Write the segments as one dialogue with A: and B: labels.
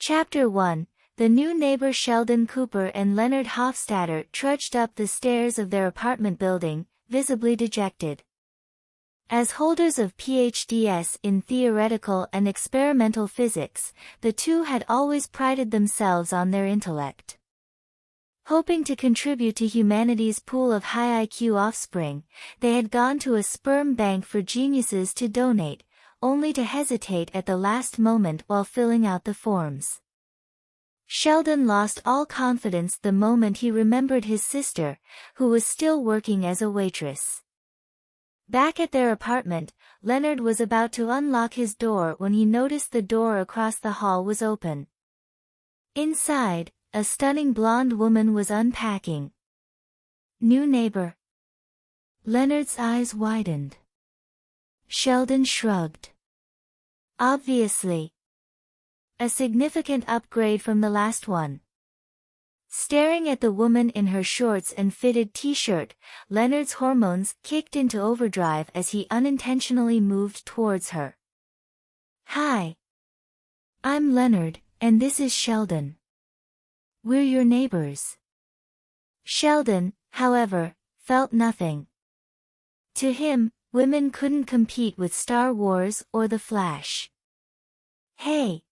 A: Chapter 1. The new neighbor Sheldon Cooper and Leonard Hofstadter trudged up the stairs of their apartment building, visibly dejected. As holders of PhDs in theoretical and experimental physics, the two had always prided themselves on their intellect. Hoping to contribute to humanity's pool of high IQ offspring, they had gone to a sperm bank for geniuses to donate, only to hesitate at the last moment while filling out the forms. Sheldon lost all confidence the moment he remembered his sister, who was still working as a waitress. Back at their apartment, Leonard was about to unlock his door when he noticed the door across the hall was open. Inside, a stunning blonde woman was unpacking. New neighbor. Leonard's eyes widened. Sheldon shrugged. Obviously. A significant upgrade from the last one. Staring at the woman in her shorts and fitted t-shirt, Leonard's hormones kicked into overdrive as he unintentionally moved towards her. Hi. I'm Leonard, and this is Sheldon. We're your neighbors. Sheldon, however, felt nothing. To him, women couldn't compete with Star Wars or The Flash. Hey.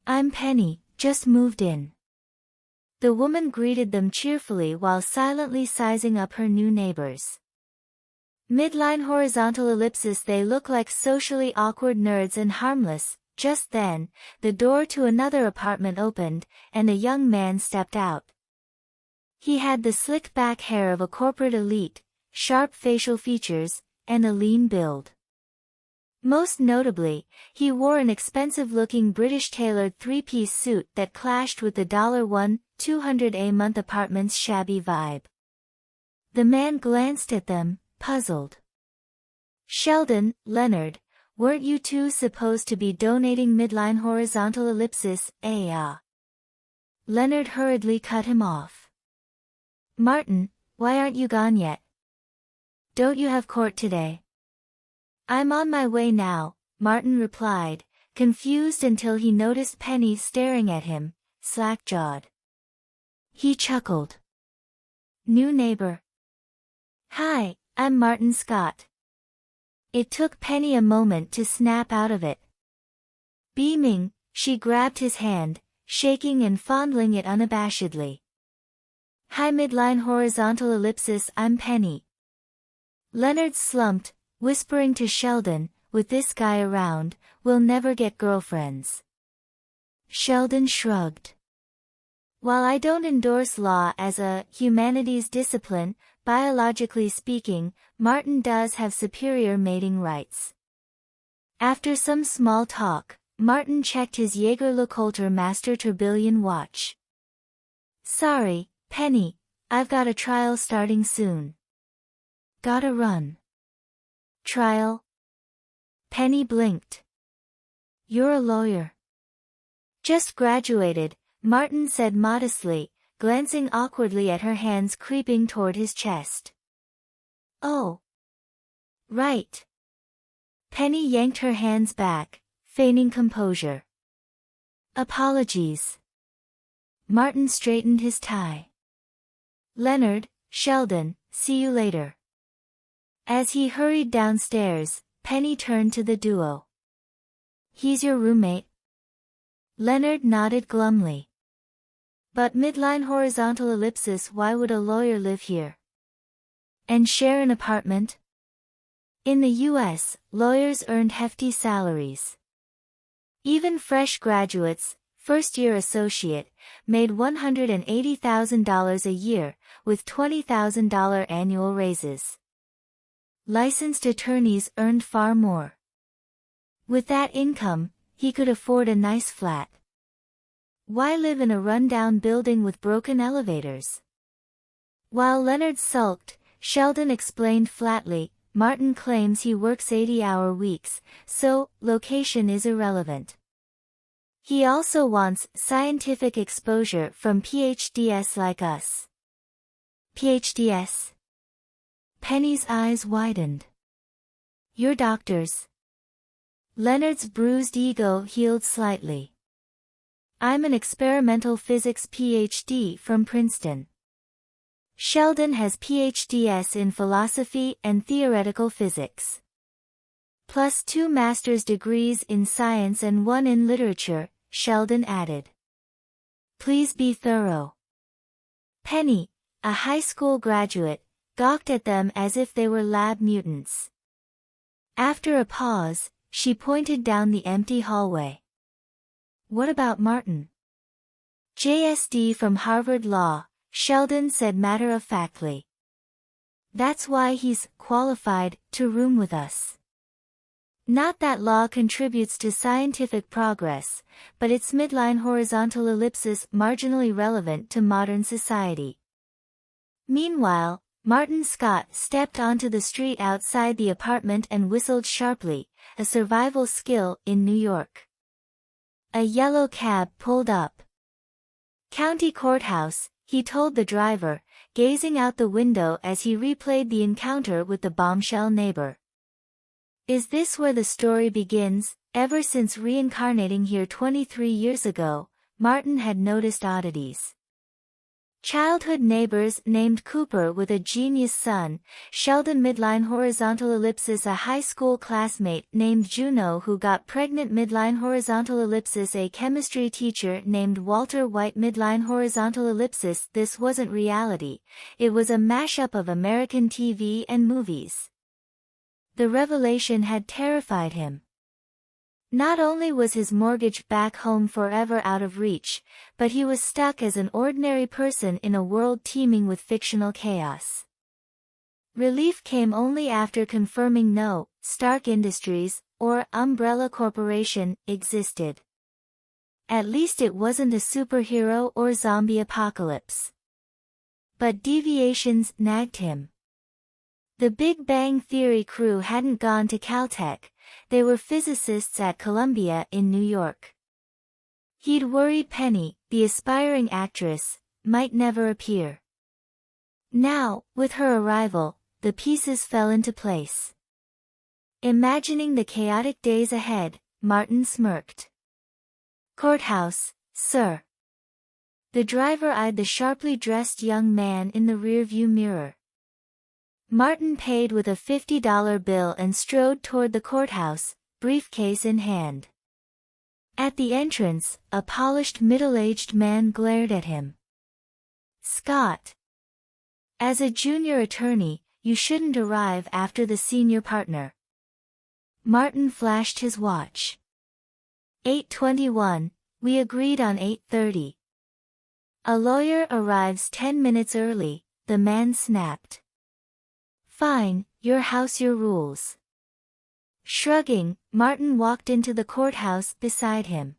A: I'm Penny, just moved in. The woman greeted them cheerfully while silently sizing up her new neighbors. Midline horizontal ellipsis. They look like socially awkward nerds and harmless. Just then, the door to another apartment opened, and a young man stepped out. He had the slick back hair of a corporate elite, sharp facial features, and a lean build. Most notably, he wore an expensive-looking British-tailored three-piece suit that clashed with the $1,200 a-month apartment's shabby vibe. The man glanced at them, puzzled. Sheldon, Leonard, weren't you two supposed to be donating midline horizontal ellipsis, Leonard hurriedly cut him off. Martin, why aren't you gone yet? Don't you have court today? I'm on my way now, Martin replied, confused until he noticed Penny staring at him, slack-jawed. He chuckled. New neighbor. Hi, I'm Martin Scott. It took Penny a moment to snap out of it. Beaming, she grabbed his hand, shaking and fondling it unabashedly. Hi midline horizontal ellipsis. I'm Penny. Leonard slumped, whispering to Sheldon, with this guy around, we'll never get girlfriends. Sheldon shrugged. While I don't endorse law as a humanities discipline, biologically speaking, Martin does have superior mating rights. After some small talk, Martin checked his Jaeger-LeCoultre Master Tourbillon watch. Sorry, Penny, I've got a trial starting soon. Gotta run. Trial? Penny blinked. You're a lawyer. Just graduated, Martin said modestly, glancing awkwardly at her hands creeping toward his chest. Oh. Right. Penny yanked her hands back, feigning composure. Apologies. Martin straightened his tie. Leonard, Sheldon, see you later. As he hurried downstairs, Penny turned to the duo. He's your roommate? Leonard nodded glumly. But midline horizontal ellipsis. Why would a lawyer live here? And share an apartment? In the US, lawyers earned hefty salaries. Even fresh graduates, first-year associate, made $180,000 a year, with $20,000 annual raises. Licensed attorneys earned far more. With that income, he could afford a nice flat. Why live in a run-down building with broken elevators? While Leonard sulked, Sheldon explained flatly, Martin claims he works 80-hour weeks, so location is irrelevant. He also wants scientific exposure from PhDs like us. PhDs? Penny's eyes widened. You're doctors. Leonard's bruised ego healed slightly. I'm an experimental physics PhD from Princeton. Sheldon has PhDs in philosophy and theoretical physics. Plus 2 master's degrees in science and 1 in literature, Sheldon added. Please be thorough. Penny, a high school graduate, gawked at them as if they were lab mutants. After a pause, she pointed down the empty hallway. What about Martin? JSD from Harvard Law, Sheldon said matter-of-factly. That's why he's qualified to room with us. Not that law contributes to scientific progress, but its midline horizontal ellipsis marginally relevant to modern society. Meanwhile, Martin Scott stepped onto the street outside the apartment and whistled sharply, a survival skill in New York. A yellow cab pulled up. County Courthouse, he told the driver, gazing out the window as he replayed the encounter with the bombshell neighbor. Is this where the story begins? Ever since reincarnating here 23 years ago, Martin had noticed oddities. Childhood neighbors named Cooper with a genius son, Sheldon midline horizontal ellipsis a high school classmate named Juno who got pregnant midline horizontal ellipsis a chemistry teacher named Walter White midline horizontal ellipsis. This wasn't reality, it was a mashup of American TV and movies. The revelation had terrified him. Not only was his mortgage back home forever out of reach, but he was stuck as an ordinary person in a world teeming with fictional chaos. Relief came only after confirming no Stark Industries, or Umbrella Corporation, existed. At least it wasn't a superhero or zombie apocalypse. But deviations nagged him. The Big Bang Theory crew hadn't gone to Caltech, they were physicists at Columbia in New York. He'd worried Penny, the aspiring actress, might never appear. Now, with her arrival, the pieces fell into place. Imagining the chaotic days ahead, Martin smirked. Courthouse, sir. The driver eyed the sharply dressed young man in the rearview mirror. Martin paid with a $50 bill and strode toward the courthouse, briefcase in hand. At the entrance, a polished middle-aged man glared at him. Scott. As a junior attorney, you shouldn't arrive after the senior partner. Martin flashed his watch. 8:21, we agreed on 8:30. A lawyer arrives 10 minutes early, the man snapped. Fine, your house your rules. Shrugging, Martin walked into the courthouse beside him.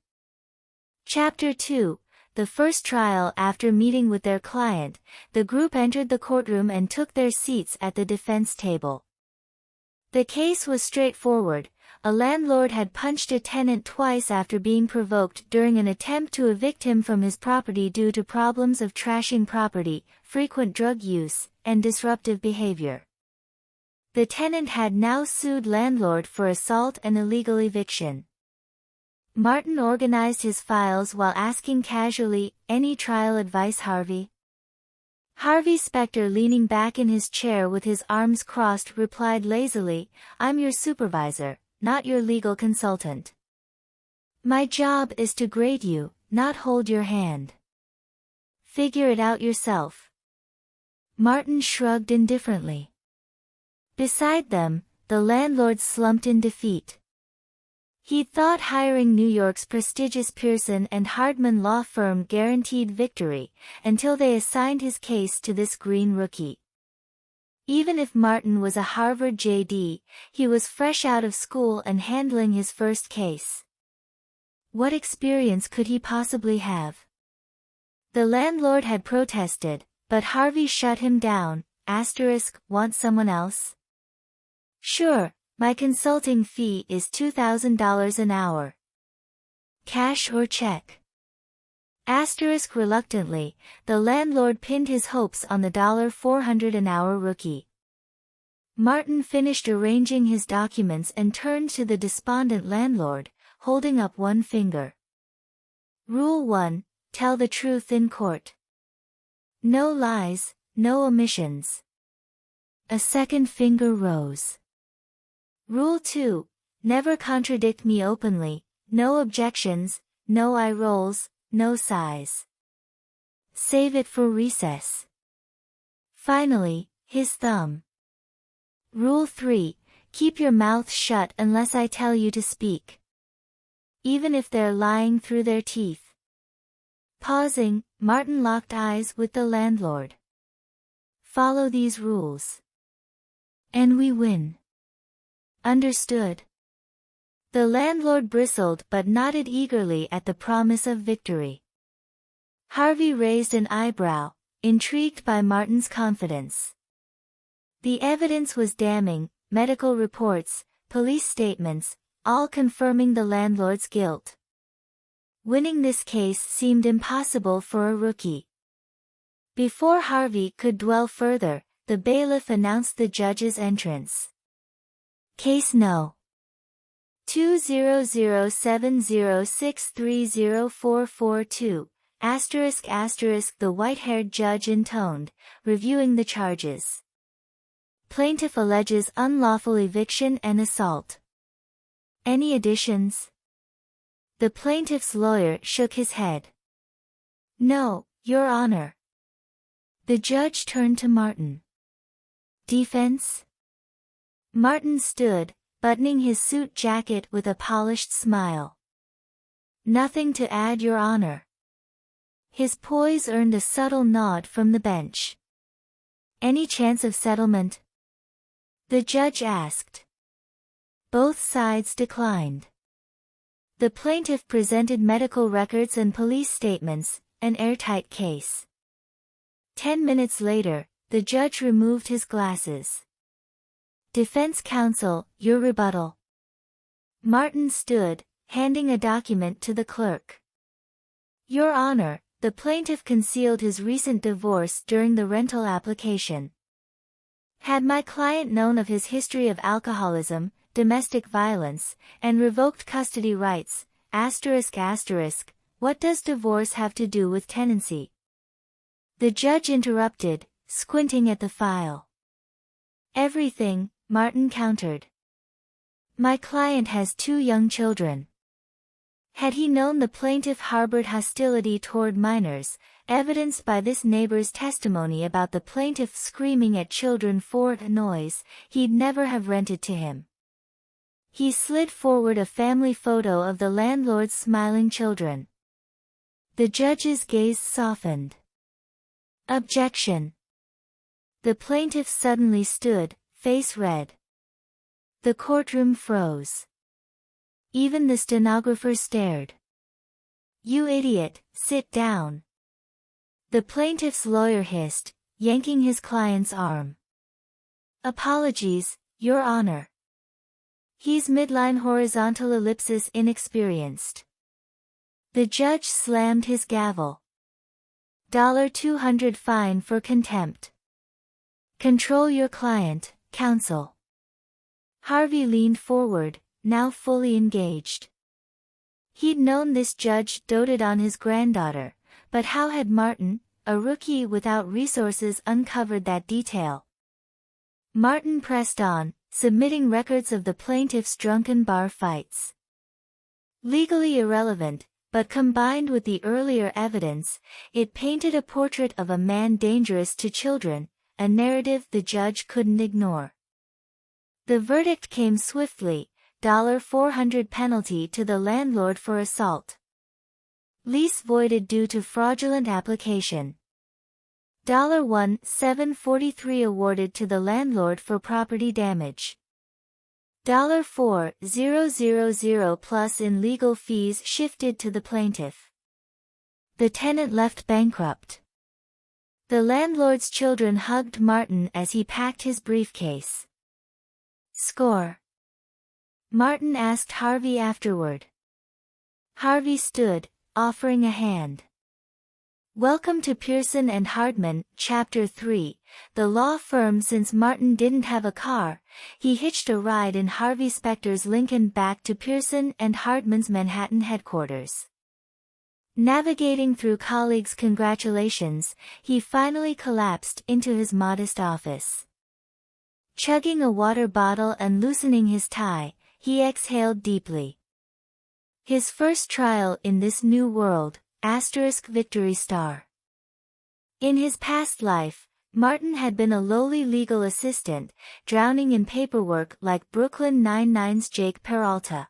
A: Chapter 2, the first trial. After meeting with their client, the group entered the courtroom and took their seats at the defense table. The case was straightforward. A landlord had punched a tenant twice after being provoked during an attempt to evict him from his property due to problems of trashing property, frequent drug use, and disruptive behavior. The tenant had now sued landlord for assault and illegal eviction. Martin organized his files while asking casually, "Any trial advice, Harvey?" Harvey Specter, leaning back in his chair with his arms crossed, replied lazily, "I'm your supervisor, not your legal consultant. My job is to grade you, not hold your hand. Figure it out yourself." Martin shrugged indifferently. Beside them, the landlord slumped in defeat. He'd thought hiring New York's prestigious Pearson and Hardman law firm guaranteed victory, until they assigned his case to this green rookie. Even if Martin was a Harvard JD, he was fresh out of school and handling his first case. What experience could he possibly have? The landlord had protested, but Harvey shut him down. Want someone else? Sure, my consulting fee is $2,000 an hour. Cash or check? Reluctantly, the landlord pinned his hopes on the $400 an hour rookie. Martin finished arranging his documents and turned to the despondent landlord, holding up one finger. Rule 1. Tell the truth in court. No lies, no omissions. A second finger rose. Rule 2. Never contradict me openly, no objections, no eye rolls, no sighs. Save it for recess. Finally, his thumb. Rule 3. Keep your mouth shut unless I tell you to speak. Even if they're lying through their teeth. Pausing, Martin locked eyes with the landlord. Follow these rules. And we win. Understood. The landlord bristled but nodded eagerly at the promise of victory. Harvey raised an eyebrow, intrigued by Martin's confidence. The evidence was damning, medical reports, police statements, all confirming the landlord's guilt. Winning this case seemed impossible for a rookie. Before Harvey could dwell further, the bailiff announced the judge's entrance. Case No. 20070630442, ***, the white-haired judge intoned, reviewing the charges. Plaintiff alleges unlawful eviction and assault. Any additions? The plaintiff's lawyer shook his head. No, Your Honor. The judge turned to Martin. Defense? Martin stood, buttoning his suit jacket with a polished smile. Nothing to add, Your Honor. His poise earned a subtle nod from the bench. Any chance of settlement? The judge asked. Both sides declined. The plaintiff presented medical records and police statements, an airtight case. 10 minutes later, the judge removed his glasses. Defense counsel, your rebuttal. Martin stood, handing a document to the clerk. Your Honor, the plaintiff concealed his recent divorce during the rental application. Had my client known of his history of alcoholism, domestic violence, and revoked custody rights, ***, what does divorce have to do with tenancy? The judge interrupted, squinting at the file. Everything, Martin countered. My client has 2 young children. Had he known the plaintiff harbored hostility toward minors, evidenced by this neighbor's testimony about the plaintiff screaming at children for a noise, he'd never have rented to him. He slid forward a family photo of the landlord's smiling children. The judge's gaze softened. Objection. The plaintiff suddenly stood, face red. The courtroom froze. Even the stenographer stared. You idiot, sit down. The plaintiff's lawyer hissed, yanking his client's arm. Apologies, Your Honor. He's midline horizontal ellipsis inexperienced. The judge slammed his gavel. $200 fine for contempt. Control your client, counsel. Harvey leaned forward, now fully engaged. He'd known this judge doted on his granddaughter, but how had Martin, a rookie without resources, uncovered that detail? Martin pressed on, submitting records of the plaintiff's drunken bar fights. Legally irrelevant, but combined with the earlier evidence, it painted a portrait of a man dangerous to children, a narrative the judge couldn't ignore. The verdict came swiftly, $400 penalty to the landlord for assault. Lease voided due to fraudulent application. $1,743 awarded to the landlord for property damage. $4,000 plus in legal fees shifted to the plaintiff. The tenant left bankrupt. The landlord's children hugged Martin as he packed his briefcase. Score. Martin asked Harvey afterward. Harvey stood, offering a hand. Welcome to Pearson & Hardman, Chapter 3, the law firm. Since Martin didn't have a car, he hitched a ride in Harvey Specter's Lincoln back to Pearson & Hardman's Manhattan headquarters. Navigating through colleagues' congratulations, he finally collapsed into his modest office. Chugging a water bottle and loosening his tie, he exhaled deeply. His first trial in this new world, *victory star. In his past life, Martin had been a lowly legal assistant, drowning in paperwork like Brooklyn Nine-Nine's Jake Peralta.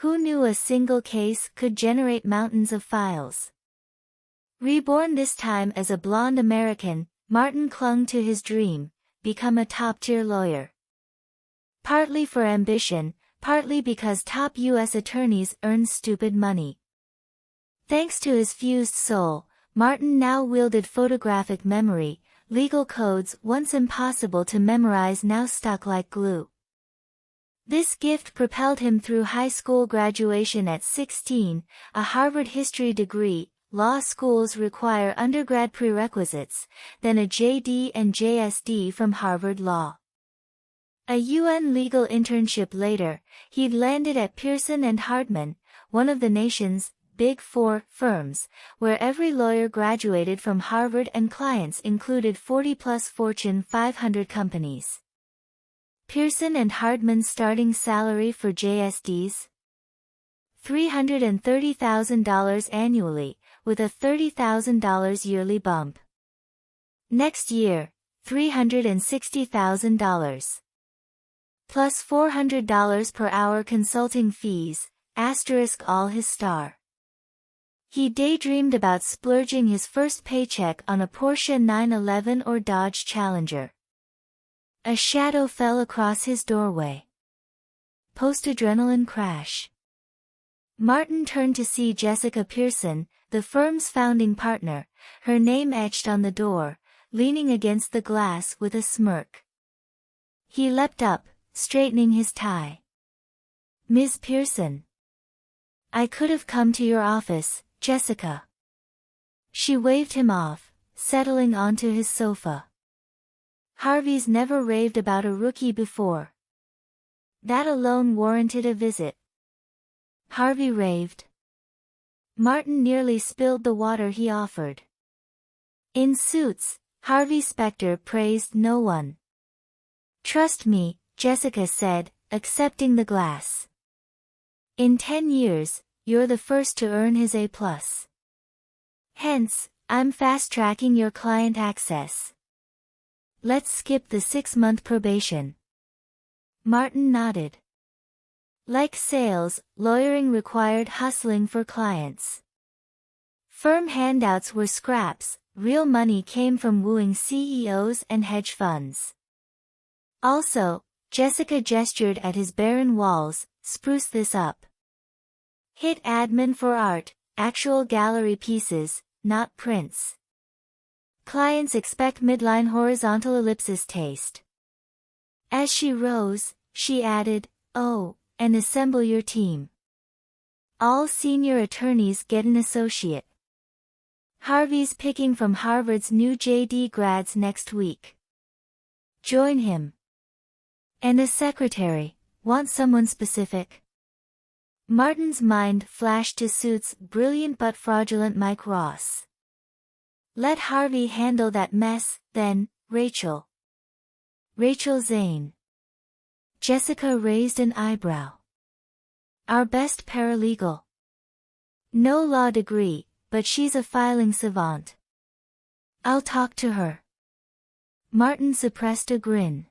A: Who knew a single case could generate mountains of files? Reborn this time as a blonde American, Martin clung to his dream, become a top-tier lawyer. Partly for ambition, partly because top U.S. attorneys earn stupid money. Thanks to his fused soul, Martin now wielded photographic memory, legal codes once impossible to memorize now stuck like glue. This gift propelled him through high school graduation at 16, a Harvard history degree. Law schools require undergrad prerequisites, then a JD and JSD from Harvard Law. A UN legal internship later, he'd landed at Pearson and Hartman, one of the nation's Big Four firms, where every lawyer graduated from Harvard and clients included 40-plus Fortune 500 companies. Pearson and Hartman's starting salary for JSDs? $330,000 annually, with a $30,000 yearly bump. Next year, $360,000. Plus $400 per hour consulting fees, all his star. He daydreamed about splurging his first paycheck on a Porsche 911 or Dodge Challenger. A shadow fell across his doorway. Post-adrenaline crash. Martin turned to see Jessica Pearson, the firm's founding partner, her name etched on the door, leaning against the glass with a smirk. He leapt up, straightening his tie. "Ms. Pearson. I could have come to your office, Jessica." She waved him off, settling onto his sofa. Harvey's never raved about a rookie before. That alone warranted a visit. Harvey raved. Martin nearly spilled the water he offered. In Suits, Harvey Specter praised no one. "Trust me," Jessica said, accepting the glass. "In 10 years, you're the first to earn his A+. Hence, I'm fast-tracking your client access. Let's skip the 6-month probation." Martin nodded. Like sales, lawyering required hustling for clients. Firm handouts were scraps, real money came from wooing CEOs and hedge funds. Also, Jessica gestured at his barren walls, "Spruce this up. Hit admin for art, actual gallery pieces, not prints. Clients expect midline horizontal ellipsis taste." As she rose, she added, "Oh, and assemble your team. All senior attorneys get an associate. Harvey's picking from Harvard's new JD grads next week. Join him. And a secretary, want someone specific?" Martin's mind flashed to Suits' brilliant but fraudulent Mike Ross. "Let Harvey handle that mess, then, Rachel." "Rachel Zane." Jessica raised an eyebrow. "Our best paralegal. No law degree, but she's a filing savant. I'll talk to her." Martin suppressed a grin.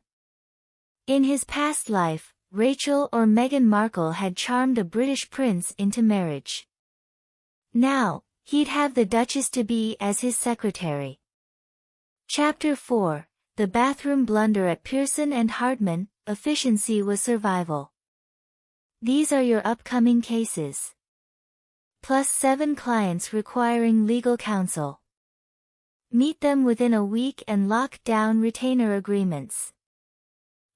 A: In his past life, Rachel or Meghan Markle had charmed a British prince into marriage. Now, he'd have the Duchess-to-be as his secretary. Chapter 4, The Bathroom Blunder at Pearson and Hartman, Efficiency was Survival. These are your upcoming cases. Plus 7 clients requiring legal counsel. Meet them within a week and lock down retainer agreements.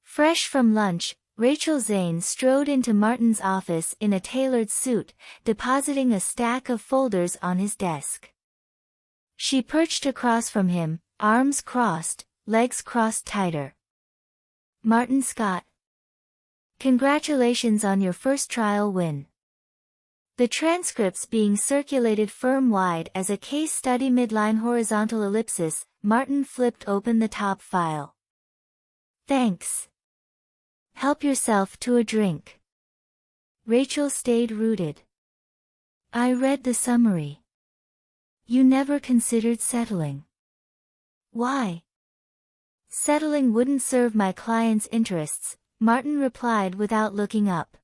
A: Fresh from lunch, Rachel Zane strode into Martin's office in a tailored suit, depositing a stack of folders on his desk. She perched across from him, arms crossed, legs crossed tighter. "Martin Scott. Congratulations on your first trial win. The transcripts being circulated firm-wide as a case study midline horizontal ellipsis. Martin flipped open the top file. Thanks. Help yourself to a drink. Rachel stayed rooted. I read the summary. You never considered settling. Why? Settling wouldn't serve my client's interests, Martin replied without looking up.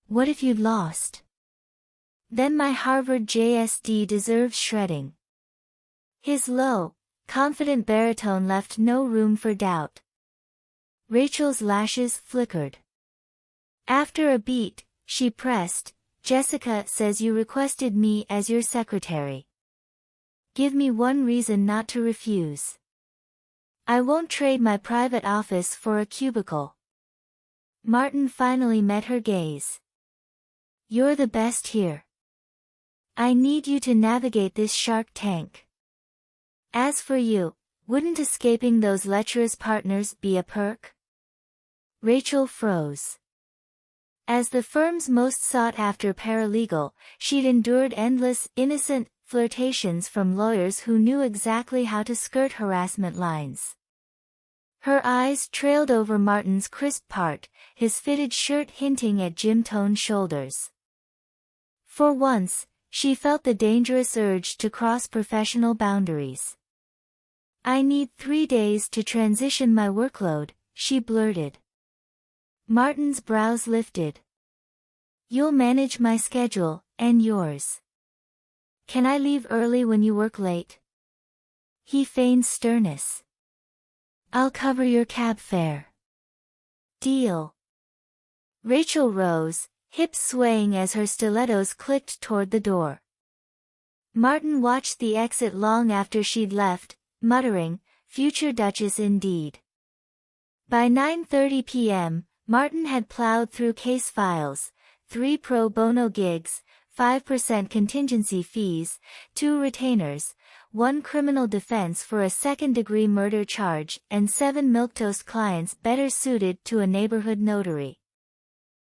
A: What if you'd lost? Then my Harvard JSD deserves shredding. His low, confident baritone left no room for doubt. Rachel's lashes flickered. After a beat, she pressed, Jessica says you requested me as your secretary. Give me one reason not to refuse. I won't trade my private office for a cubicle. Martin finally met her gaze. You're the best here. I need you to navigate this Shark Tank. As for you, wouldn't escaping those lecherous partners be a perk? Rachel froze. As the firm's most sought-after paralegal, she'd endured endless, innocent flirtations from lawyers who knew exactly how to skirt harassment lines. Her eyes trailed over Martin's crisp part, his fitted shirt hinting at gym-toned shoulders. For once, she felt the dangerous urge to cross professional boundaries. I need 3 days to transition my workload, she blurted. Martin's brows lifted. You'll manage my schedule, and yours. Can I leave early when you work late? He feigned sternness. I'll cover your cab fare. Deal. Rachel rose, hips swaying as her stilettos clicked toward the door. Martin watched the exit long after she'd left, muttering, future Duchess indeed. By 9:30 p.m., Martin had plowed through case files, 3 pro bono gigs, 5% contingency fees, 2 retainers, 1 criminal defense for a second-degree murder charge, and 7 milquetoast clients better suited to a neighborhood notary.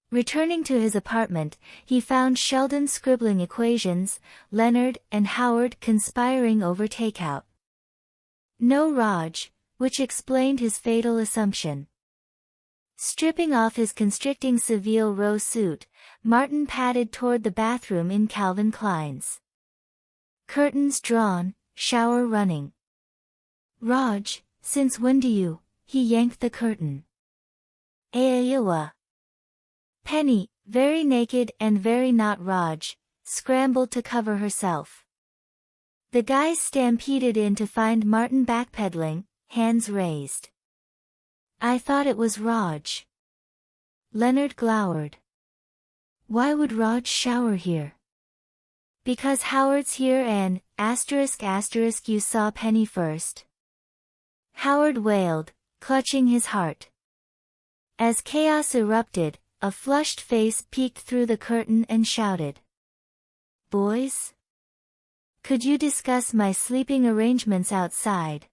A: Returning to his apartment, he found Sheldon scribbling equations, Leonard and Howard conspiring over takeout. No Raj, which explained his fatal assumption. Stripping off his constricting Seville Row suit, Martin padded toward the bathroom in Calvin Klein's. Curtains drawn, shower running. Raj, since when do you? He yanked the curtain. Ayayawa. Penny, very naked and very not Raj, scrambled to cover herself. The guys stampeded in to find Martin backpedaling, hands raised. I thought it was Raj. Leonard glowered. Why would Raj shower here? Because Howard's here and, you saw Penny first. Howard wailed, clutching his heart. As chaos erupted, a flushed face peeked through the curtain and shouted. Boys? Could you discuss my sleeping arrangements outside?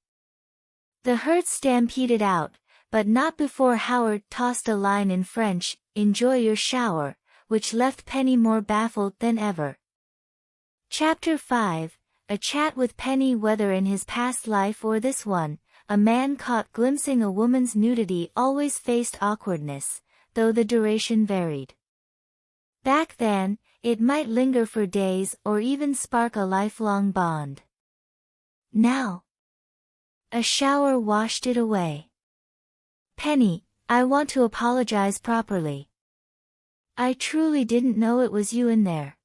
A: The herd stampeded out, but not before Howard tossed a line in French, enjoy your shower, which left Penny more baffled than ever. Chapter 5, A chat with Penny. Whether in his past life or this one, a man caught glimpsing a woman's nudity always faced awkwardness, though the duration varied. Back then, it might linger for days or even spark a lifelong bond. Now, a shower washed it away. Penny, I want to apologize properly. I truly didn't know it was you in there.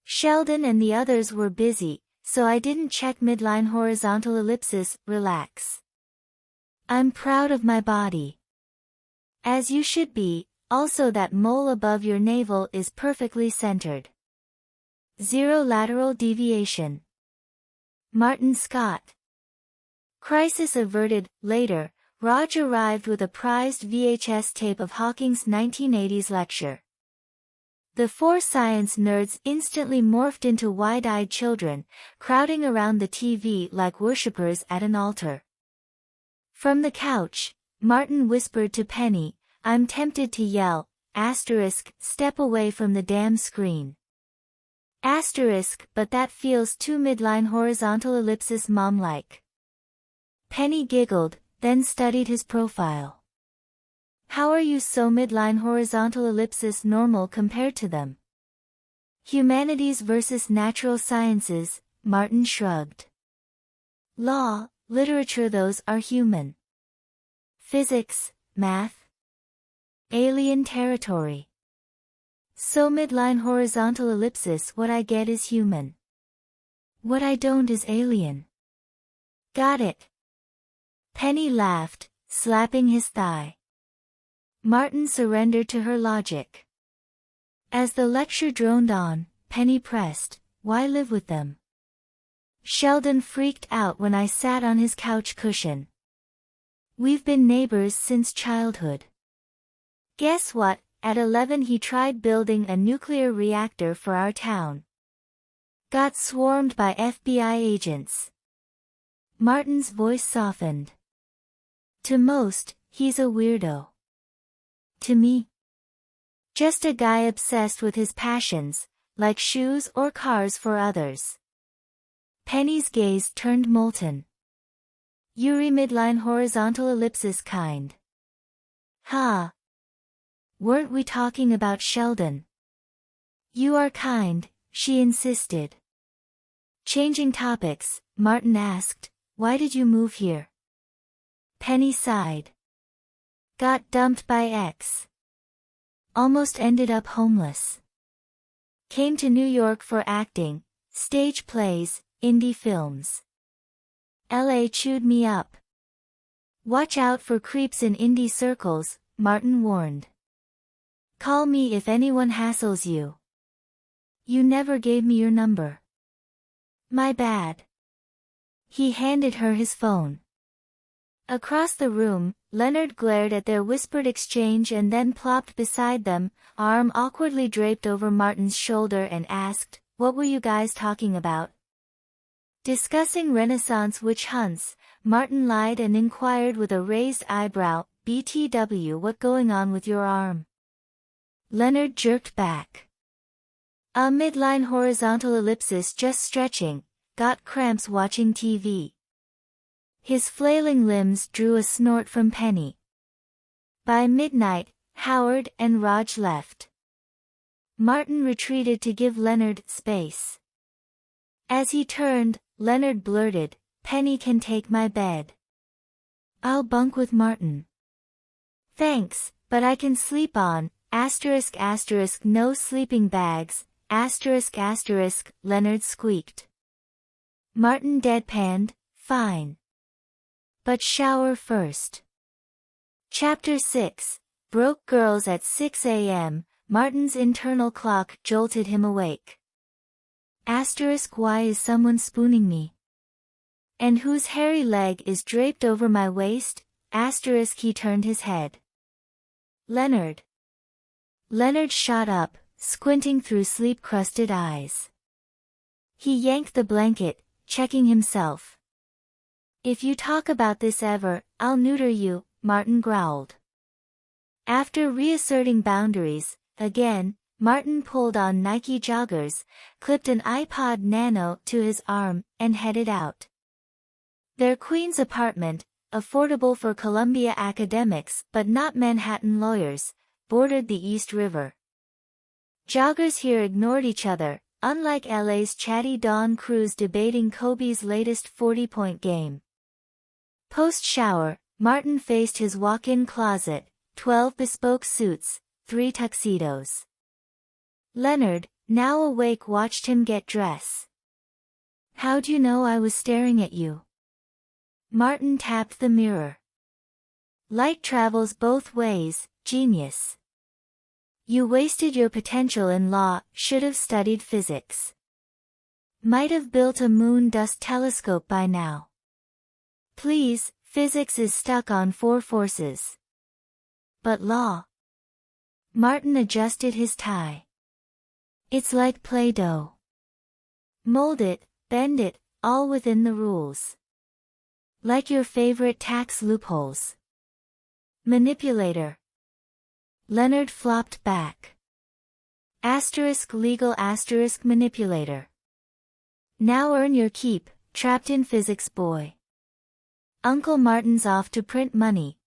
A: Sheldon and the others were busy, so I didn't check midline horizontal ellipsis. Relax. I'm proud of my body. As you should be, also that mole above your navel is perfectly centered. 0 lateral deviation. Martin Scott. Crisis averted. Later, Raj arrived with a prized VHS tape of Hawking's 1980s lecture. The 4 science nerds instantly morphed into wide-eyed children, crowding around the TV like worshippers at an altar. From the couch, Martin whispered to Penny, I'm tempted to yell, step away from the damn screen. But that feels too midline horizontal ellipsis mom-like. Penny giggled, then studied his profile. How are you so midline horizontal ellipsis normal compared to them? Humanities versus natural sciences, Martin shrugged. Law, literature, those are human. Physics, math. Alien territory. So midline horizontal ellipsis, what I get is human. What I don't is alien. Got it. Penny laughed, slapping his thigh. Martin surrendered to her logic. As the lecture droned on, Penny pressed, why live with them? Sheldon freaked out when I sat on his couch cushion. We've been neighbors since childhood. Guess what? At 11 he tried building a nuclear reactor for our town. Got swarmed by FBI agents. Martin's voice softened. To most, he's a weirdo. To me, just a guy obsessed with his passions, like shoes or cars for others. Penny's gaze turned molten. Yuri midline horizontal ellipsis kind. Ha! Weren't we talking about Sheldon? You are kind, she insisted. Changing topics, Martin asked, why did you move here? Penny sighed. Got dumped by ex. Almost ended up homeless. Came to New York for acting, stage plays, indie films. LA chewed me up. Watch out for creeps in indie circles, Martin warned. Call me if anyone hassles you. You never gave me your number. My bad. He handed her his phone. Across the room, Leonard glared at their whispered exchange and then plopped beside them, arm awkwardly draped over Martin's shoulder, and asked, what were you guys talking about? Discussing Renaissance witch hunts, Martin lied and inquired with a raised eyebrow, BTW, what going on with your arm? Leonard jerked back. A midline horizontal ellipsis, just stretching, got cramps watching TV. His flailing limbs drew a snort from Penny. By midnight, Howard and Raj left. Martin retreated to give Leonard space. As he turned, Leonard blurted, Penny can take my bed. I'll bunk with Martin. Thanks, but I can sleep on, no sleeping bags, Leonard squeaked. Martin deadpanned, fine. But shower first. Chapter 6, Broke Girls at 6 a.m., Martin's internal clock jolted him awake. Why is someone spooning me? And whose hairy leg is draped over my waist? He turned his head. Leonard. Leonard shot up, squinting through sleep-crusted eyes. He yanked the blanket, checking himself. If you talk about this ever, I'll neuter you, Martin growled. After reasserting boundaries, again, Martin pulled on Nike joggers, clipped an iPod Nano to his arm, and headed out. Their Queens apartment, affordable for Columbia academics but not Manhattan lawyers, bordered the East River. Joggers here ignored each other, unlike LA's chatty dawn crews debating Kobe's latest 40-point game. Post-shower, Martin faced his walk-in closet, 12 bespoke suits, 3 tuxedos. Leonard, now awake, watched him get dressed. How'd you know I was staring at you? Martin tapped the mirror. Light travels both ways, genius. You wasted your potential in law, should have studied physics. Might have built a moon dust telescope by now. Please, physics is stuck on 4 forces. But law? Martin adjusted his tie. It's like Play-Doh. Mold it, bend it, all within the rules. Like your favorite tax loopholes. Manipulator. Leonard flopped back. Legal manipulator. Now earn your keep, trapped in physics boy. Uncle Martin's off to print money.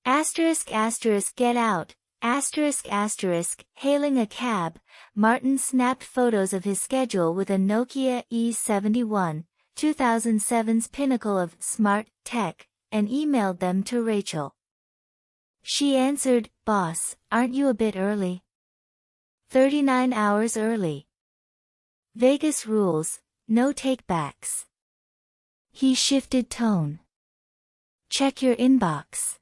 A: Get out. Hailing a cab, Martin snapped photos of his schedule with a Nokia E71, 2007's pinnacle of smart tech, and emailed them to Rachel. She answered, "Boss, aren't you a bit early?" 39 hours early. Vegas rules, no takebacks. He shifted tone. Check your inbox.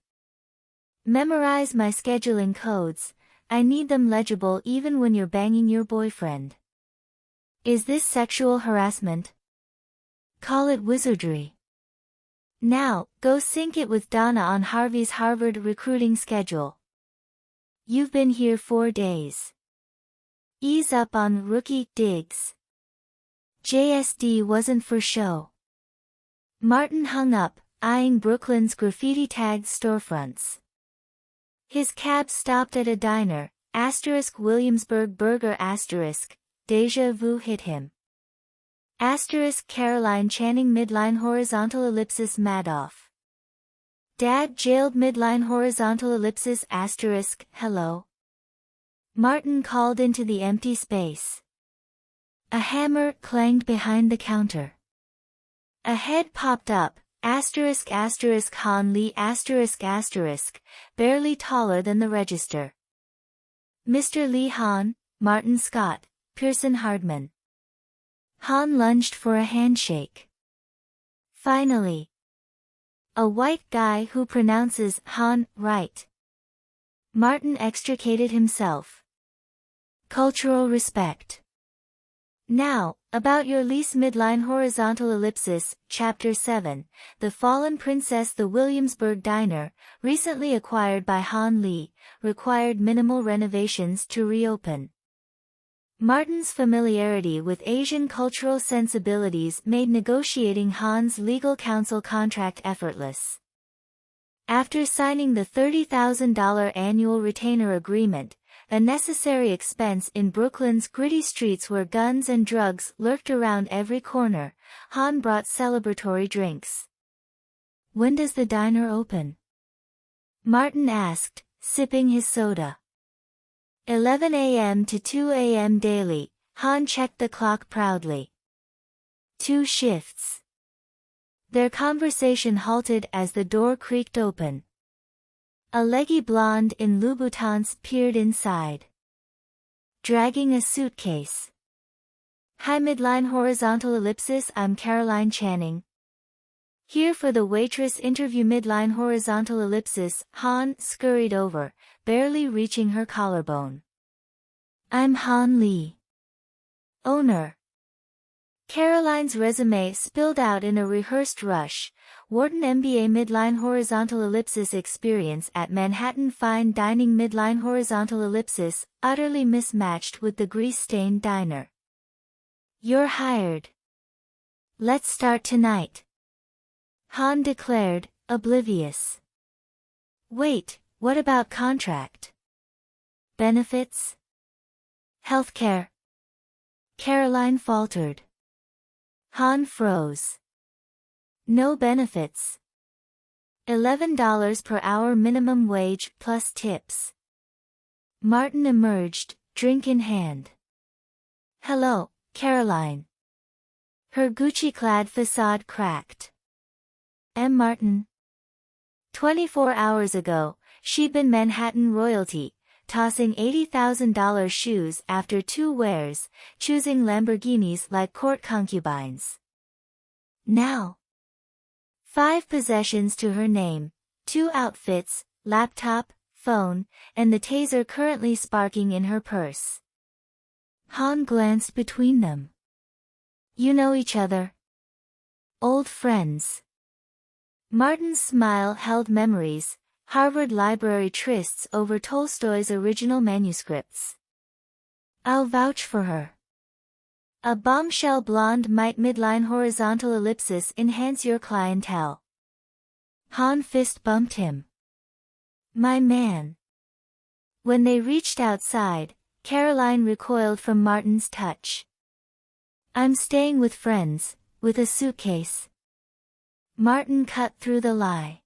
A: Memorize my scheduling codes, I need them legible even when you're banging your boyfriend. Is this sexual harassment? Call it wizardry. Now, go sync it with Donna on Harvey's Harvard recruiting schedule. You've been here 4 days. Ease up on rookie digs. JSD wasn't for show. Martin hung up, eyeing Brooklyn's graffiti-tagged storefronts. His cab stopped at a diner, Williamsburg Burger deja vu hit him. Caroline Channing midline horizontal ellipsis Madoff. Dad jailed midline horizontal ellipsis hello. Martin called into the empty space. A hammer clanged behind the counter. A head popped up, Han Lee barely taller than the register. Mr. Lee Han, Martin Scott, Pearson Hardman. Han lunged for a handshake. Finally. A white guy who pronounces Han right. Martin extricated himself. Cultural respect. Now, about your lease midline horizontal ellipsis, Chapter 7, The Fallen Princess. The Williamsburg Diner, recently acquired by Han Lee, required minimal renovations to reopen. Martin's familiarity with Asian cultural sensibilities made negotiating Han's legal counsel contract effortless. After signing the $30,000 annual retainer agreement, a necessary expense in Brooklyn's gritty streets where guns and drugs lurked around every corner, Han brought celebratory drinks. When does the diner open? Martin asked, sipping his soda. 11 a.m. to 2 a.m. daily, Han checked the clock proudly. 2 shifts. Their conversation halted as the door creaked open. A leggy blonde in Louboutins peered inside. Dragging a suitcase. Hi midline horizontal ellipsis, I'm Caroline Channing. Here for the waitress interview midline horizontal ellipsis. Han scurried over, barely reaching her collarbone. I'm Han Lee. Owner. Caroline's resume spilled out in a rehearsed rush. Wharton MBA midline horizontal ellipsis experience at Manhattan fine dining midline horizontal ellipsis, utterly mismatched with the grease-stained diner. You're hired. Let's start tonight. Han declared, oblivious. Wait, what about contract? Benefits? Healthcare? Caroline faltered. Han froze. No benefits. $11 per hour minimum wage plus tips. Martin emerged, drink in hand. Hello, Caroline. Her Gucci-clad facade cracked. M. Martin. 24 hours ago, she'd been Manhattan royalty, tossing $80,000 shoes after 2 wears, choosing Lamborghinis like court concubines. Now, 5 possessions to her name, 2 outfits, laptop, phone, and the taser currently sparking in her purse. Han glanced between them. You know each other? Old friends. Martin's smile held memories, Harvard Library trysts over Tolstoy's original manuscripts. I'll vouch for her. A bombshell blonde might midline horizontal ellipsis enhance your clientele. Han fist bumped him. My man. When they reached outside, Caroline recoiled from Martin's touch. "I'm staying with friends, with a suitcase." Martin cut through the lie.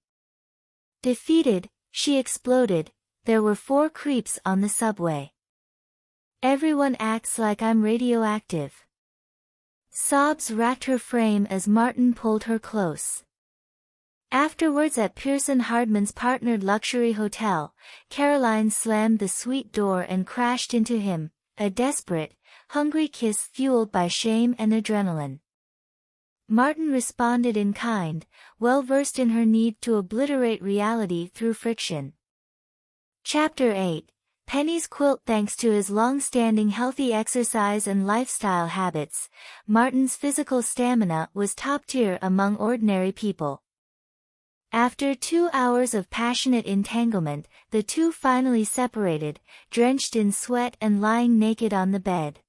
A: Defeated, she exploded, "There were 4 creeps on the subway. Everyone acts like I'm radioactive." Sobs racked her frame as Martin pulled her close. Afterwards at Pearson Hardman's partnered luxury hotel, Caroline slammed the suite door and crashed into him, a desperate, hungry kiss fueled by shame and adrenaline. Martin responded in kind, well versed in her need to obliterate reality through friction. Chapter 8. Penny's quilt. Thanks to his long-standing healthy exercise and lifestyle habits, Martin's physical stamina was top-tier among ordinary people. After 2 hours of passionate entanglement, the two finally separated, drenched in sweat and lying naked on the bed.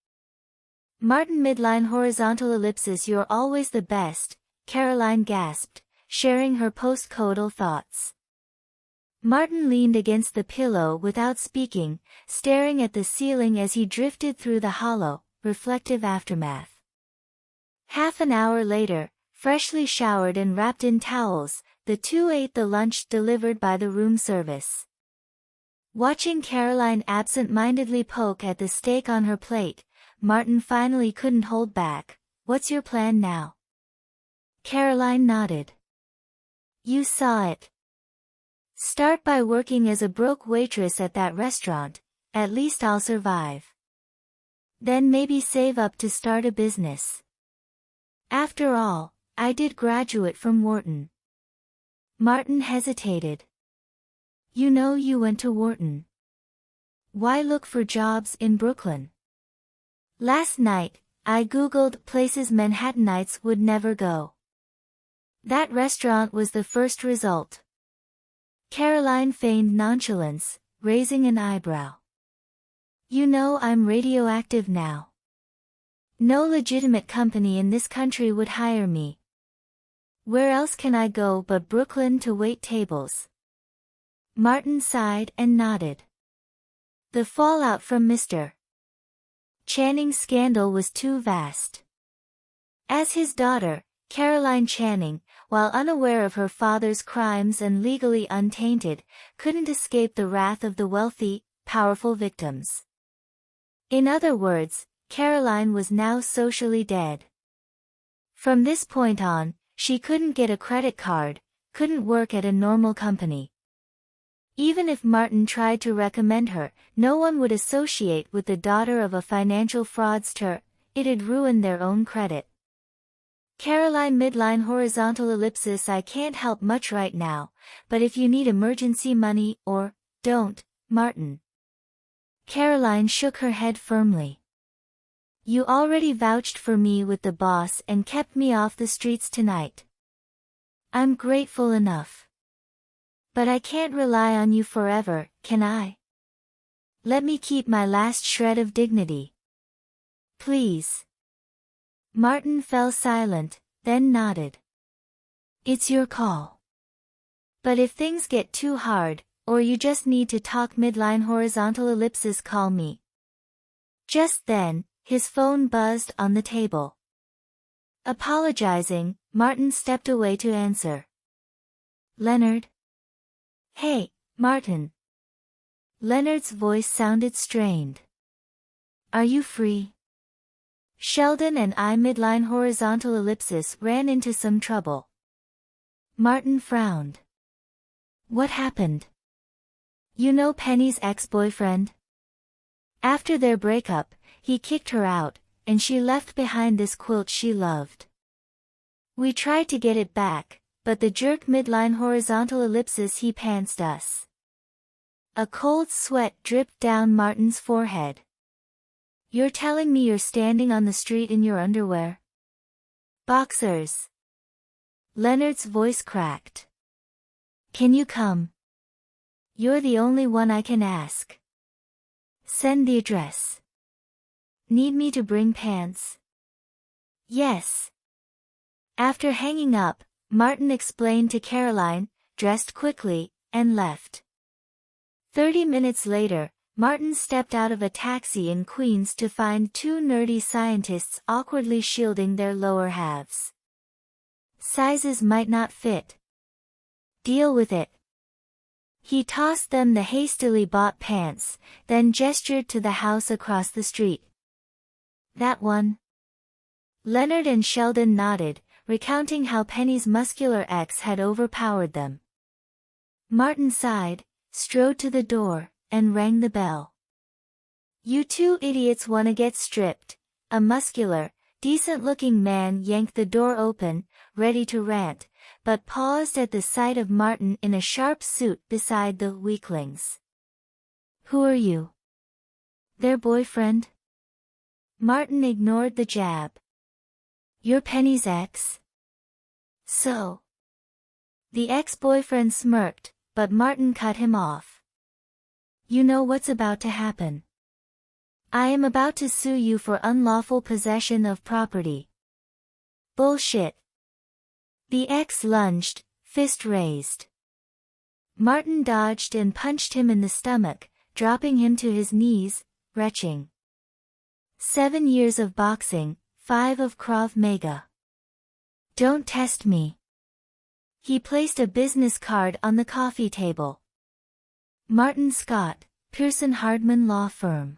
A: "Martin midline horizontal ellipsis. You're always the best," Caroline gasped, sharing her post-coital thoughts. Martin leaned against the pillow without speaking, staring at the ceiling as he drifted through the hollow, reflective aftermath. Half an hour later, freshly showered and wrapped in towels, the two ate the lunch delivered by the room service. Watching Caroline absent-mindedly poke at the steak on her plate, Martin finally couldn't hold back. "What's your plan now?" Caroline nodded. "You saw it. Start by working as a broke waitress at that restaurant, at least I'll survive. Then maybe save up to start a business. After all, I did graduate from Wharton." Martin hesitated. "You know you went to Wharton. Why look for jobs in Brooklyn?" "Last night, I googled places Manhattanites would never go. That restaurant was the first result." Caroline feigned nonchalance, raising an eyebrow. "You know I'm radioactive now. No legitimate company in this country would hire me. Where else can I go but Brooklyn to wait tables?" Martin sighed and nodded. The fallout from Mr. Channing's scandal was too vast. As his daughter, Caroline Channing, while unaware of her father's crimes and legally untainted, couldn't escape the wrath of the wealthy, powerful victims. In other words, Caroline was now socially dead. From this point on, she couldn't get a credit card, couldn't work at a normal company. Even if Martin tried to recommend her, no one would associate with the daughter of a financial fraudster. It'd ruin their own credit. "Caroline midline horizontal ellipsis. I can't help much right now, but if you need emergency money or, don't, Martin." Caroline shook her head firmly. "You already vouched for me with the boss and kept me off the streets tonight. I'm grateful enough. But I can't rely on you forever, can I? Let me keep my last shred of dignity. Please." Martin fell silent, then nodded. "It's your call. But if things get too hard, or you just need to talk midline horizontal ellipsis, call me." Just then, his phone buzzed on the table. Apologizing, Martin stepped away to answer. "Leonard?" "Hey, Martin." Leonard's voice sounded strained. "Are you free? Sheldon and I midline horizontal ellipsis ran into some trouble." Martin frowned. "What happened?" "You know Penny's ex-boyfriend? After their breakup, he kicked her out, and she left behind this quilt she loved. We tried to get it back, but the jerk midline horizontal ellipsis he pantsed us." A cold sweat dripped down Martin's forehead. "You're telling me you're standing on the street in your underwear?" "Boxers." Leonard's voice cracked. "Can you come? You're the only one I can ask. Send the address." "Need me to bring pants?" "Yes." After hanging up, Martin explained to Caroline, dressed quickly, and left. 30 minutes later, Martin stepped out of a taxi in Queens to find two nerdy scientists awkwardly shielding their lower halves. Sizes might not fit. Deal with it. He tossed them the hastily bought pants, then gestured to the house across the street. That one? Leonard and Sheldon nodded, recounting how Penny's muscular ex had overpowered them. Martin sighed, strode to the door, and rang the bell. You two idiots wanna get stripped? A muscular, decent-looking man yanked the door open, ready to rant, but paused at the sight of Martin in a sharp suit beside the weaklings. Who are you? Their boyfriend? Martin ignored the jab. You're Penny's ex? So. The ex-boyfriend smirked, but Martin cut him off. You know what's about to happen. I am about to sue you for unlawful possession of property. Bullshit. The ex lunged, fist raised. Martin dodged and punched him in the stomach, dropping him to his knees, retching. 7 years of boxing, 5 of Krav Maga. Don't test me. He placed a business card on the coffee table. Martin Scott, Pearson Hardman Law Firm.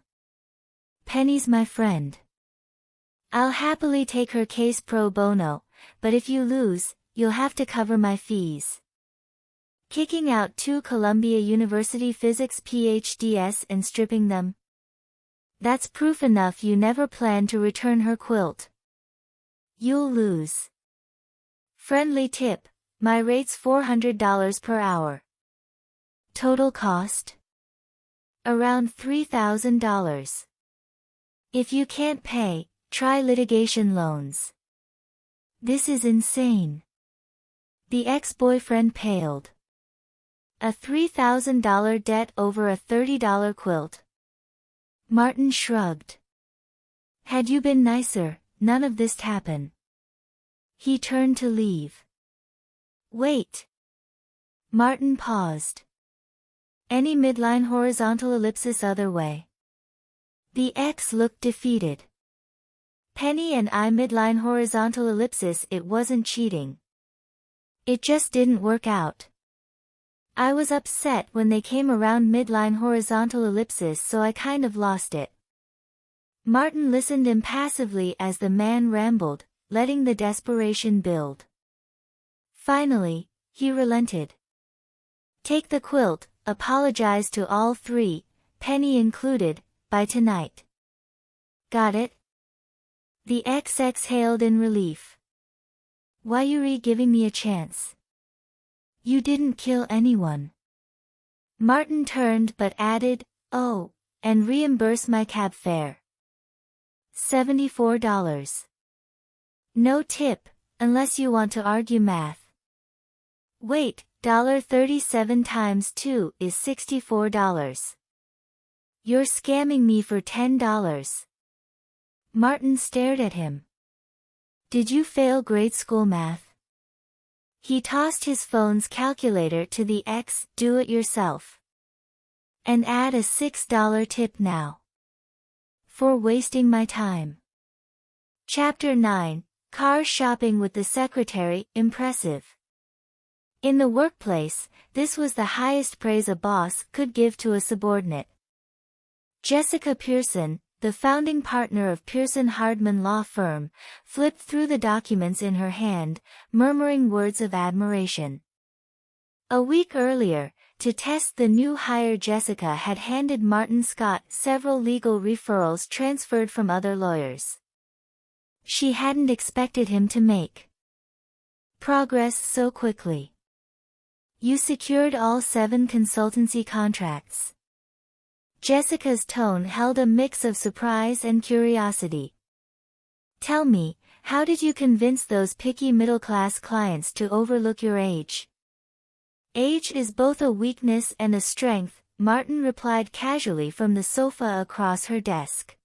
A: Penny's my friend. I'll happily take her case pro bono, but if you lose, you'll have to cover my fees. Kicking out 2 Columbia University physics PhDs and stripping them? That's proof enough you never planned to return her quilt. You'll lose. Friendly tip, my rate's $400 per hour. Total cost? Around $3,000. If you can't pay, try litigation loans. This is insane. The ex-boyfriend paled. A $3,000 debt over a $30 quilt. Martin shrugged. Had you been nicer, none of this'd happen. He turned to leave. Wait. Martin paused. Any midline horizontal ellipsis other way? The ex looked defeated. Penny and I midline horizontal ellipsis. It wasn't cheating. It just didn't work out. I was upset when they came around midline horizontal ellipsis, so I kind of lost it. Martin listened impassively as the man rambled, letting the desperation build. Finally, he relented. Take the quilt, apologize to all 3, Penny included, by tonight. Got it? The ex exhaled in relief. Why you giving me a chance? You didn't kill anyone. Martin turned but added, oh, and reimburse my cab fare. $74. No tip, unless you want to argue math. Wait, $37 times 2 is $64. You're scamming me for $10. Martin stared at him. Did you fail grade school math? He tossed his phone's calculator to the ex, do it yourself. And add a $6 tip now. For wasting my time. Chapter 9, Car Shopping with the Secretary, Impressive. In the workplace, this was the highest praise a boss could give to a subordinate. Jessica Pearson, the founding partner of Pearson Hardman Law Firm, flipped through the documents in her hand, murmuring words of admiration. A week earlier, to test the new hire, Jessica had handed Martin Scott several legal referrals transferred from other lawyers. She hadn't expected him to make progress so quickly. You secured all 7 consultancy contracts. Jessica's tone held a mix of surprise and curiosity. Tell me, how did you convince those picky middle-class clients to overlook your age? Age is both a weakness and a strength, Martin replied casually from the sofa across her desk.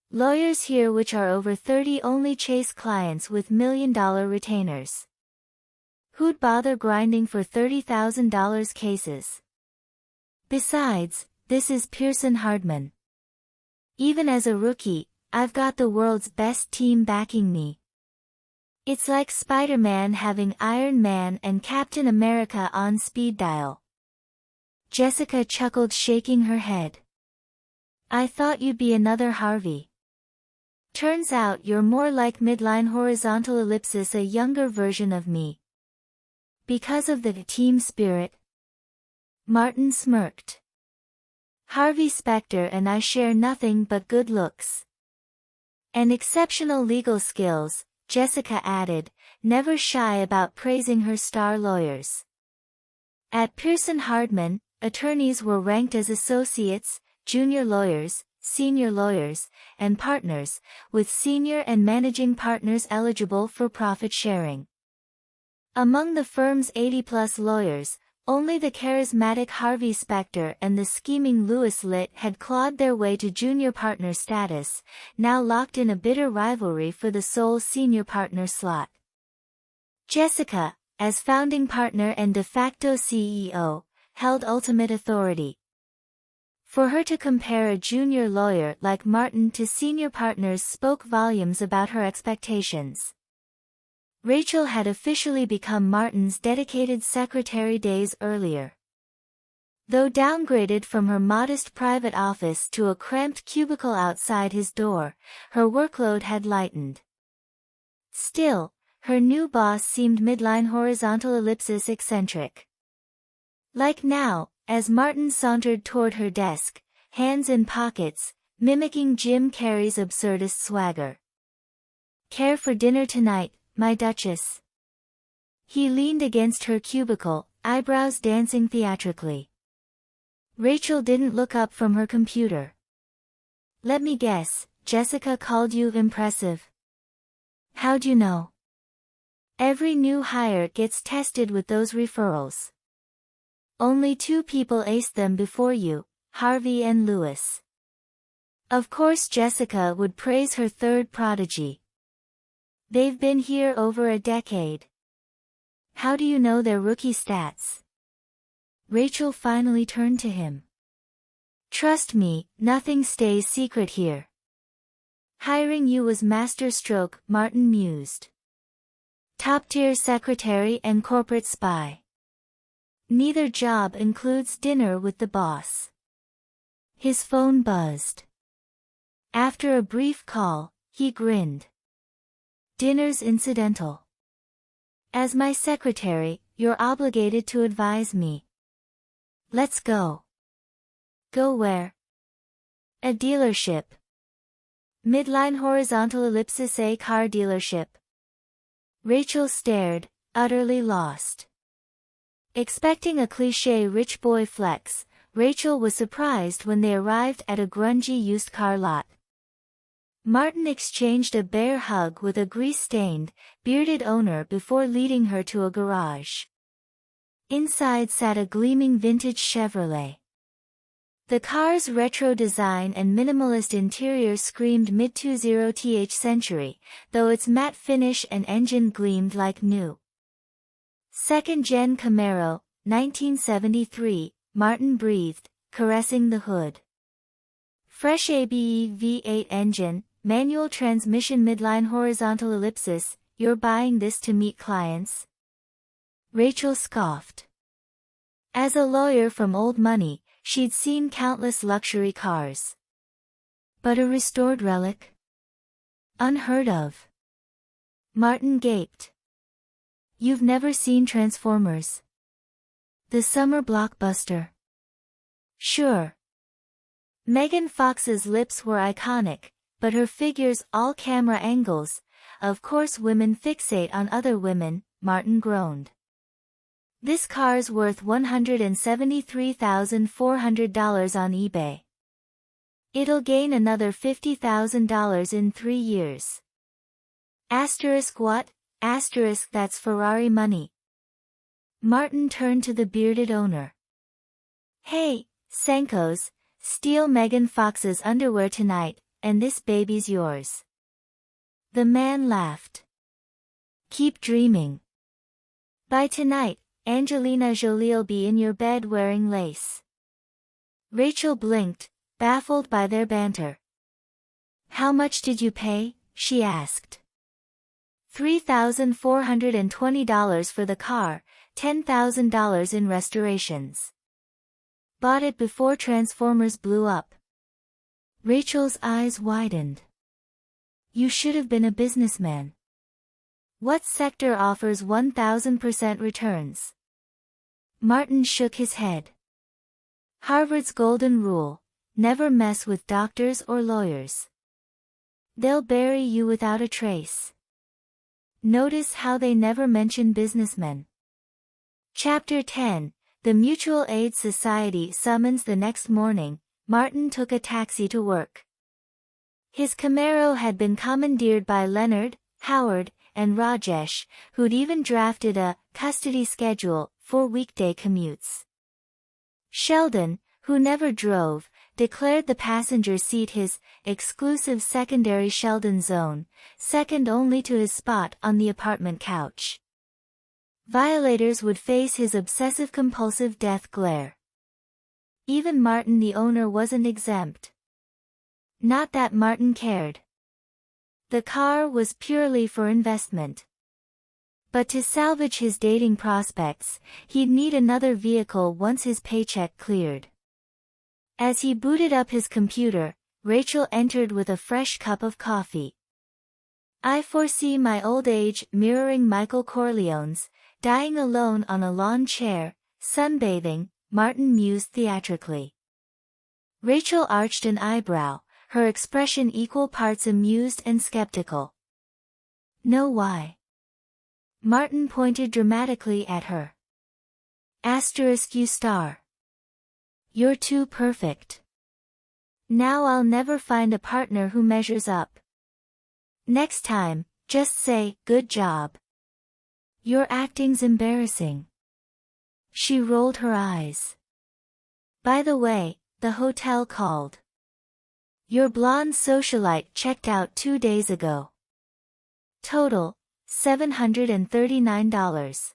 A: Lawyers here which are over 30 only chase clients with $1,000,000 retainers. Who'd bother grinding for $30,000 cases? Besides, this is Pearson Hardman. Even as a rookie, I've got the world's best team backing me. It's like Spider-Man having Iron Man and Captain America on speed dial. Jessica chuckled, shaking her head. I thought you'd be another Harvey. Turns out you're more like midline horizontal ellipsis, a younger version of me. Because of the team spirit? Martin smirked. Harvey Specter and I share nothing but good looks. And exceptional legal skills, Jessica added, never shy about praising her star lawyers. At Pearson Hardman, attorneys were ranked as associates, junior lawyers, senior lawyers, and partners, with senior and managing partners eligible for profit sharing. Among the firm's 80-plus lawyers, only the charismatic Harvey Specter and the scheming Louis Litt had clawed their way to junior partner status, now locked in a bitter rivalry for the sole senior partner slot. Jessica, as founding partner and de facto CEO, held ultimate authority. For her to compare a junior lawyer like Martin to senior partners spoke volumes about her expectations. Rachel had officially become Martin's dedicated secretary days earlier. Though downgraded from her modest private office to a cramped cubicle outside his door, her workload had lightened. Still, her new boss seemed midline horizontal ellipsis eccentric. Like now, as Martin sauntered toward her desk, hands in pockets, mimicking Jim Carrey's absurdist swagger. Care for dinner tonight, my Duchess? He leaned against her cubicle, eyebrows dancing theatrically. Rachel didn't look up from her computer. Let me guess, Jessica called you impressive. How'd you know? Every new hire gets tested with those referrals. Only 2 people aced them before you, Harvey and Louis. Of course Jessica would praise her third prodigy. They've been here over a decade. How do you know their rookie stats? Rachel finally turned to him. Trust me, nothing stays secret here. Hiring you was masterstroke, Martin mused. Top-tier secretary and corporate spy. Neither job includes dinner with the boss. His phone buzzed. After a brief call, he grinned. Dinner's incidental. As my secretary, you're obligated to advise me. Let's go. Go where? A dealership. Midline horizontal ellipsis, a car dealership. Rachel stared, utterly lost. Expecting a cliché rich boy flex, Rachel was surprised when they arrived at a grungy used car lot. Martin exchanged a bear hug with a grease-stained, bearded owner before leading her to a garage. Inside sat a gleaming vintage Chevrolet. The car's retro design and minimalist interior screamed mid-20th century, though its matte finish and engine gleamed like new. Second-gen Camaro, 1973, Martin breathed, caressing the hood. Fresh ABE V8 engine, manual transmission, midline horizontal ellipsis, you're buying this to meet clients? Rachel scoffed. As a lawyer from old money, she'd seen countless luxury cars. But a restored relic? Unheard of. Martin gaped. You've never seen Transformers? The summer blockbuster? Sure. Megan Fox's lips were iconic, but her figure's all camera angles. Of course women fixate on other women, Martin groaned. This car's worth $173,400 on eBay. It'll gain another $50,000 in 3 years. Asterisk what? Asterisk that's Ferrari money. Martin turned to the bearded owner. Hey, Senkos, steal Megan Fox's underwear tonight, and this baby's yours. The man laughed. Keep dreaming. By tonight, Angelina Jolie'll be in your bed wearing lace. Rachel blinked, baffled by their banter. How much did you pay? She asked. $3,420 for the car, $10,000 in restorations. Bought it before Transformers blew up. Rachel's eyes widened. You should have been a businessman. What sector offers 1,000% returns? Martin shook his head. Harvard's golden rule: never mess with doctors or lawyers. They'll bury you without a trace. Notice how they never mention businessmen. Chapter 10. The Mutual Aid Society summons. The next morning, Martin took a taxi to work. His Camaro had been commandeered by Leonard, Howard, and Rajesh, who'd even drafted a custody schedule for weekday commutes. Sheldon, who never drove, declared the passenger seat his exclusive secondary Sheldon zone, second only to his spot on the apartment couch. Violators would face his obsessive-compulsive death glare. Even Martin the owner wasn't exempt. Not that Martin cared. The car was purely for investment. But to salvage his dating prospects, he'd need another vehicle once his paycheck cleared. As he booted up his computer, Rachel entered with a fresh cup of coffee. I foresee my old age mirroring Michael Corleone's, dying alone on a lawn chair, sunbathing, Martin mused theatrically. Rachel arched an eyebrow, her expression equal parts amused and skeptical. No, why? Martin pointed dramatically at her. You star. You're too perfect. Now I'll never find a partner who measures up. Next time, just say, good job. Your acting's embarrassing. She rolled her eyes. By the way, the hotel called. Your blonde socialite checked out 2 days ago. Total, $739.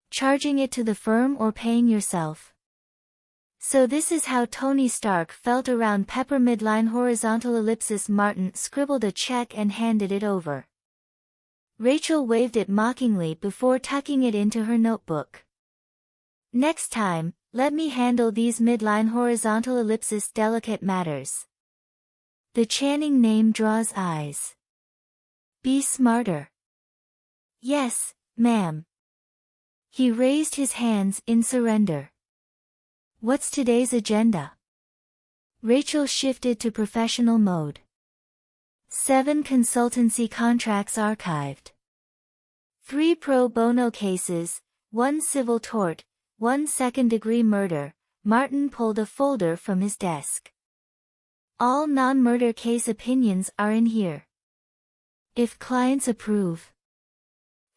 A: Charging it to the firm or paying yourself? So this is how Tony Stark felt around Pepper midline horizontal ellipsis. Martin scribbled a check and handed it over. Rachel waved it mockingly before tucking it into her notebook. Next time, let me handle these midline horizontal ellipsis delicate matters. The Channing name draws eyes. Be smarter. Yes, ma'am. He raised his hands in surrender. What's today's agenda? Rachel shifted to professional mode. 7 consultancy contracts archived. 3 pro bono cases, 1 civil tort, 1 second-degree murder. Martin pulled a folder from his desk. All non-murder case opinions are in here. If clients approve,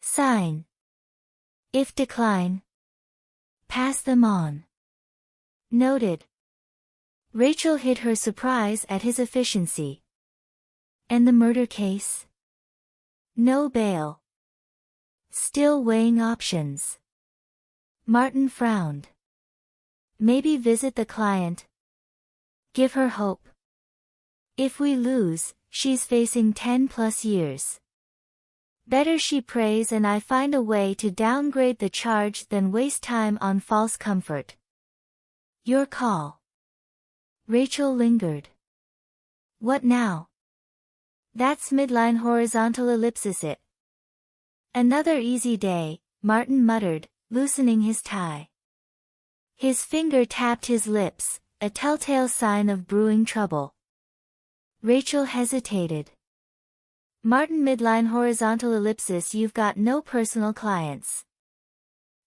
A: sign. If decline, pass them on. Noted. Rachel hid her surprise at his efficiency. And the murder case? No bail. Still weighing options. Martin frowned. Maybe visit the client. Give her hope. If we lose, she's facing 10+ years. Better she prays and I find a way to downgrade the charge than waste time on false comfort. Your call. Rachel lingered. What now? That's midline horizontal ellipsis it. Another easy day, Martin muttered, loosening his tie. His finger tapped his lips, a telltale sign of brewing trouble. Rachel hesitated. Martin midline horizontal ellipsis. You've got no personal clients.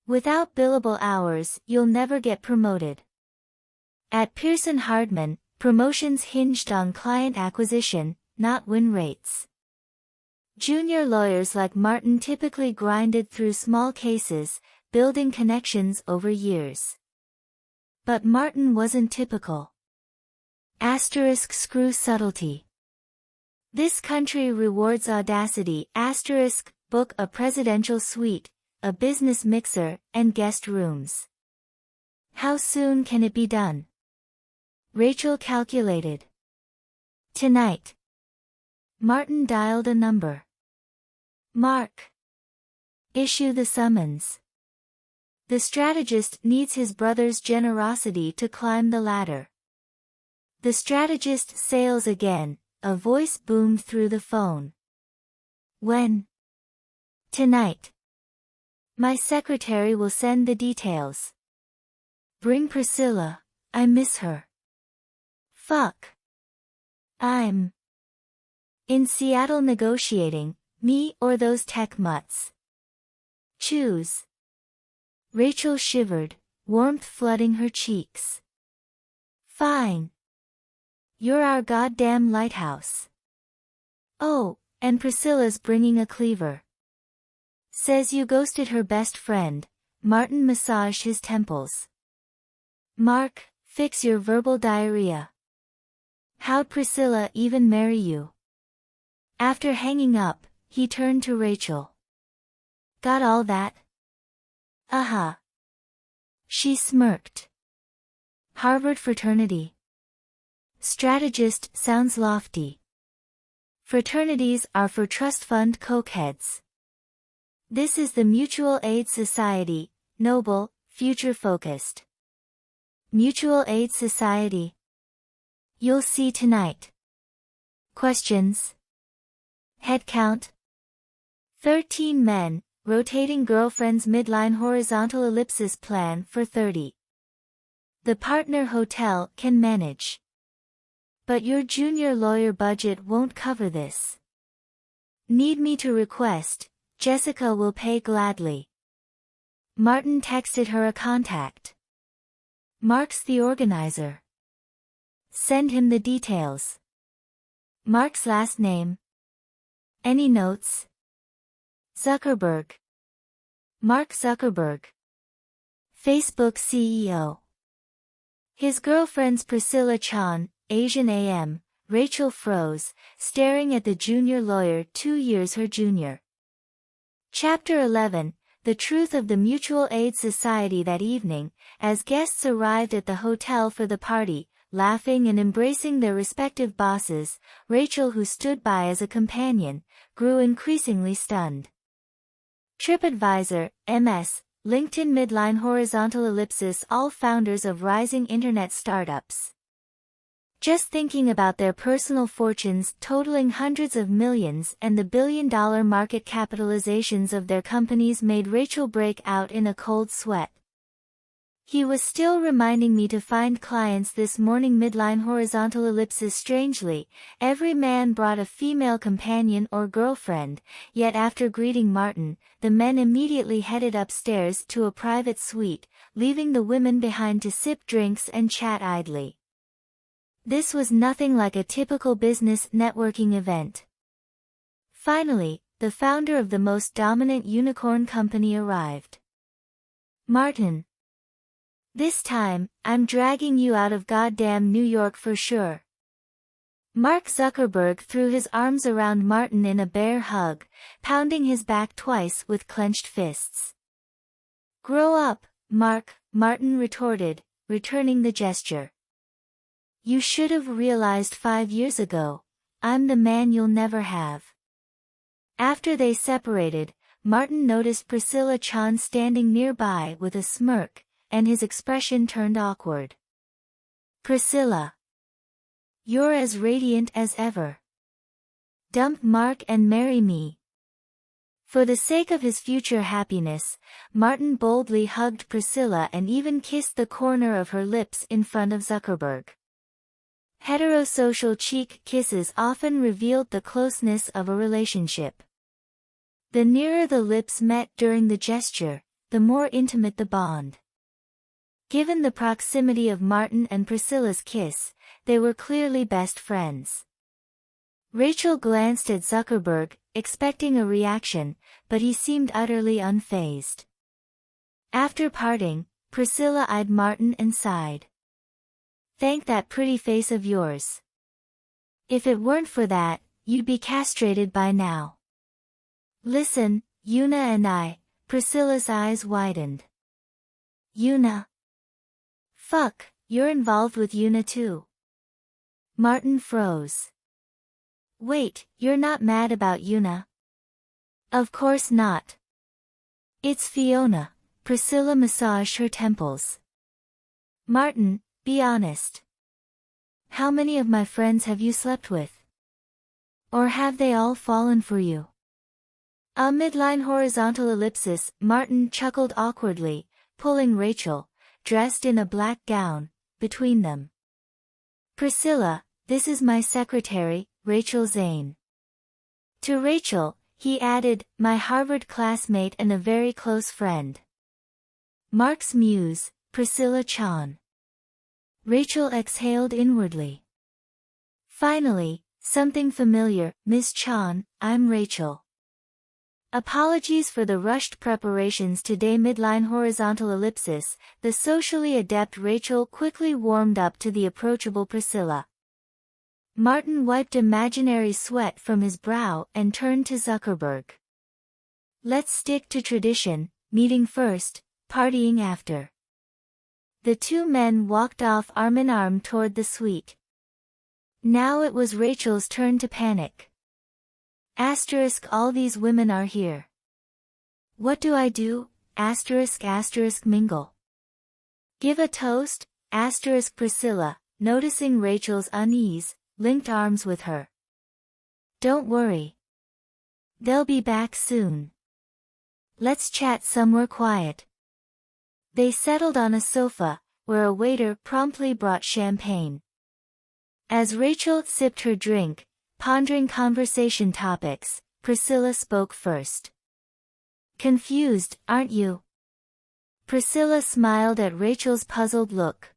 A: Without billable hours, you'll never get promoted. At Pearson Hardman, promotions hinged on client acquisition, not win rates. Junior lawyers like Martin typically grinded through small cases, building connections over years. But Martin wasn't typical. Screw subtlety. This country rewards audacity. Book a presidential suite, a business mixer, and guest rooms. How soon can it be done? Rachel calculated. Tonight. Martin dialed a number. Mark. Issue the summons. The strategist needs his brother's generosity to climb the ladder. The strategist sails again, a voice boomed through the phone. When? Tonight. My secretary will send the details. Bring Priscilla, I miss her. Fuck. I'm in Seattle negotiating, me or those tech mutts. Choose. Rachel shivered, warmth flooding her cheeks. Fine. You're our goddamn lighthouse. Oh, and Priscilla's bringing a cleaver. Says you ghosted her best friend. Martin massaged his temples. Mark, fix your verbal diarrhea. How'd Priscilla even marry you? After hanging up, he turned to Rachel. Got all that? Uh-huh. She smirked. Harvard fraternity. Strategist sounds lofty. Fraternities are for trust fund cokeheads. This is the Mutual Aid Society, noble, future-focused. Mutual Aid Society. You'll see tonight. Questions? Head count? 13 men, rotating girlfriend's midline horizontal ellipsis plan for 30. The partner hotel can manage. But your junior lawyer budget won't cover this. Need me to request, Jessica will pay gladly. Martin texted her a contact. Mark's the organizer. Send him the details. Mark's last name. Any notes? Zuckerberg. Mark Zuckerberg. Facebook CEO. His girlfriend's Priscilla Chan, Asian AM. Rachel froze, staring at the junior lawyer 2 years her junior. Chapter 11, The Truth of the Mutual Aid Society. That evening, as guests arrived at the hotel for the party, laughing and embracing their respective bosses, Rachel, who stood by as a companion, grew increasingly stunned. TripAdvisor, MS, LinkedIn midline horizontal ellipsis, all founders of rising internet startups. Just thinking about their personal fortunes totaling hundreds of millions and the billion-dollar market capitalizations of their companies made Rachel break out in a cold sweat. He was still reminding me to find clients this morning. Midline horizontal ellipsis. Strangely, every man brought a female companion or girlfriend, yet after greeting Martin, the men immediately headed upstairs to a private suite, leaving the women behind to sip drinks and chat idly. This was nothing like a typical business networking event. Finally, the founder of the most dominant unicorn company arrived. Martin. This time, I'm dragging you out of goddamn New York for sure. Mark Zuckerberg threw his arms around Martin in a bear hug, pounding his back twice with clenched fists. Grow up, Mark, Martin retorted, returning the gesture. You should have realized 5 years ago, I'm the man you'll never have. After they separated, Martin noticed Priscilla Chan standing nearby with a smirk, and his expression turned awkward. Priscilla. You're as radiant as ever. Dump Mark and marry me. For the sake of his future happiness, Martin boldly hugged Priscilla and even kissed the corner of her lips in front of Zuckerberg. Heterosocial cheek kisses often revealed the closeness of a relationship. The nearer the lips met during the gesture, the more intimate the bond. Given the proximity of Martin and Priscilla's kiss, they were clearly best friends. Rachel glanced at Zuckerberg, expecting a reaction, but he seemed utterly unfazed. After parting, Priscilla eyed Martin and sighed. Thank that pretty face of yours. If it weren't for that, you'd be castrated by now. Listen, Una and I. Priscilla's eyes widened. Una. Fuck, you're involved with Una too. Martin froze. Wait, you're not mad about Una? Of course not. It's Fiona. Priscilla massaged her temples. Martin, be honest. How many of my friends have you slept with? Or have they all fallen for you? A midline horizontal ellipsis. Martin chuckled awkwardly, pulling Rachel, dressed in a black gown, between them. Priscilla, this is my secretary, Rachel Zane. To Rachel, he added, my Harvard classmate and a very close friend. Mark's muse, Priscilla Chan. Rachel exhaled inwardly. Finally, something familiar, Miss Chan, I'm Rachel. Apologies for the rushed preparations today. Midline horizontal ellipsis. The socially adept Rachel quickly warmed up to the approachable Priscilla. Martin wiped imaginary sweat from his brow and turned to Zuckerberg. Let's stick to tradition, meeting first, partying after. The two men walked off arm in arm toward the suite. Now it was Rachel's turn to panic. Asterisk, all these women are here. What do I do? Asterisk asterisk mingle. Give a toast? Asterisk Priscilla, noticing Rachel's unease, linked arms with her. Don't worry. They'll be back soon. Let's chat somewhere quiet. They settled on a sofa, where a waiter promptly brought champagne. As Rachel sipped her drink, pondering conversation topics, Priscilla spoke first. Confused, aren't you? Priscilla smiled at Rachel's puzzled look.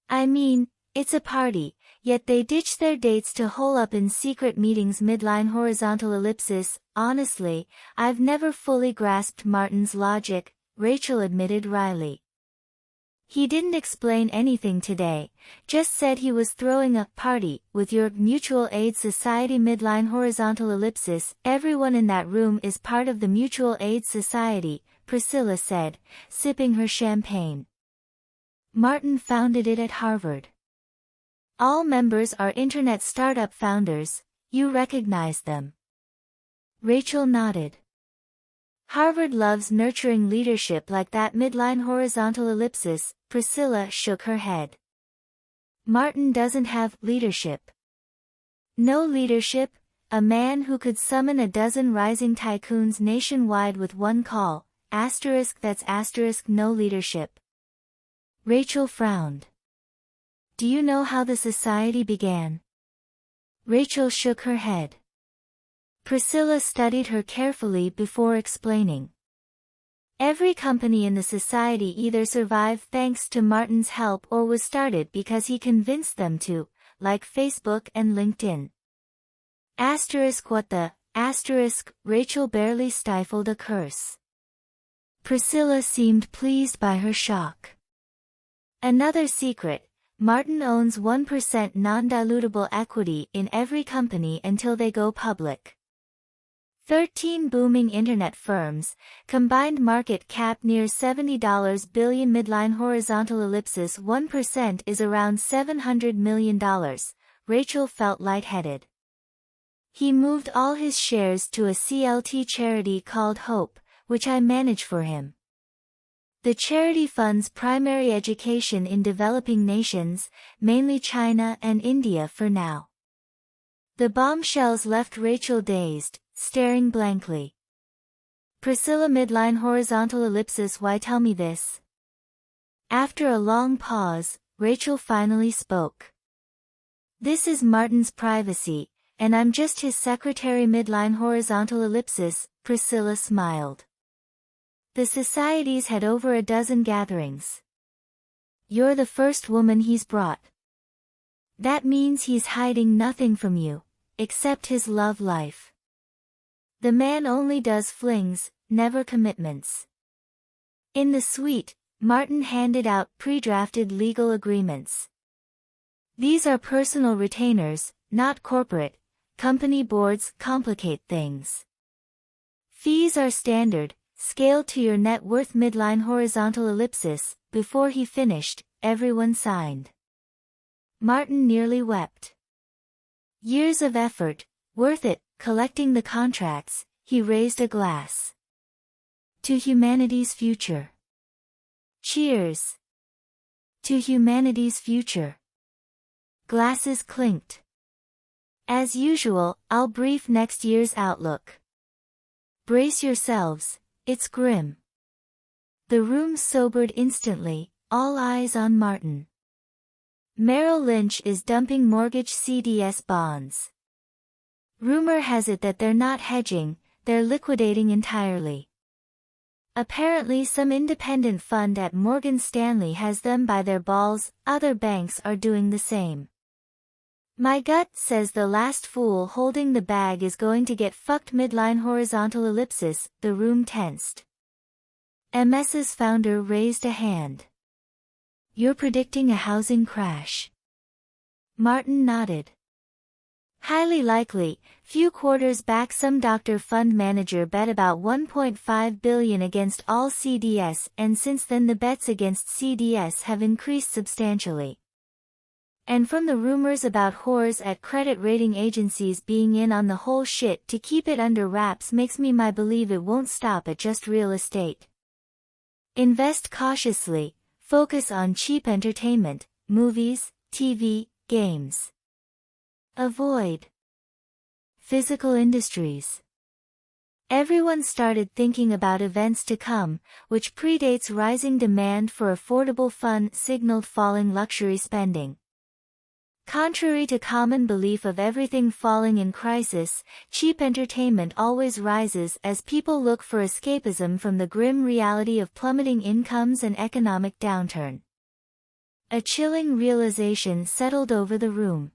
A: I mean, it's a party, yet they ditch their dates to hole up in secret meetings. Midline horizontal ellipsis. Honestly, I've never fully grasped Martin's logic, Rachel admitted wryly. He didn't explain anything today, just said he was throwing a party with your mutual aid society. Midline horizontal ellipsis. Everyone in that room is part of the mutual aid society, Priscilla said, sipping her champagne. Martin founded it at Harvard. All members are internet startup founders, you recognize them. Rachel nodded. Harvard loves nurturing leadership like that. Midline horizontal ellipsis. Priscilla shook her head. Martin doesn't have leadership. No leadership, a man who could summon a dozen rising tycoons nationwide with one call, asterisk that's asterisk no leadership. Rachel frowned. Do you know how the society began? Rachel shook her head. Priscilla studied her carefully before explaining. Every company in the society either survived thanks to Martin's help or was started because he convinced them to, like Facebook and LinkedIn. Asterisk what the, asterisk, Rachel barely stifled a curse. Priscilla seemed pleased by her shock. Another secret, Martin owns 1% non-dilutable equity in every company until they go public. 13 booming internet firms, combined market cap near $70 billion. Midline horizontal ellipsis. 1% is around $700 million. Rachel felt lightheaded. He moved all his shares to a CLT charity called Hope, which I manage for him. The charity funds primary education in developing nations, mainly China and India for now. The bombshells left Rachel dazed, staring blankly. Priscilla. Midline horizontal ellipsis. Why tell me this? After a long pause, Rachel finally spoke. This is Martin's privacy, and I'm just his secretary. Midline horizontal ellipsis. Priscilla smiled. The societies had over a dozen gatherings. You're the first woman he's brought. That means he's hiding nothing from you, except his love life. The man only does flings, never commitments. In the suite, Martin handed out pre-drafted legal agreements. These are personal retainers, not corporate. Company boards complicate things. Fees are standard, scaled to your net worth. Midline horizontal ellipsis. Before he finished, everyone signed. Martin nearly wept. Years of effort, worth it. Collecting the contracts, he raised a glass. To humanity's future. Cheers. To humanity's future. Glasses clinked. As usual, I'll brief next year's outlook. Brace yourselves, it's grim. The room sobered instantly, all eyes on Martin. Merrill Lynch is dumping mortgage CDS bonds. Rumor has it that they're not hedging, they're liquidating entirely. Apparently some independent fund at Morgan Stanley has them by their balls, other banks are doing the same. My gut says the last fool holding the bag is going to get fucked midline horizontal ellipsis, the room tensed. MS's founder raised a hand. You're predicting a housing crash. Martin nodded. Highly likely. Few quarters back some doctor fund manager bet about $1.5 billion against all CDS, and since then the bets against CDS have increased substantially. And from the rumors about whores at credit rating agencies being in on the whole shit to keep it under wraps makes me believe it won't stop at just real estate. Invest cautiously, focus on cheap entertainment, movies, TV, games. Avoid physical industries. Everyone started thinking about events to come, which predates rising demand for affordable fun signaled falling luxury spending. Contrary to common belief of everything falling in crisis, cheap entertainment always rises as people look for escapism from the grim reality of plummeting incomes and economic downturn. A chilling realization settled over the room.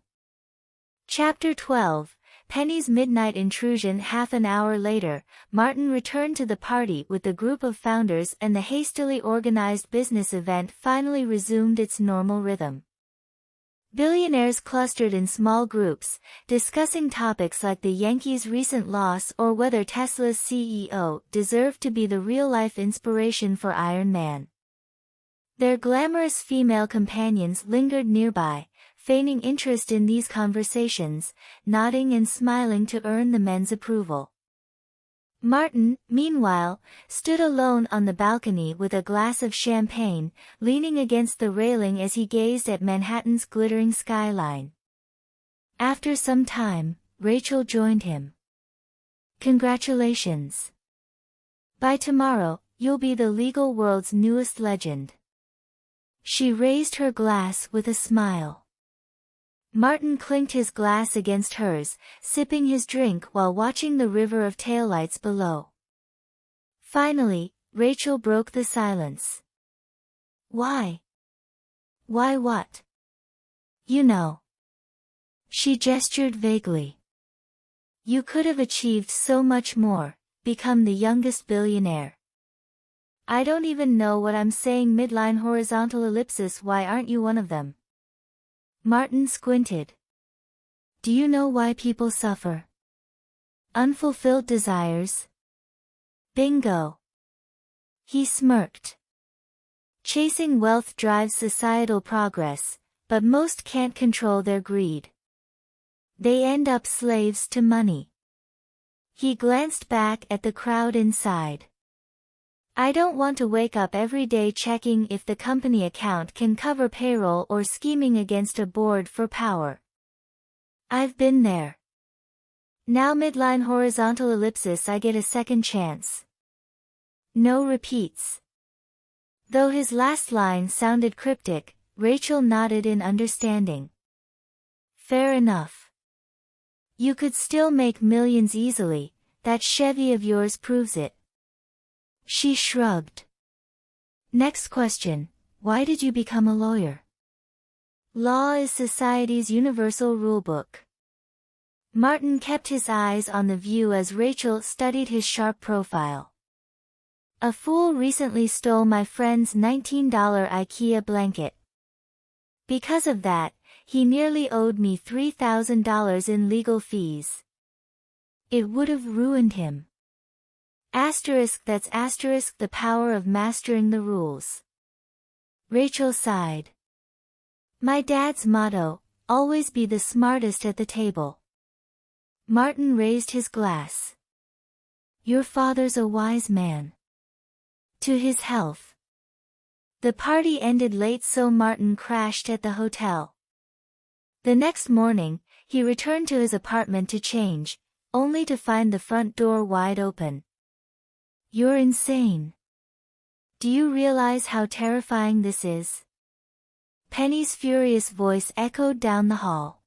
A: Chapter 12, Penny's Midnight Intrusion. Half an hour later, Martin returned to the party with the group of founders and the hastily organized business event finally resumed its normal rhythm. Billionaires clustered in small groups, discussing topics like the Yankees' recent loss or whether Tesla's CEO deserved to be the real-life inspiration for Iron Man. Their glamorous female companions lingered nearby, feigning interest in these conversations, nodding and smiling to earn the men's approval. Martin, meanwhile, stood alone on the balcony with a glass of champagne, leaning against the railing as he gazed at Manhattan's glittering skyline. After some time, Rachel joined him. Congratulations. By tomorrow, you'll be the legal world's newest legend. She raised her glass with a smile. Martin clinked his glass against hers, sipping his drink while watching the river of taillights below. Finally, Rachel broke the silence. Why? Why what? You know. She gestured vaguely. You could have achieved so much more, become the youngest billionaire. I don't even know what I'm saying. Midline horizontal ellipsis. Why aren't you one of them? Martin squinted. Do you know why people suffer? Unfulfilled desires? Bingo. He smirked. Chasing wealth drives societal progress, but most can't control their greed. They end up slaves to money. He glanced back at the crowd inside. I don't want to wake up every day checking if the company account can cover payroll or scheming against a board for power. I've been there. Now midline horizontal ellipsis. I get a second chance. No repeats. Though his last line sounded cryptic, Rachel nodded in understanding. Fair enough. You could still make millions easily, that Chevy of yours proves it. She shrugged. Next question, why did you become a lawyer? Law is society's universal rulebook. Martin kept his eyes on the view as Rachel studied his sharp profile. A fool recently stole my friend's $19 IKEA blanket. Because of that, he nearly owed me $3,000 in legal fees. It would have ruined him. That's the power of mastering the rules. Rachel sighed. My dad's motto, always be the smartest at the table. Martin raised his glass. Your father's a wise man. To his health. The party ended late, so Martin crashed at the hotel. The next morning, he returned to his apartment to change, only to find the front door wide open. You're insane. Do you realize how terrifying this is? Penny's furious voice echoed down the hall.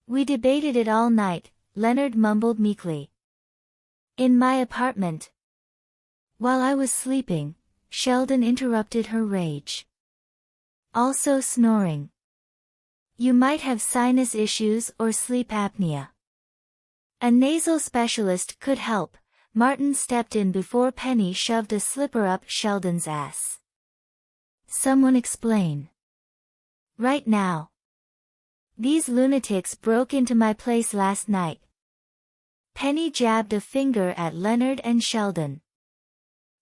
A: We debated it all night, Leonard mumbled meekly. In my apartment. While I was sleeping, Sheldon interrupted her rage. Also snoring. You might have sinus issues or sleep apnea. A nasal specialist could help. Martin stepped in before Penny shoved a slipper up Sheldon's ass. Someone explain. Right now. These lunatics broke into my place last night. Penny jabbed a finger at Leonard and Sheldon.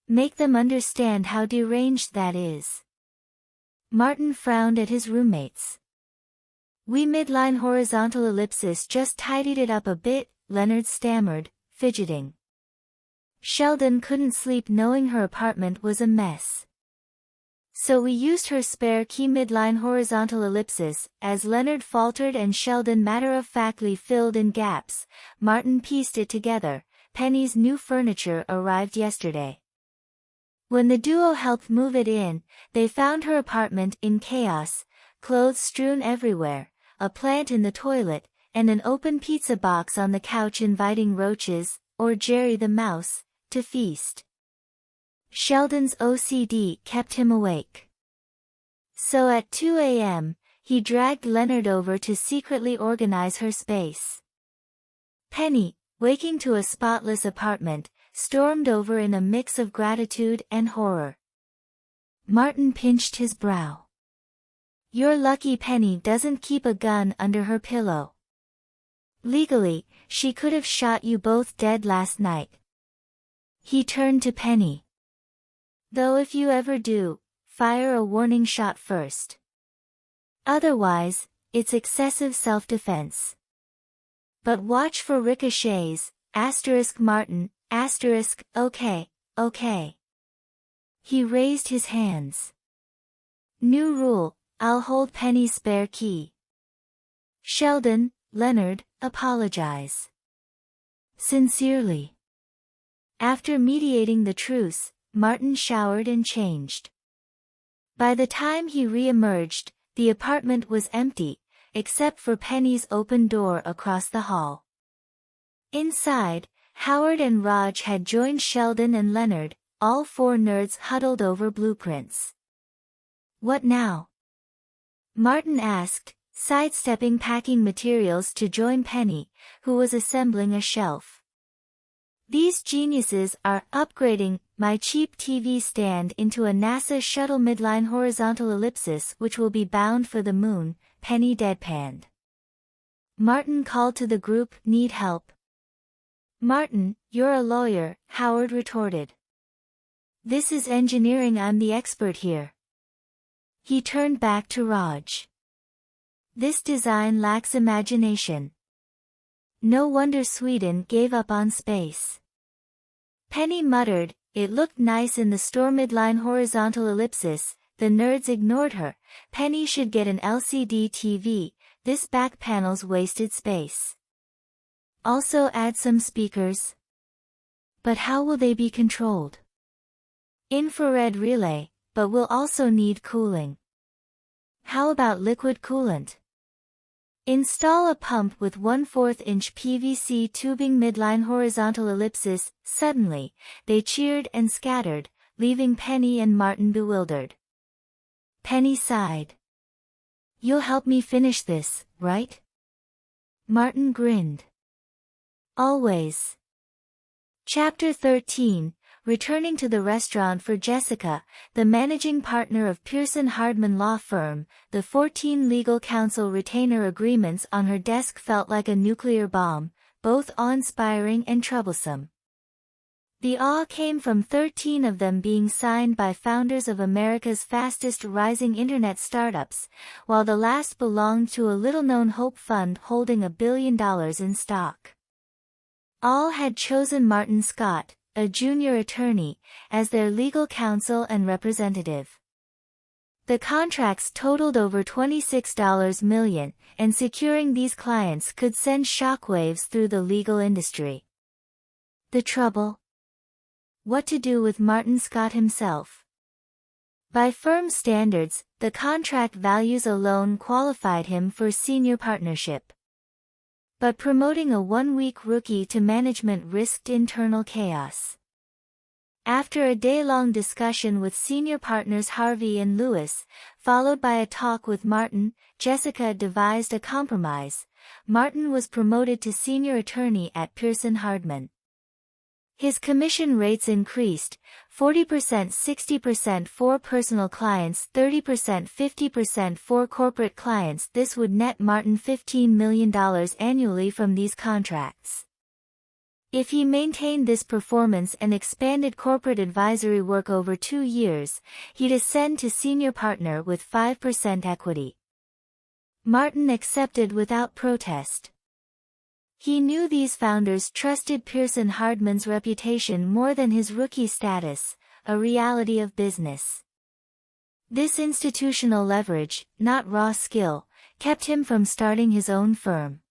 A: Make them understand how deranged that is. Martin frowned at his roommates. We midline horizontal ellipsis just tidied it up a bit, Leonard stammered, fidgeting. Sheldon couldn't sleep knowing her apartment was a mess. So we used her spare key midline horizontal ellipsis, as Leonard faltered and Sheldon matter-of-factly filled in gaps. Martin pieced it together. Penny's new furniture arrived yesterday. When the duo helped move it in, they found her apartment in chaos, clothes strewn everywhere, a plant in the toilet, and an open pizza box on the couch inviting roaches, or Jerry the mouse, to feast. Sheldon's OCD kept him awake. So at 2 a.m., he dragged Leonard over to secretly organize her space. Penny, waking to a spotless apartment, stormed over in a mix of gratitude and horror. Martin pinched his brow. You're lucky Penny doesn't keep a gun under her pillow. Legally, she could have shot you both dead last night. He turned to Penny. Though if you ever do, fire a warning shot first. Otherwise, it's excessive self-defense. But watch for ricochets, Martin, okay. He raised his hands. New rule, I'll hold Penny's spare key. Sheldon, Leonard, apologize. Sincerely. After mediating the truce, Martin showered and changed. By the time he re-emerged, the apartment was empty, except for Penny's open door across the hall. Inside, Howard and Raj had joined Sheldon and Leonard, all four nerds huddled over blueprints. What now? Martin asked, sidestepping packing materials to join Penny, who was assembling a shelf. These geniuses are upgrading my cheap TV stand into a NASA shuttle midline horizontal ellipsis which will be bound for the moon, Penny deadpanned. Martin called to the group, need help? Martin, you're a lawyer, Howard retorted. This is engineering, I'm the expert here. He turned back to Raj. This design lacks imagination. No wonder Sweden gave up on space. Penny muttered, it looked nice in the store midline horizontal ellipsis. The nerds ignored her. Penny should get an LCD TV, this back panel's wasted space. Also add some speakers. But how will they be controlled? Infrared relay, but we'll also need cooling. How about liquid coolant? Install a pump with 1/4 inch PVC tubing midline horizontal ellipsis. Suddenly, they cheered and scattered, leaving Penny and Martin bewildered. Penny sighed. You'll help me finish this, right? Martin grinned. Always. Chapter 13, Returning to the restaurant for Jessica, the managing partner of Pearson Hardman Law Firm. The 14 legal counsel retainer agreements on her desk felt like a nuclear bomb, both awe-inspiring and troublesome. The awe came from 13 of them being signed by founders of America's fastest rising internet startups, while the last belonged to a little-known hope fund holding $1 billion in stock. All had chosen Martin Scott, a junior attorney, as their legal counsel and representative. The contracts totaled over $26 million, and securing these clients could send shockwaves through the legal industry. The trouble? What to do with Martin Scott himself? By firm standards, the contract values alone qualified him for senior partnership. But promoting a one-week rookie to management risked internal chaos. After a day-long discussion with senior partners Harvey and Lewis, followed by a talk with Martin, Jessica devised a compromise. Martin was promoted to senior attorney at Pearson Hardman. His commission rates increased, 40% 60% for personal clients, 30% 50% for corporate clients. This would net Martin $15 million annually from these contracts. If he maintained this performance and expanded corporate advisory work over 2 years, he'd ascend to senior partner with 5% equity. Martin accepted without protest. He knew these founders trusted Pearson Hardman's reputation more than his rookie status, a reality of business. This institutional leverage, not raw skill, kept him from starting his own firm.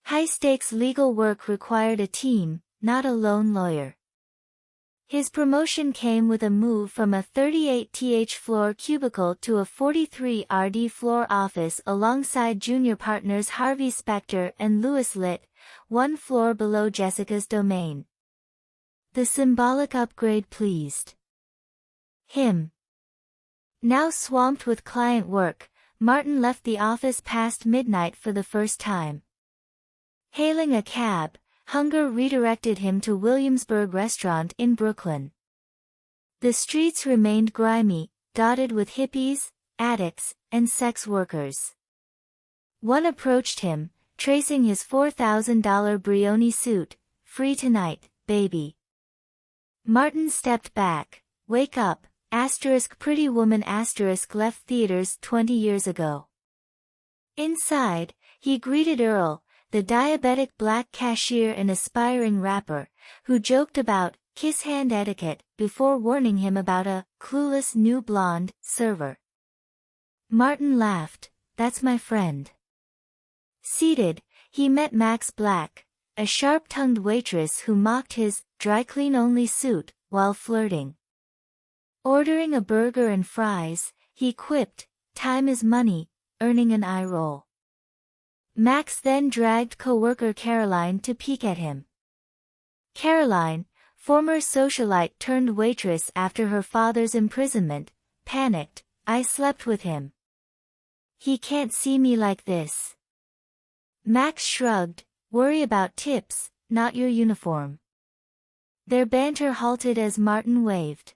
A: High-stakes legal work required a team, not a lone lawyer. His promotion came with a move from a 38th floor cubicle to a 43rd floor office alongside junior partners Harvey Specter and Lewis Litt, 1 floor below Jessica's domain. The symbolic upgrade pleased him. Now swamped with client work, Martin left the office past midnight for the first time. Hailing a cab, hunger redirected him to Williamsburg Restaurant in Brooklyn. The streets remained grimy, dotted with hippies, addicts, and sex workers. One approached him, tracing his $4,000 Brioni suit, "Free tonight, baby." Martin stepped back. "Wake up, Pretty Woman left theaters 20 years ago." Inside, he greeted Earl, the diabetic black cashier and aspiring rapper, who joked about kiss hand etiquette before warning him about a clueless new blonde server. Martin laughed. "That's my friend." Seated, he met Max Black, a sharp-tongued waitress who mocked his dry-clean-only suit while flirting. Ordering a burger and fries, he quipped, "Time is money," earning an eye roll. Max then dragged co-worker Caroline to peek at him. Caroline, former socialite turned waitress after her father's imprisonment, panicked, "I slept with him. He can't see me like this." Max shrugged, "Worry about tips, not your uniform." Their banter halted as Martin waved.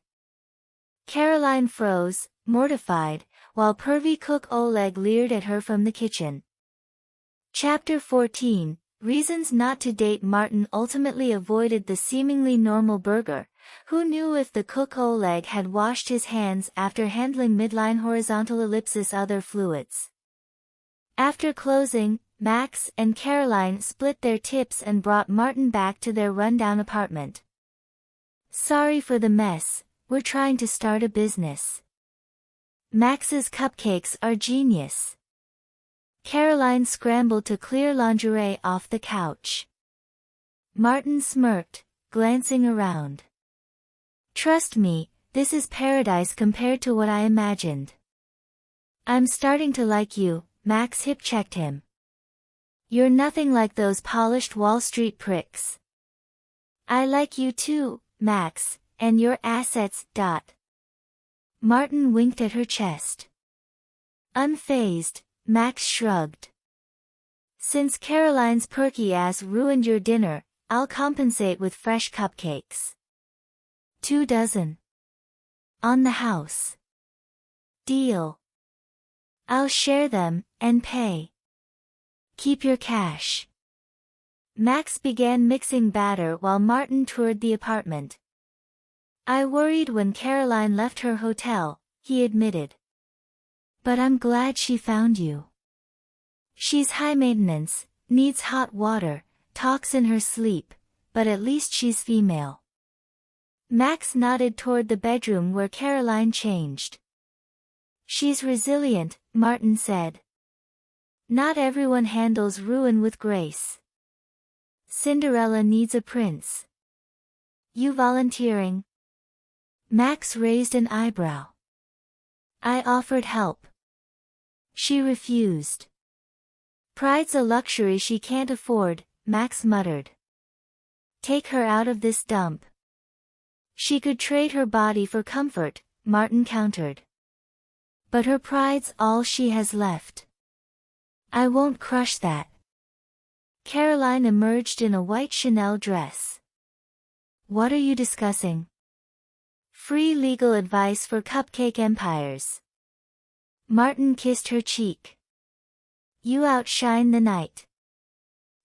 A: Caroline froze, mortified, while pervy cook Oleg leered at her from the kitchen. Chapter 14, Reasons Not to Date. Martin ultimately avoided the seemingly normal burger. Who knew if the cook Oleg had washed his hands after handling midline horizontal ellipsis other fluids? After closing, Max and Caroline split their tips and brought Martin back to their rundown apartment. "Sorry for the mess, we're trying to start a business." "Max's cupcakes are genius." Caroline scrambled to clear lingerie off the couch. Martin smirked, glancing around. "Trust me, this is paradise compared to what I imagined." "I'm starting to like you," Max hip-checked him. "You're nothing like those polished Wall Street pricks." "I like you too, Max, and your assets. Martin winked at her chest. Unfazed, Max shrugged. "Since Caroline's perky ass ruined your dinner, I'll compensate with fresh cupcakes. 2 dozen. On the house." "Deal. I'll share them, and pay. Keep your cash." Max began mixing batter while Martin toured the apartment. I worried when Caroline left her hotel, he admitted. But I'm glad she found you. She's high maintenance, needs hot water, talks in her sleep, but at least she's female. Max nodded toward the bedroom where Caroline changed. She's resilient, Martin said. Not everyone handles ruin with grace. Cinderella needs a prince. You volunteering? Max raised an eyebrow. I offered help. She refused. Pride's a luxury she can't afford, Max muttered. Take her out of this dump. She could trade her body for comfort, Martin countered. But her pride's all she has left. I won't crush that. Caroline emerged in a white Chanel dress. What are you discussing? Free legal advice for cupcake empires. Martin kissed her cheek. You outshine the night.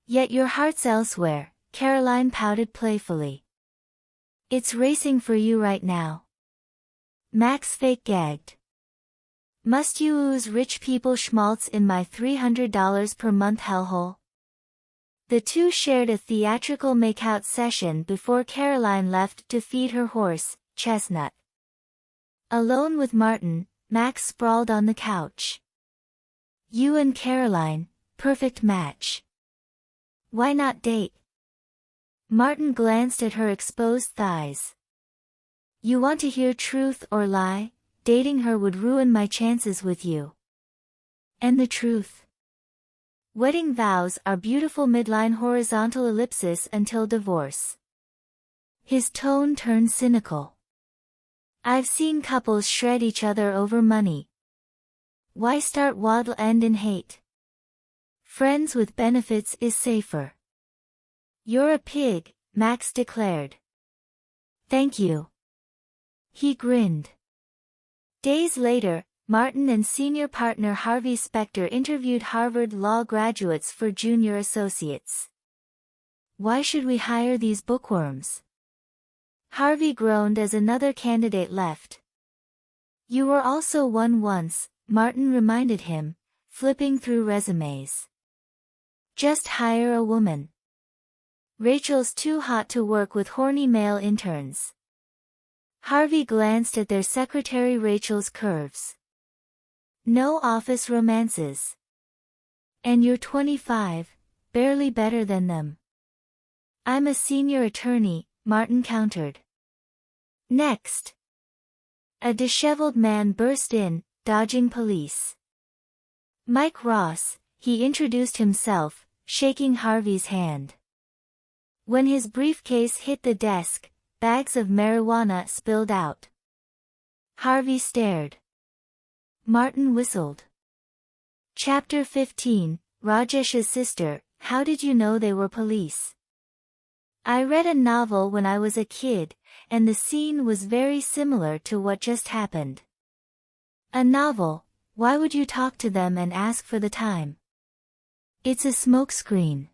A: Yet your heart's elsewhere, Caroline pouted playfully. It's racing for you right now. Max fake gagged. Must you ooze rich people schmaltz in my $300 per month hellhole? The two shared a theatrical makeout session before Caroline left to feed her horse, Chestnut. Alone with Martin, Max sprawled on the couch. You and Caroline, perfect match. Why not date? Martin glanced at her exposed thighs. You want to hear truth or lie? Dating her would ruin my chances with you. And the truth? Wedding vows are beautiful midline horizontal ellipsis until divorce. His tone turned cynical. I've seen couples shred each other over money. Why start what'll end in hate? Friends with benefits is safer. You're a pig, Max declared. Thank you. He grinned. Days later, Martin and senior partner Harvey Specter interviewed Harvard Law graduates for junior associates. Why should we hire these bookworms? Harvey groaned as another candidate left. You were also one once, Martin reminded him, flipping through resumes. Just hire a woman. Rachel's too hot to work with horny male interns. Harvey glanced at their secretary Rachel's curves. No office romances. And you're 25, barely better than them. I'm a senior attorney, Martin countered. Next. A disheveled man burst in, dodging police. Mike Ross, he introduced himself, shaking Harvey's hand. When his briefcase hit the desk, bags of marijuana spilled out. Harvey stared. Martin whistled. Chapter 15, Rajesh's sister, how did you know they were police? I read a novel when I was a kid, and the scene was very similar to what just happened. A novel, why would you talk to them and ask for the time? It's a smokescreen.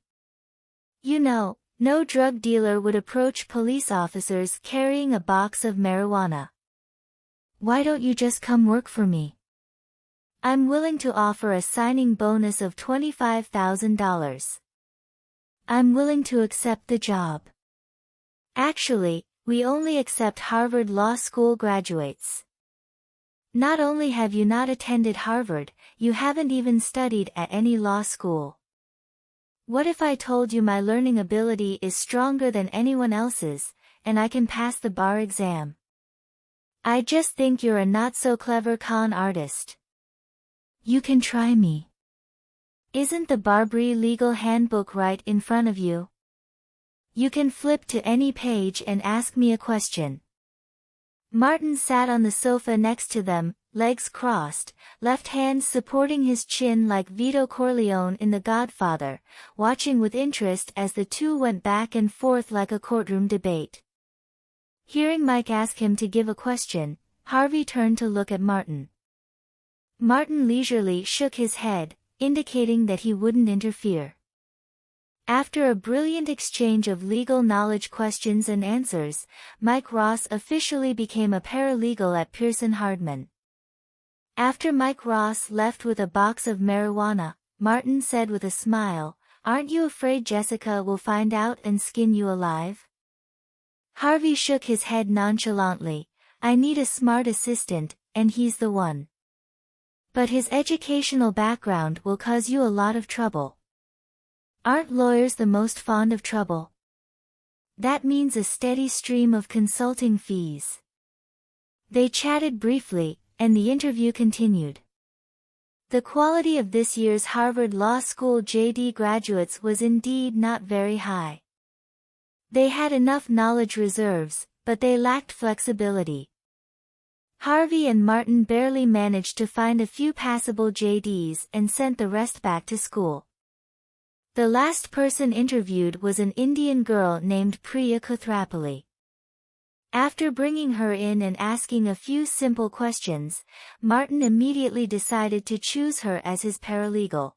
A: You know, no drug dealer would approach police officers carrying a box of marijuana. Why don't you just come work for me? I'm willing to offer a signing bonus of $25,000. I'm willing to accept the job. Actually, we only accept Harvard Law School graduates. Not only have you not attended Harvard, you haven't even studied at any law school. What if I told you my learning ability is stronger than anyone else's, and I can pass the bar exam? I just think you're a not-so-clever con artist. You can try me. Isn't the Barbary legal handbook right in front of you? You can flip to any page and ask me a question. Martin sat on the sofa next to them, legs crossed, left hand supporting his chin like Vito Corleone in The Godfather, watching with interest as the two went back and forth like a courtroom debate. Hearing Mike ask him to give a question, Harvey turned to look at Martin. Martin leisurely shook his head, indicating that he wouldn't interfere. After a brilliant exchange of legal knowledge questions and answers, Mike Ross officially became a paralegal at Pearson Hardman. After Mike Ross left with a box of marijuana, Martin said with a smile, "Aren't you afraid Jessica will find out and skin you alive?" Harvey shook his head nonchalantly. "I need a smart assistant, and he's the one. But his educational background will cause you a lot of trouble." "Aren't lawyers the most fond of trouble?" "That means a steady stream of consulting fees." They chatted briefly, and the interview continued. The quality of this year's Harvard Law School JD graduates was indeed not very high. They had enough knowledge reserves, but they lacked flexibility. Harvey and Martin barely managed to find a few passable JDs and sent the rest back to school. The last person interviewed was an Indian girl named Priya Kothrapalli. After bringing her in and asking a few simple questions, Martin immediately decided to choose her as his paralegal.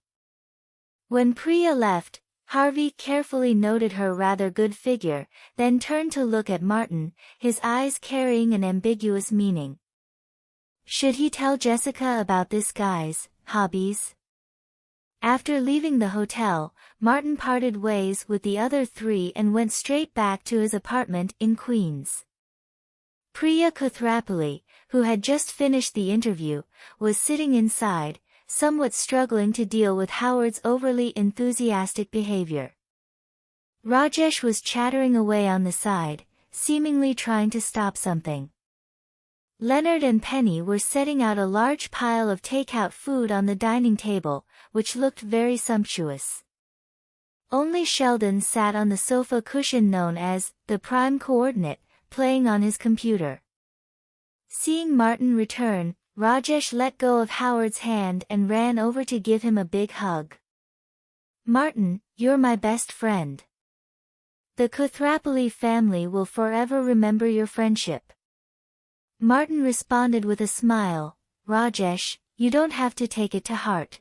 A: When Priya left, Harvey carefully noted her rather good figure, then turned to look at Martin, his eyes carrying an ambiguous meaning. Should he tell Jessica about this guy's hobbies? After leaving the hotel, Martin parted ways with the other three and went straight back to his apartment in Queens. Priya Kothrapalli, who had just finished the interview, was sitting inside, somewhat struggling to deal with Howard's overly enthusiastic behavior. Rajesh was chattering away on the side, seemingly trying to stop something. Leonard and Penny were setting out a large pile of takeout food on the dining table, which looked very sumptuous. Only Sheldon sat on the sofa cushion known as the prime coordinate, playing on his computer. Seeing Martin return, Rajesh let go of Howard's hand and ran over to give him a big hug. "Martin, you're my best friend. The Kothrapalli family will forever remember your friendship." Martin responded with a smile, "Rajesh, you don't have to take it to heart.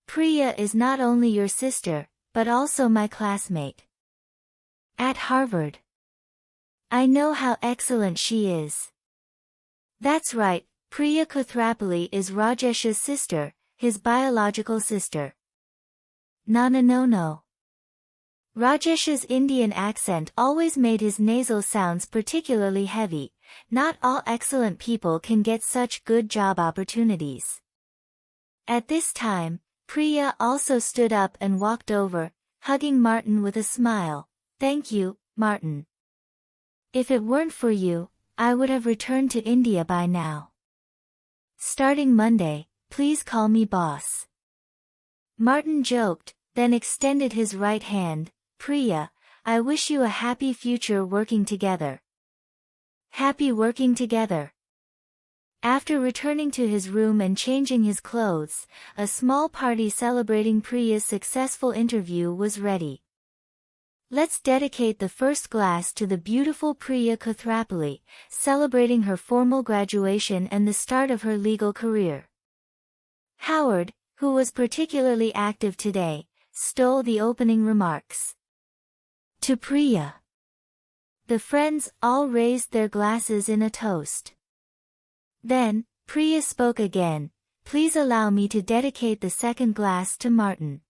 A: Priya is not only your sister, but also my classmate. At Harvard. I know how excellent she is." "That's right, Priya Kothrapalli is Rajesh's sister, his biological sister." No. Rajesh's Indian accent always made his nasal sounds particularly heavy. Not all excellent people can get such good job opportunities. At this time, Priya also stood up and walked over, hugging Martin with a smile. "Thank you, Martin. If it weren't for you, I would have returned to India by now. Starting Monday, please call me boss." Martin joked, then extended his right hand. "Priya, I wish you a happy future working together." "Happy working together." After returning to his room and changing his clothes, a small party celebrating Priya's successful interview was ready. "Let's dedicate the first glass to the beautiful Priya Kothrapalli, celebrating her formal graduation and the start of her legal career." Howard, who was particularly active today, stole the opening remarks. "To Priya." The friends all raised their glasses in a toast. Then, Priya spoke again, "Please allow me to dedicate the second glass to Martin.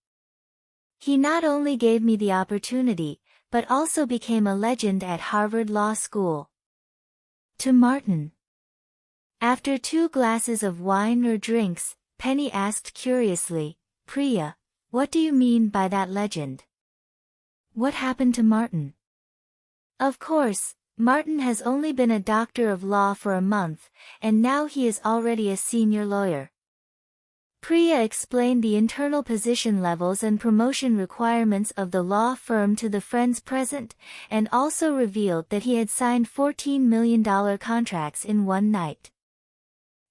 A: He not only gave me the opportunity, but also became a legend at Harvard Law School." To Martin. After 2 glasses of wine or drinks, Penny asked curiously, "Priya, what do you mean by that legend? What happened to Martin?" Of course, Martin has only been a doctor of law for a month, and now he is already a senior lawyer. Priya explained the internal position levels and promotion requirements of the law firm to the friends present, and also revealed that he had signed $14 million contracts in one night.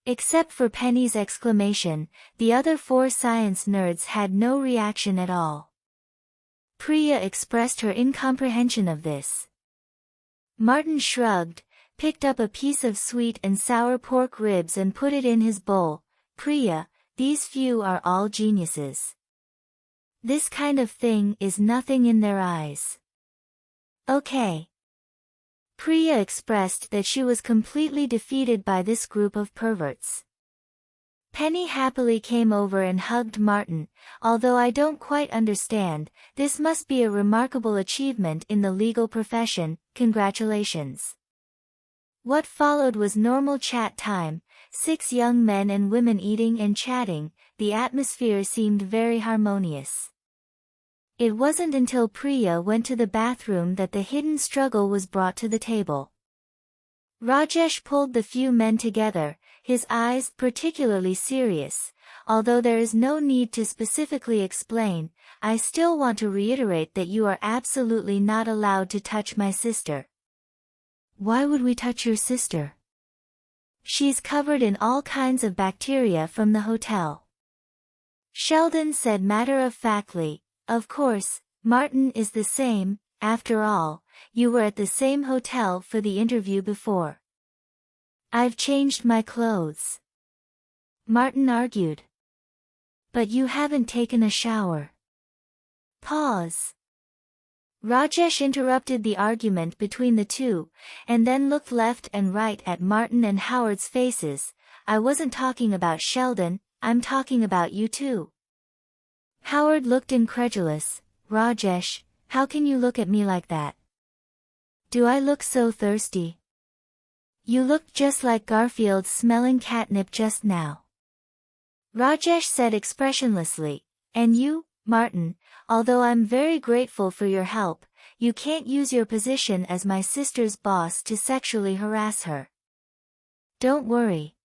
A: Except for Penny's exclamation, the other 4 science nerds had no reaction at all. Priya expressed her incomprehension of this. Martin shrugged, picked up a piece of sweet and sour pork ribs and put it in his bowl. "Priya, these few are all geniuses. This kind of thing is nothing in their eyes. Okay. Priya expressed that she was completely defeated by this group of perverts. Penny happily came over and hugged Martin. Although I don't quite understand, this must be a remarkable achievement in the legal profession, congratulations. What followed was normal chat time, 6 young men and women eating and chatting. The atmosphere seemed very harmonious. It wasn't until Priya went to the bathroom that the hidden struggle was brought to the table. Rajesh pulled the few men together, his eyes particularly serious. Although there is no need to specifically explain, I still want to reiterate that you are absolutely not allowed to touch my sister. Why would we touch your sister? She's covered in all kinds of bacteria from the hotel. Sheldon said matter-of-factly, of course, Martin is the same. After all, you were at the same hotel for the interview before. I've changed my clothes, Martin argued. But you haven't taken a shower. Pause. Rajesh interrupted the argument between the two, and then looked left and right at Martin and Howard's faces. I wasn't talking about Sheldon, I'm talking about you too. Howard looked incredulous. Rajesh, how can you look at me like that? Do I look so thirsty? You looked just like Garfield smelling catnip just now. Rajesh said expressionlessly. And you, Martin, although I'm very grateful for your help, you can't use your position as my sister's boss to sexually harass her. Don't worry.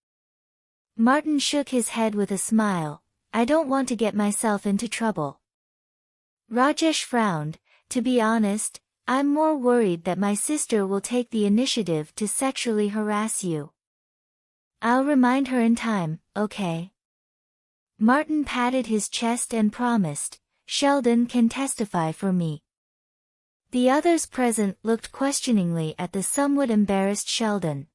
A: Martin shook his head with a smile. I don't want to get myself into trouble. Rajesh frowned. To be honest, I'm more worried that my sister will take the initiative to sexually harass you. I'll remind her in time, okay? Martin patted his chest and promised, Sheldon can testify for me. The others present looked questioningly at the somewhat embarrassed Sheldon.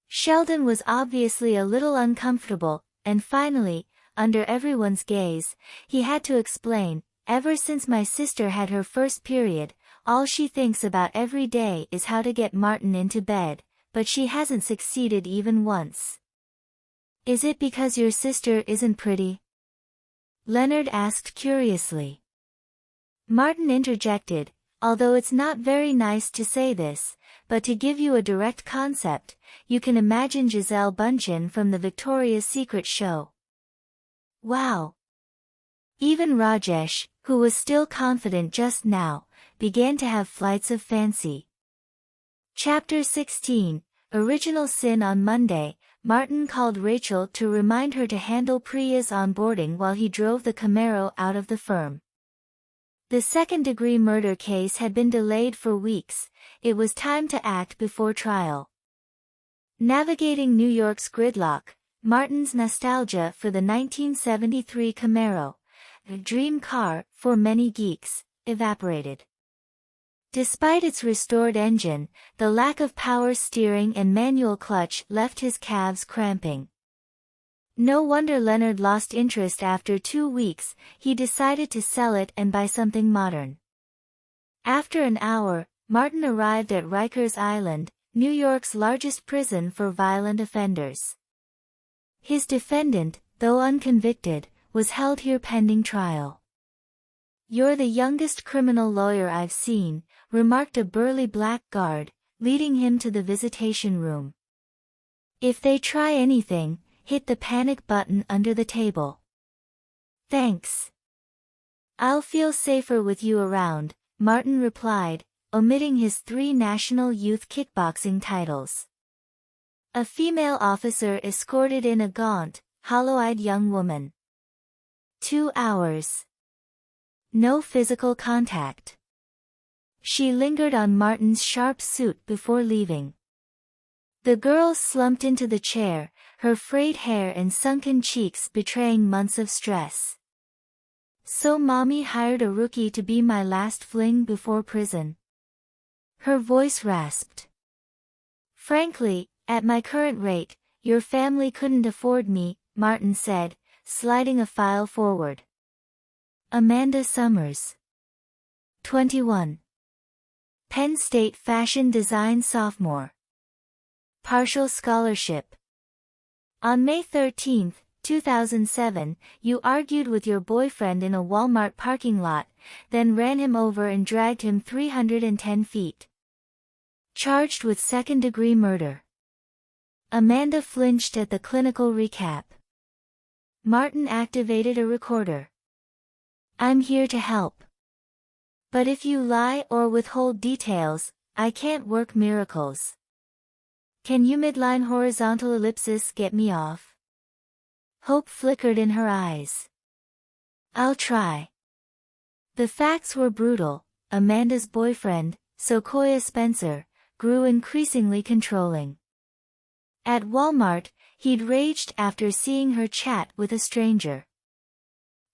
A: Sheldon was obviously a little uncomfortable, and finally, under everyone's gaze, he had to explain, ever since my sister had her first period, all she thinks about every day is how to get Martin into bed, but she hasn't succeeded even once. Is it because your sister isn't pretty? Leonard asked curiously. Martin interjected, although it's not very nice to say this, but to give you a direct concept, you can imagine Gisele Bündchen from the Victoria's Secret show. Wow! Even Rajesh, who was still confident just now, began to have flights of fancy. Chapter 16, Original Sin. On Monday, Martin called Rachel to remind her to handle Priya's onboarding while he drove the Camaro out of the firm. The second-degree murder case had been delayed for weeks. It was time to act before trial. Navigating New York's gridlock, Martin's nostalgia for the 1973 Camaro, a dream car for many geeks, evaporated. Despite its restored engine, the lack of power steering and manual clutch left his calves cramping. No wonder Leonard lost interest after 2 weeks. He decided to sell it and buy something modern. After an hour, Martin arrived at Rikers Island, New York's largest prison for violent offenders. His defendant, though unconvicted, was held here pending trial. You're the youngest criminal lawyer I've seen, remarked a burly black guard, leading him to the visitation room. If they try anything, hit the panic button under the table. Thanks. I'll feel safer with you around, Martin replied, omitting his 3 national youth kickboxing titles. A female officer escorted in a gaunt, hollow-eyed young woman. 2 hours. No physical contact. She lingered on Martin's sharp suit before leaving. The girl slumped into the chair, her frayed hair and sunken cheeks betraying months of stress. So mommy hired a rookie to be my last fling before prison. Her voice rasped. Frankly, at my current rate, your family couldn't afford me, Martin said, sliding a file forward. Amanda Summers. 21. Penn State Fashion Design Sophomore. Partial scholarship. On May 13, 2007, you argued with your boyfriend in a Walmart parking lot, then ran him over and dragged him 310 feet. Charged with second-degree murder. Amanda flinched at the clinical recap. Martin activated a recorder. I'm here to help. But if you lie or withhold details, I can't work miracles. Can you midline horizontal ellipsis get me off? Hope flickered in her eyes. I'll try. The facts were brutal. Amanda's boyfriend, Sequoia Spencer, grew increasingly controlling. At Walmart, he'd raged after seeing her chat with a stranger.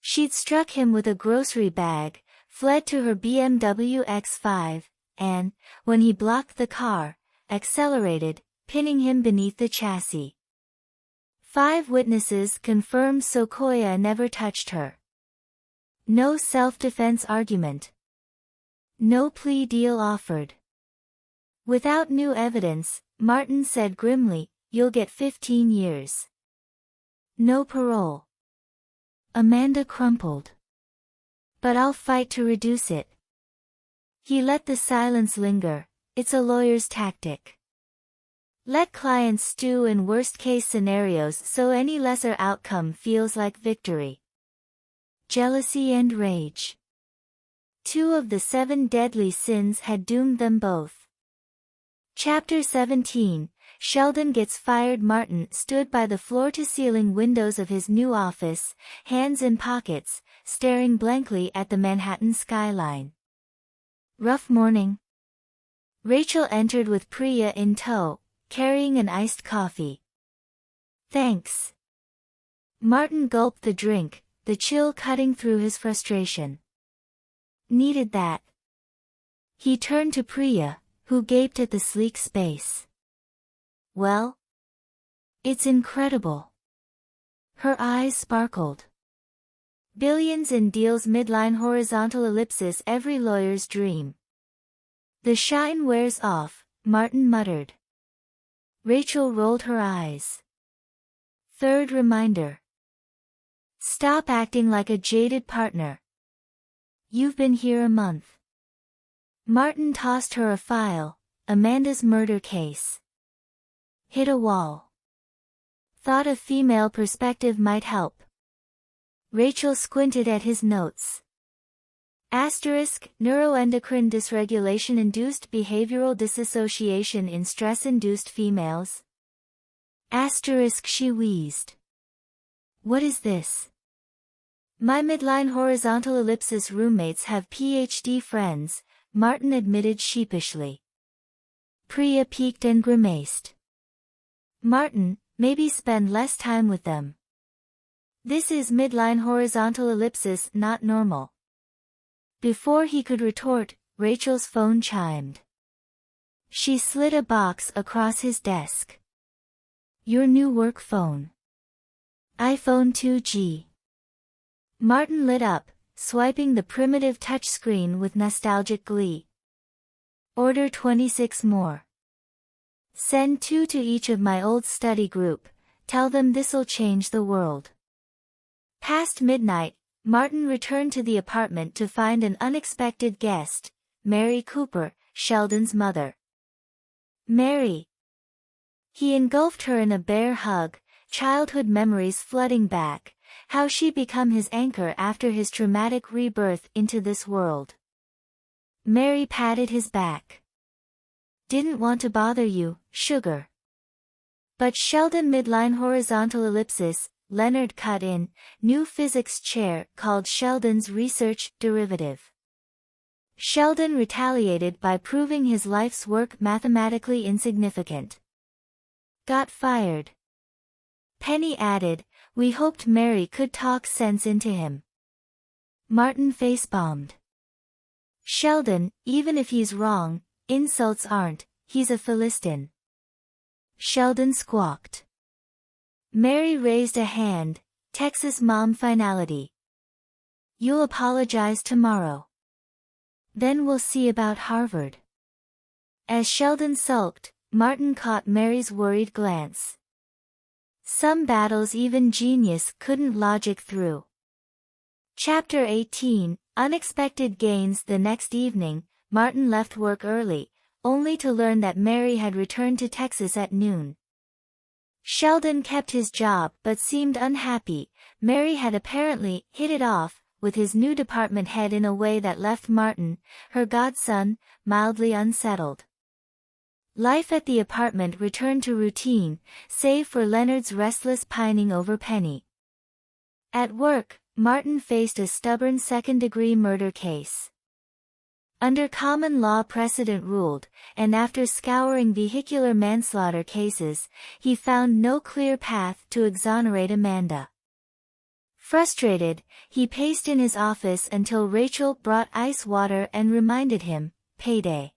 A: She'd struck him with a grocery bag, fled to her BMW X5, and, when he blocked the car, accelerated, pinning him beneath the chassis. 5 witnesses confirmed Sequoia never touched her. No self-defense argument. No plea deal offered. Without new evidence, Martin said grimly, "You'll get 15 years. No parole." Amanda crumpled. "But I'll fight to reduce it." He let the silence linger. It's a lawyer's tactic. Let clients stew in worst-case scenarios so any lesser outcome feels like victory. Jealousy and rage. 2 of the 7 deadly sins had doomed them both. Chapter 17, Sheldon Gets Fired. Martin stood by the floor-to-ceiling windows of his new office, hands in pockets, staring blankly at the Manhattan skyline. Rough morning. Rachel entered with Priya in tow, carrying an iced coffee. Thanks. Martin gulped the drink, the chill cutting through his frustration. Needed that. He turned to Priya, who gaped at the sleek space. Well? It's incredible. Her eyes sparkled. Billions in deals, midline horizontal ellipsis, every lawyer's dream. The shine wears off, Martin muttered. Rachel rolled her eyes. Third reminder. Stop acting like a jaded partner. You've been here a month. Martin tossed her a file, Amanda's murder case. Hit a wall. Thought a female perspective might help. Rachel squinted at his notes. Neuroendocrine dysregulation-induced behavioral dissociation in stress-induced females. She wheezed. What is this? My midline horizontal ellipsis roommates have PhD friends, Martin admitted sheepishly. Priya peeked and grimaced. Martin, maybe spend less time with them. This is midline horizontal ellipsis, not normal. Before he could retort, Rachel's phone chimed. She slid a box across his desk. Your new work phone. iPhone 2G. Martin lit up, swiping the primitive touchscreen with nostalgic glee. Order 26 more. Send 2 to each of my old study group, tell them this'll change the world. Past midnight, Martin returned to the apartment to find an unexpected guest, Mary Cooper, Sheldon's mother. Mary. He engulfed her in a bear hug, childhood memories flooding back, how she'd become his anchor after his traumatic rebirth into this world. Mary patted his back. Didn't want to bother you, sugar. But Sheldon midline horizontal ellipsis, Leonard cut in, new physics chair called Sheldon's research derivative. Sheldon retaliated by proving his life's work mathematically insignificant. Got fired. Penny added, we hoped Mary could talk sense into him. Martin face-bombed. Sheldon, even if he's wrong, insults aren't, he's a Philistine. Sheldon squawked. Mary raised a hand, Texas mom finality. You'll apologize tomorrow. Then we'll see about Harvard. As Sheldon sulked, Martin caught Mary's worried glance. Some battles even genius couldn't logic through. Chapter 18, Unexpected Gains. The next evening, Martin left work early, only to learn that Mary had returned to Texas at noon. Sheldon kept his job but seemed unhappy. Mary had apparently hit it off with his new department head in a way that left Martin, her godson, mildly unsettled. Life at the apartment returned to routine, save for Leonard's restless pining over Penny. At work, Martin faced a stubborn second-degree murder case. Under common law precedent ruled, and after scouring vehicular manslaughter cases, he found no clear path to exonerate Amanda. Frustrated, he paced in his office until Rachel brought ice water and reminded him, payday.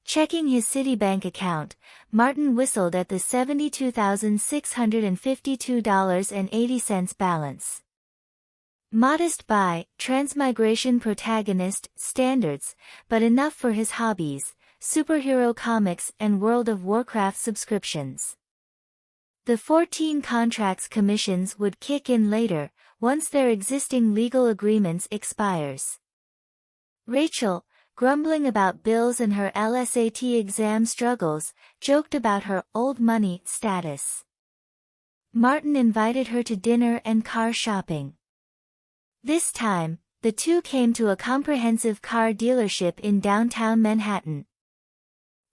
A: Checking his Citibank account, Martin whistled at the $72,652.80 balance. Modest by transmigration protagonist standards, but enough for his hobbies, superhero comics and World of Warcraft subscriptions. The 14 contracts commissions would kick in later, once their existing legal agreements expires. Rachel, grumbling about bills and her LSAT exam struggles, joked about her old money status. Martin invited her to dinner and car shopping. This time, the two came to a comprehensive car dealership in downtown Manhattan.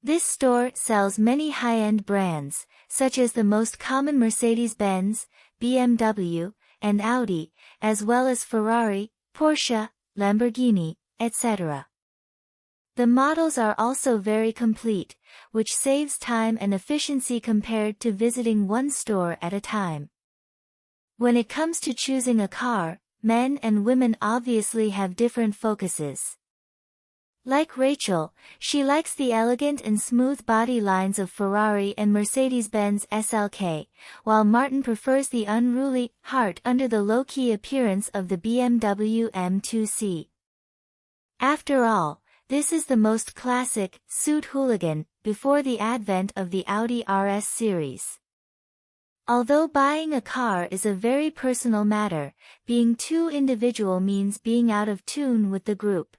A: This store sells many high-end brands, such as the most common Mercedes-Benz, BMW, and Audi, as well as Ferrari, Porsche, Lamborghini, etc. The models are also very complete, which saves time and efficiency compared to visiting one store at a time. When it comes to choosing a car, men and women obviously have different focuses. Like Rachel, she likes the elegant and smooth body lines of Ferrari and Mercedes-Benz SLK, while Martin prefers the unruly heart under the low-key appearance of the BMW M2C. After all, this is the most classic suit hooligan before the advent of the Audi RS series. Although buying a car is a very personal matter, being too individual means being out of tune with the group.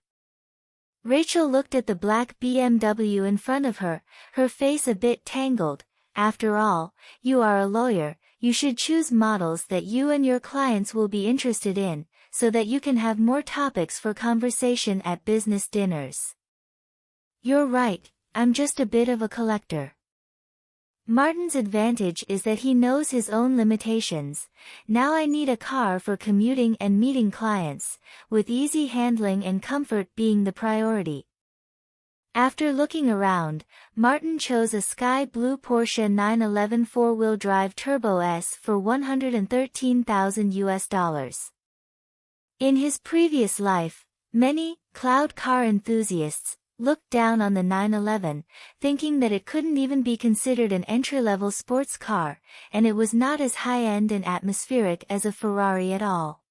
A: Rachel looked at the black BMW in front of her, her face a bit tangled. After all, you are a lawyer, you should choose models that you and your clients will be interested in, so that you can have more topics for conversation at business dinners. You're right, I'm just a bit of a collector. Martin's advantage is that he knows his own limitations. Now I need a car for commuting and meeting clients, with easy handling and comfort being the priority. After looking around, Martin chose a sky blue Porsche 911 four-wheel drive Turbo S for $113,000. In his previous life, many cloud car enthusiasts looked down on the 911, thinking that it couldn't even be considered an entry-level sports car, and it was not as high-end and atmospheric as a Ferrari at all.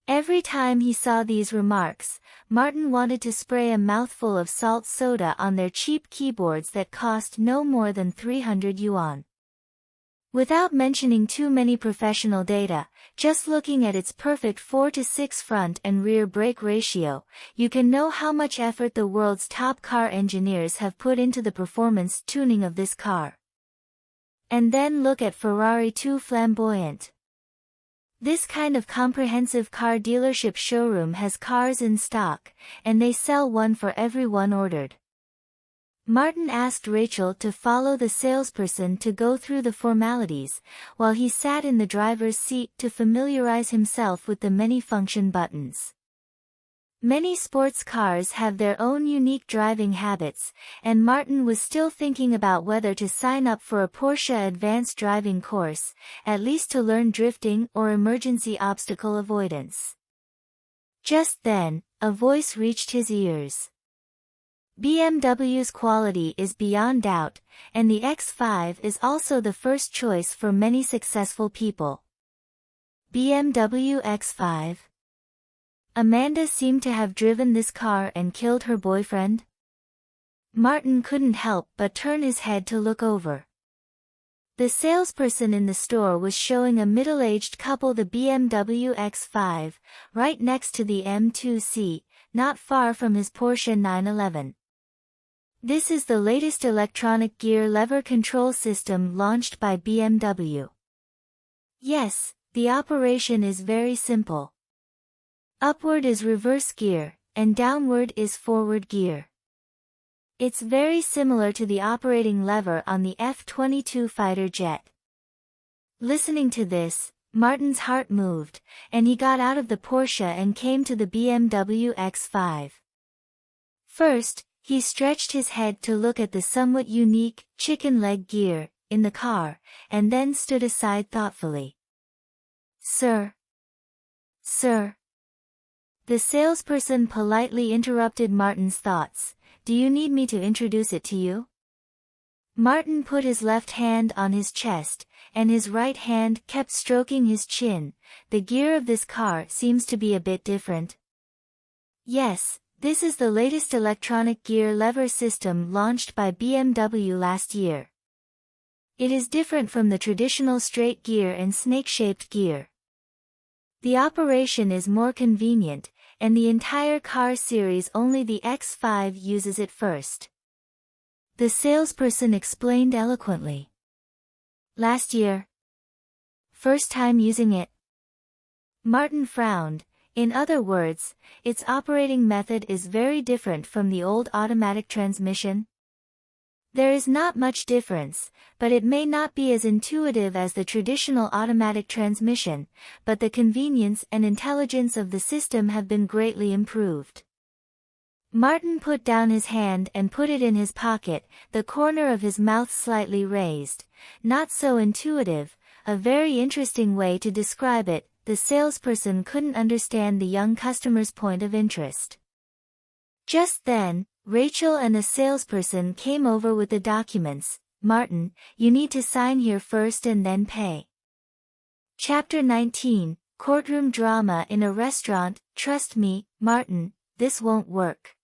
A: Every time he saw these remarks, Martin wanted to spray a mouthful of salt soda on their cheap keyboards that cost no more than 300 yuan. Without mentioning too many professional data, just looking at its perfect 4:6 front and rear brake ratio, you can know how much effort the world's top car engineers have put into the performance tuning of this car. And then look at Ferrari, too flamboyant. This kind of comprehensive car dealership showroom has cars in stock, and they sell one for every one ordered. Martin asked Rachel to follow the salesperson to go through the formalities, while he sat in the driver's seat to familiarize himself with the many function buttons. Many sports cars have their own unique driving habits, and Martin was still thinking about whether to sign up for a Porsche advanced driving course, at least to learn drifting or emergency obstacle avoidance. Just then, a voice reached his ears. BMW's quality is beyond doubt, and the X5 is also the first choice for many successful people. BMW X5? Amanda seemed to have driven this car and killed her boyfriend? Martin couldn't help but turn his head to look over. The salesperson in the store was showing a middle-aged couple the BMW X5, right next to the M2C, not far from his Porsche 911. This is the latest electronic gear lever control system launched by BMW. Yes, the operation is very simple. Upward is reverse gear, and downward is forward gear. It's very similar to the operating lever on the F-22 fighter jet. Listening to this, Martin's heart moved, and he got out of the Porsche and came to the BMW X5. First, he stretched his head to look at the somewhat unique chicken leg gear in the car, and then stood aside thoughtfully. Sir. The salesperson politely interrupted Martin's thoughts. Do you need me to introduce it to you? Martin put his left hand on his chest, and his right hand kept stroking his chin. The gear of this car seems to be a bit different. Yes, this is the latest electronic gear lever system launched by BMW last year. It is different from the traditional straight gear and snake-shaped gear. The operation is more convenient, and the entire car series only the X5 uses it first. The salesperson explained eloquently. Last year. First time using it. Martin frowned. In other words, its operating method is very different from the old automatic transmission. There is not much difference, but it may not be as intuitive as the traditional automatic transmission, but the convenience and intelligence of the system have been greatly improved. Martin put down his hand and put it in his pocket, the corner of his mouth slightly raised. Not so intuitive, a very interesting way to describe it. The salesperson couldn't understand the young customer's point of interest. Just then, Rachel and the salesperson came over with the documents. Martin, you need to sign here first and then pay. Chapter 19, Courtroom Drama in a Restaurant. Trust me, Martin, this won't work.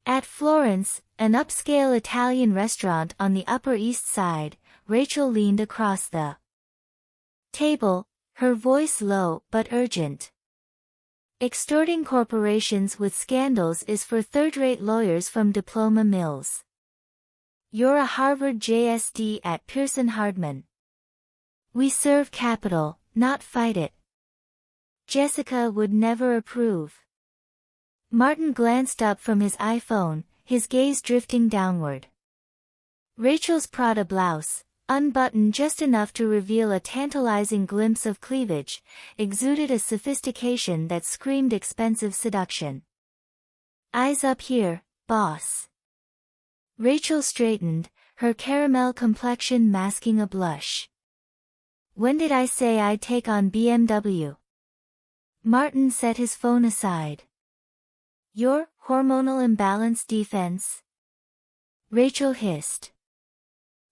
A: At Florence, an upscale Italian restaurant on the Upper East Side, Rachel leaned across the table, her voice low but urgent. Extorting corporations with scandals is for third-rate lawyers from diploma mills. You're a Harvard JSD at Pearson Hardman. We serve capital, not fight it. Jessica would never approve. Martin glanced up from his iPhone, his gaze drifting downward. Rachel's Prada blouse, unbuttoned just enough to reveal a tantalizing glimpse of cleavage, exuded a sophistication that screamed expensive seduction. Eyes up here, boss. Rachel straightened, her caramel complexion masking a blush. When did I say I'd take on BMW? Martin set his phone aside. Your hormonal imbalance defense? Rachel hissed.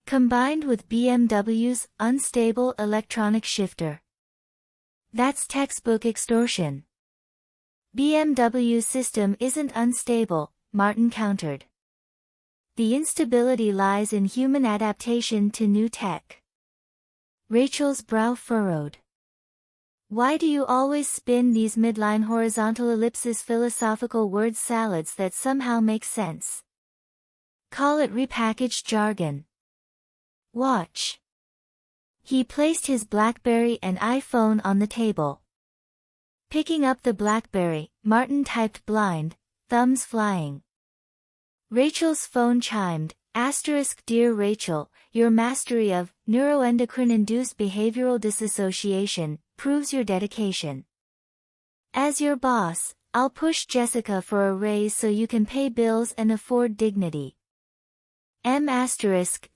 A: Combined with BMW's unstable electronic shifter. That's textbook extortion. BMW's system isn't unstable, Martin countered. The instability lies in human adaptation to new tech. Rachel's brow furrowed. Why do you always spin these midline horizontal ellipses philosophical word salads that somehow make sense? Call it repackaged jargon. Watch. He placed his BlackBerry and iPhone on the table. Picking up the BlackBerry, Martin typed blind, thumbs flying. Rachel's phone chimed. Dear Rachel, your mastery of neuroendocrine-induced behavioral dissociation proves your dedication. As your boss, I'll push Jessica for a raise so you can pay bills and afford dignity.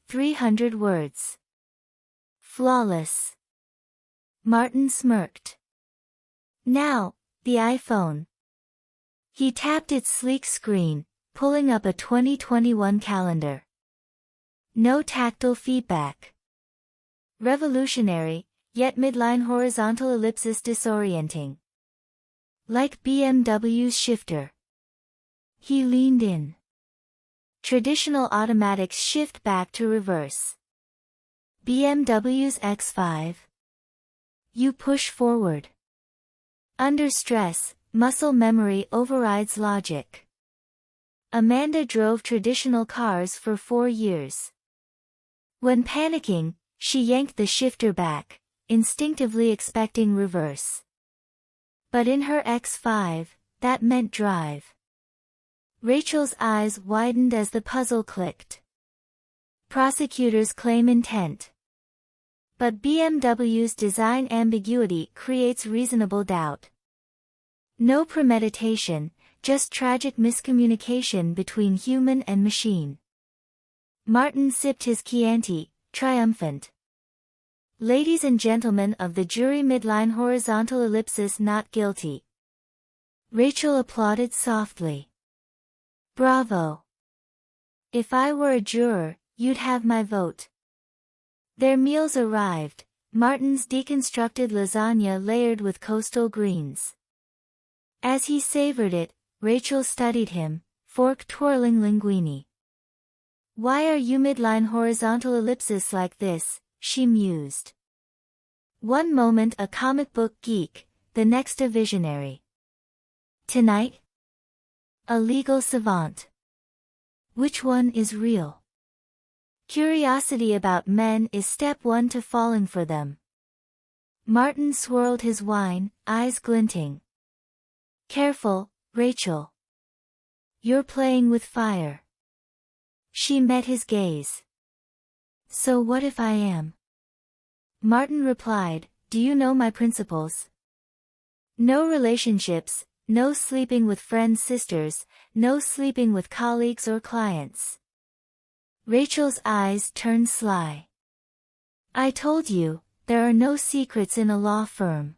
A: 300 words. Flawless. Martin smirked. Now, the iPhone. He tapped its sleek screen, pulling up a 2021 calendar. No tactile feedback. Revolutionary, yet midline horizontal ellipsis disorienting. Like BMW's shifter. He leaned in. Traditional automatics shift back to reverse. BMW's X5. You push forward. Under stress, muscle memory overrides logic. Amanda drove traditional cars for 4 years. When panicking, she yanked the shifter back, instinctively expecting reverse. But in her X5, that meant drive. Rachel's eyes widened as the puzzle clicked. Prosecutors claim intent. But BMW's design ambiguity creates reasonable doubt. No premeditation, just tragic miscommunication between human and machine. Martin sipped his Chianti, triumphant. Ladies and gentlemen of the jury, midline horizontal ellipsis, not guilty. Rachel applauded softly. Bravo. If I were a juror, you'd have my vote. Their meals arrived, Martin's deconstructed lasagna layered with coastal greens. As he savored it, Rachel studied him, fork twirling linguine. Why are you midline horizontal ellipsis like this? She mused. One moment a comic book geek, the next a visionary. Tonight? A legal savant. Which one is real? Curiosity about men is step 1 to falling for them. Martin swirled his wine, eyes glinting. Careful, Rachel. You're playing with fire. She met his gaze. So what if I am? Martin replied, do you know my principles? No relationships, no sleeping with friends' sisters, no sleeping with colleagues or clients. Rachel's eyes turned sly. I told you, there are no secrets in a law firm.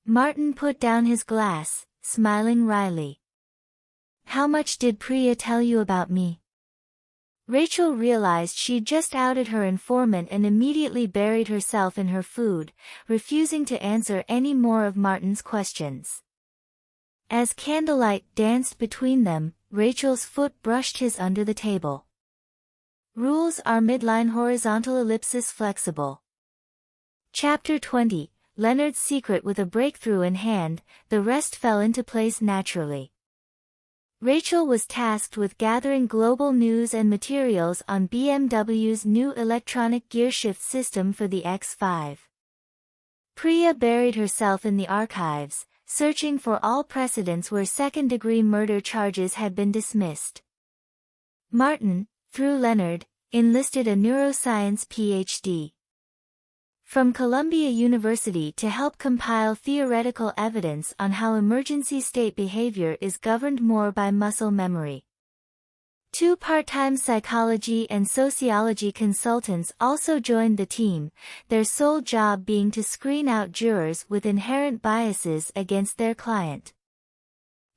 A: Martin put down his glass, smiling wryly. How much did Priya tell you about me? Rachel realized she'd just outed her informant and immediately buried herself in her food, refusing to answer any more of Martin's questions. As candlelight danced between them, Rachel's foot brushed his under the table. Rules are midline horizontal ellipsis flexible. Chapter 20, Leonard's secret. With a breakthrough in hand, the rest fell into place naturally. Rachel was tasked with gathering global news and materials on BMW's new electronic gearshift system for the X5. Priya buried herself in the archives, searching for all precedents where second-degree murder charges had been dismissed. Martin, through Leonard, enlisted a neuroscience PhD from Columbia University to help compile theoretical evidence on how emergency state behavior is governed more by muscle memory. 2 part-time psychology and sociology consultants also joined the team, their sole job being to screen out jurors with inherent biases against their client.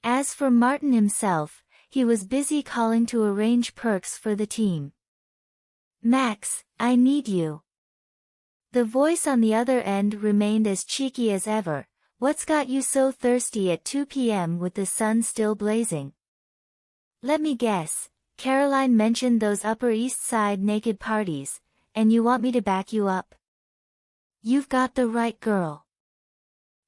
A: As for Martin himself, he was busy calling to arrange perks for the team. Max, I need you. The voice on the other end remained as cheeky as ever. What's got you so thirsty at 2 p.m. with the sun still blazing? Let me guess, Caroline mentioned those Upper East Side naked parties, and you want me to back you up? You've got the right girl.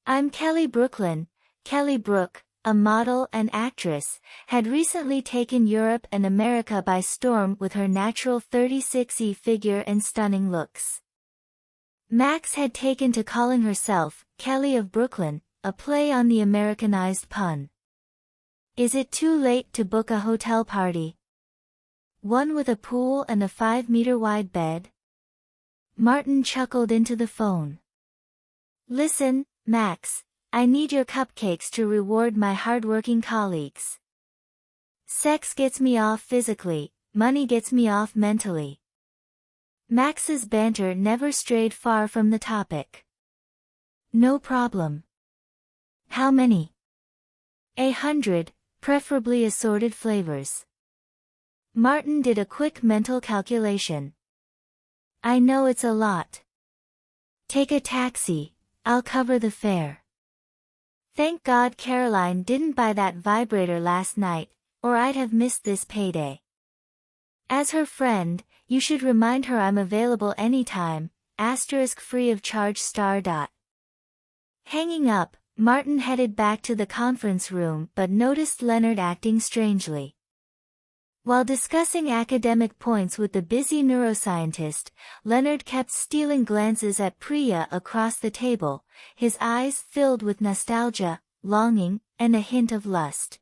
A: I'm Kelly Brooklyn. Kelly Brook, a model and actress, had recently taken Europe and America by storm with her natural 36E figure and stunning looks. Max had taken to calling herself Kelly of Brooklyn, a play on the Americanized pun. Is it too late to book a hotel party? One with a pool and a 5-meter-wide bed? Martin chuckled into the phone. Listen, Max, I need your cupcakes to reward my hardworking colleagues. Sex gets me off physically, money gets me off mentally. Max's banter never strayed far from the topic. No problem. How many? 100, preferably assorted flavors. Martin did a quick mental calculation. I know it's a lot. Take a taxi, I'll cover the fare. Thank God Caroline didn't buy that vibrator last night, or I'd have missed this payday. As her friend, you should remind her I'm available anytime, free of charge . Hanging up, Martin headed back to the conference room but noticed Leonard acting strangely. While discussing academic points with the busy neuroscientist, Leonard kept stealing glances at Priya across the table, his eyes filled with nostalgia, longing, and a hint of lust.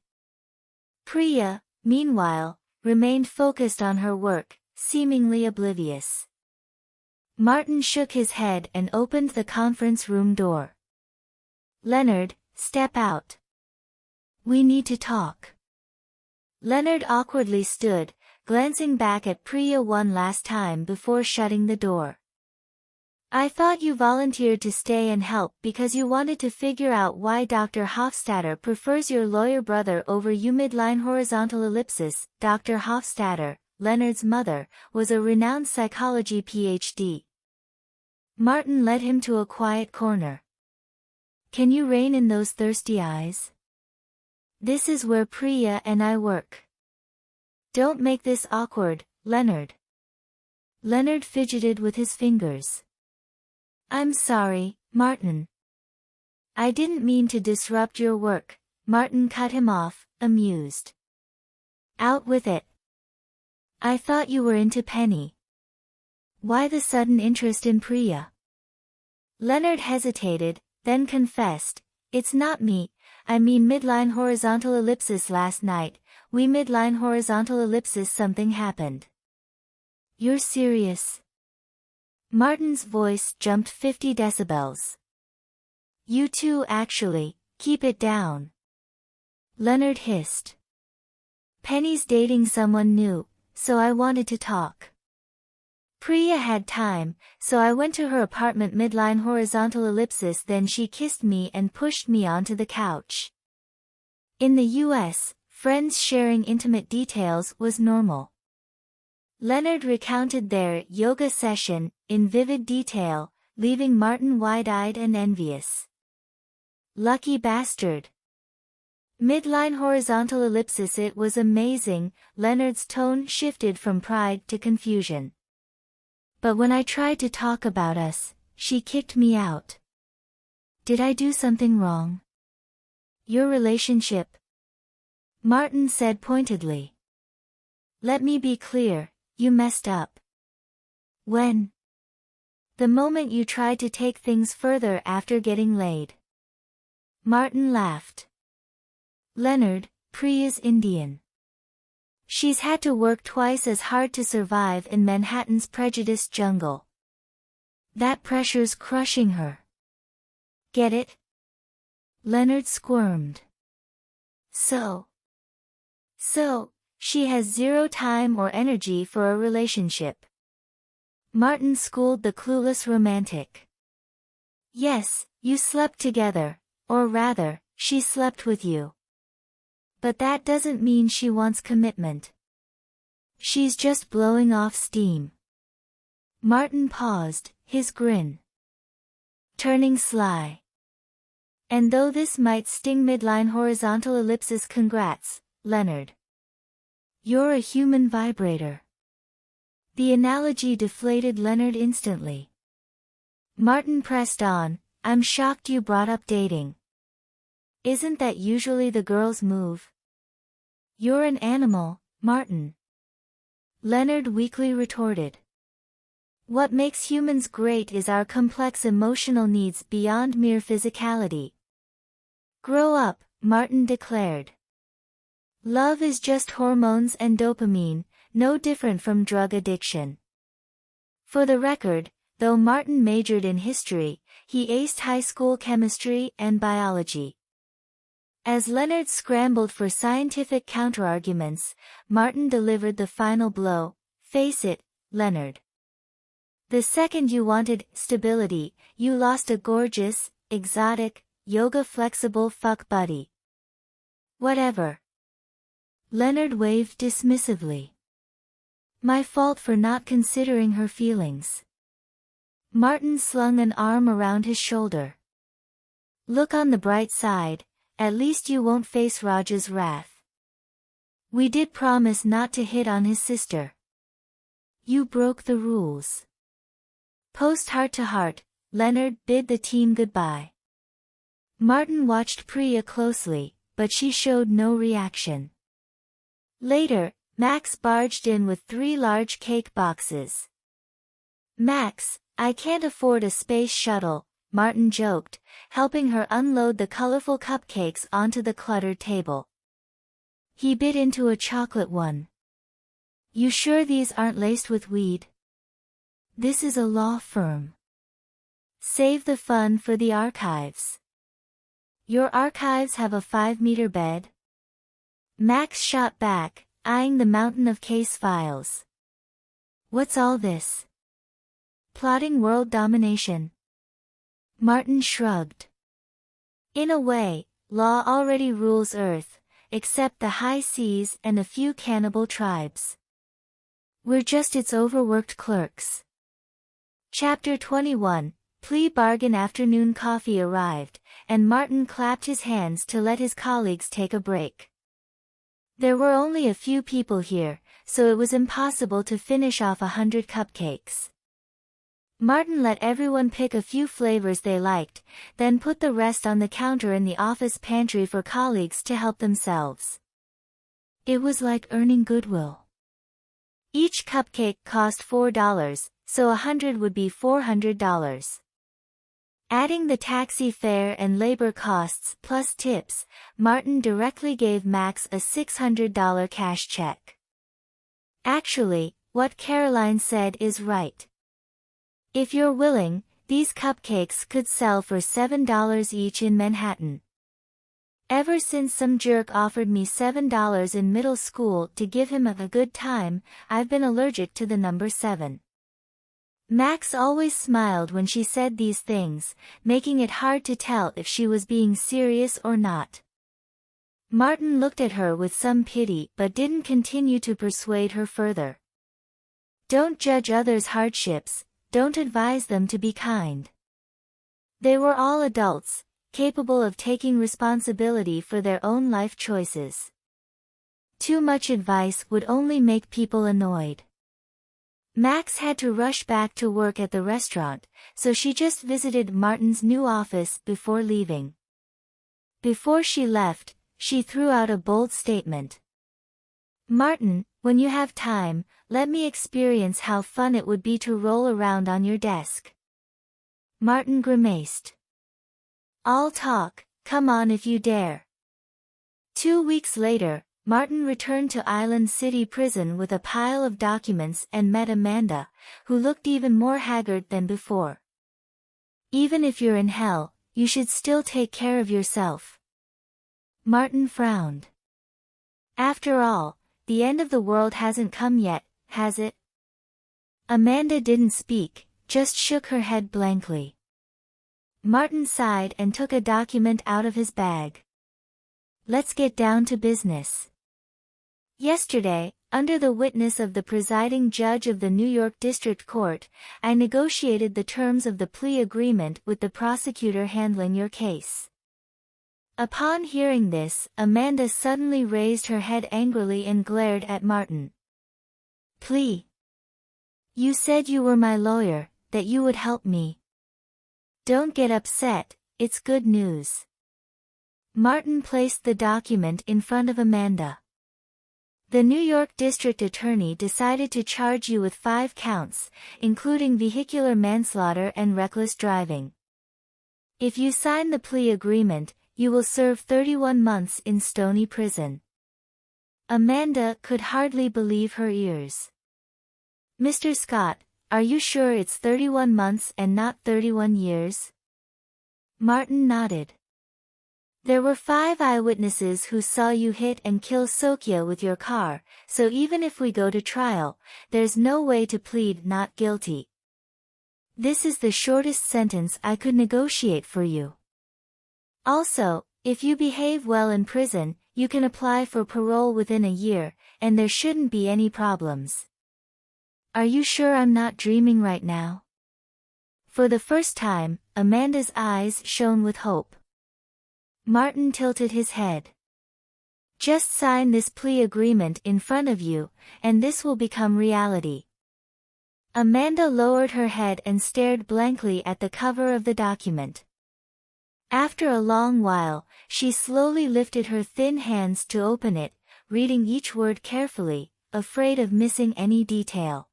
A: Priya, meanwhile, remained focused on her work, seemingly oblivious. Martin shook his head and opened the conference room door. Leonard, step out. We need to talk. Leonard awkwardly stood, glancing back at Priya one last time before shutting the door. I thought you volunteered to stay and help because you wanted to figure out why Dr. Hofstadter prefers your lawyer brother over you. Midline horizontal ellipsis. Dr. Hofstadter, Leonard's mother, was a renowned psychology PhD. Martin led him to a quiet corner. Can you rein in those thirsty eyes? This is where Priya and I work. Don't make this awkward, Leonard. Leonard fidgeted with his fingers. I'm sorry, Martin. I didn't mean to disrupt your work, Martin cut him off, amused. Out with it. I thought you were into Penny. Why the sudden interest in Priya? Leonard hesitated, then confessed, it's not me, I mean midline horizontal ellipsis last night, we midline horizontal ellipsis something happened. You're serious? Martin's voice jumped 50 decibels. You too actually, keep it down. Leonard hissed. Penny's dating someone new, so I wanted to talk. Priya had time, so I went to her apartment midline horizontal ellipsis, then she kissed me and pushed me onto the couch. In the US, friends sharing intimate details was normal. Leonard recounted their yoga session in vivid detail, leaving Martin wide-eyed and envious. Lucky bastard. Midline horizontal ellipsis. It was amazing. Leonard's tone shifted from pride to confusion. But when I tried to talk about us, she kicked me out. Did I do something wrong? Your relationship? Martin said pointedly. Let me be clear, you messed up. When? The moment you tried to take things further after getting laid. Martin laughed. Leonard, Priya's Indian. She's had to work twice as hard to survive in Manhattan's prejudiced jungle. That pressure's crushing her. Get it? Leonard squirmed. So, she has zero time or energy for a relationship. Martin schooled the clueless romantic. Yes, you slept together, or rather, she slept with you. But that doesn't mean she wants commitment. She's just blowing off steam. Martin paused, his grin turning sly. And though this might sting midline horizontal ellipsis, congrats, Leonard. You're a human vibrator. The analogy deflated Leonard instantly. Martin pressed on, I'm shocked you brought up dating. Isn't that usually the girl's move? You're an animal, Martin. Leonard weakly retorted. What makes humans great is our complex emotional needs beyond mere physicality. Grow up, Martin declared. Love is just hormones and dopamine, no different from drug addiction. For the record, though Martin majored in history, he aced high school chemistry and biology. As Leonard scrambled for scientific counterarguments, Martin delivered the final blow. Face it, Leonard. The second you wanted stability, you lost a gorgeous, exotic, yoga-flexible fuck buddy. Whatever. Leonard waved dismissively. My fault for not considering her feelings. Martin slung an arm around his shoulder. Look on the bright side, at least you won't face Raj's wrath. We did promise not to hit on his sister. You broke the rules. Post heart to heart, Leonard bid the team goodbye. Martin watched Priya closely, but she showed no reaction. Later, Max barged in with 3 large cake boxes. Max, I can't afford a space shuttle, Martin joked, helping her unload the colorful cupcakes onto the cluttered table. He bit into a chocolate one. You sure these aren't laced with weed? This is a law firm. Save the fun for the archives. Your archives have a 5-meter bed? Max shot back, eyeing the mountain of case files. What's all this? Plotting world domination. Martin shrugged. In a way, law already rules Earth, except the high seas and a few cannibal tribes. We're just its overworked clerks. Chapter 21, Plea Bargain. Afternoon coffee arrived, and Martin clapped his hands to let his colleagues take a break. There were only a few people here, so it was impossible to finish off 100 cupcakes. Martin let everyone pick a few flavors they liked, then put the rest on the counter in the office pantry for colleagues to help themselves. It was like earning goodwill. Each cupcake cost $4, so 100 would be $400. Adding the taxi fare and labor costs plus tips, Martin directly gave Max a $600 cash check. Actually, what Caroline said is right. If you're willing, these cupcakes could sell for $7 each in Manhattan. Ever since some jerk offered me $7 in middle school to give him a good time, I've been allergic to the number 7. Max always smiled when she said these things, making it hard to tell if she was being serious or not. Martin looked at her with some pity but didn't continue to persuade her further. Don't judge others' hardships, don't advise them to be kind. They were all adults, capable of taking responsibility for their own life choices. Too much advice would only make people annoyed. Max had to rush back to work at the restaurant, so she just visited Martin's new office before leaving. Before she left, she threw out a bold statement. Martin, when you have time, let me experience how fun it would be to roll around on your desk. Martin grimaced. I'll talk, come on if you dare. 2 weeks later, Martin returned to Island City Prison with a pile of documents and met Amanda, who looked even more haggard than before. Even if you're in hell, you should still take care of yourself. Martin frowned. After all, the end of the world hasn't come yet, has it? Amanda didn't speak, just shook her head blankly. Martin sighed and took a document out of his bag. Let's get down to business. Yesterday, under the witness of the presiding judge of the New York District Court, I negotiated the terms of the plea agreement with the prosecutor handling your case. Upon hearing this, Amanda suddenly raised her head angrily and glared at Martin. Plea? You said you were my lawyer, that you would help me. Don't get upset, it's good news. Martin placed the document in front of Amanda. The New York District Attorney decided to charge you with 5 counts, including vehicular manslaughter and reckless driving. If you sign the plea agreement, you will serve 31 months in Stony Prison. Amanda could hardly believe her ears. Mr. Scott, are you sure it's 31 months and not 31 years? Martin nodded. There were 5 eyewitnesses who saw you hit and kill Sokya with your car, so even if we go to trial, there's no way to plead not guilty. This is the shortest sentence I could negotiate for you. Also, if you behave well in prison, you can apply for parole within a year, and there shouldn't be any problems. Are you sure I'm not dreaming right now? For the first time, Amanda's eyes shone with hope. Martin tilted his head. Just sign this plea agreement in front of you, and this will become reality. Amanda lowered her head and stared blankly at the cover of the document. After a long while, she slowly lifted her thin hands to open it, reading each word carefully, afraid of missing any detail.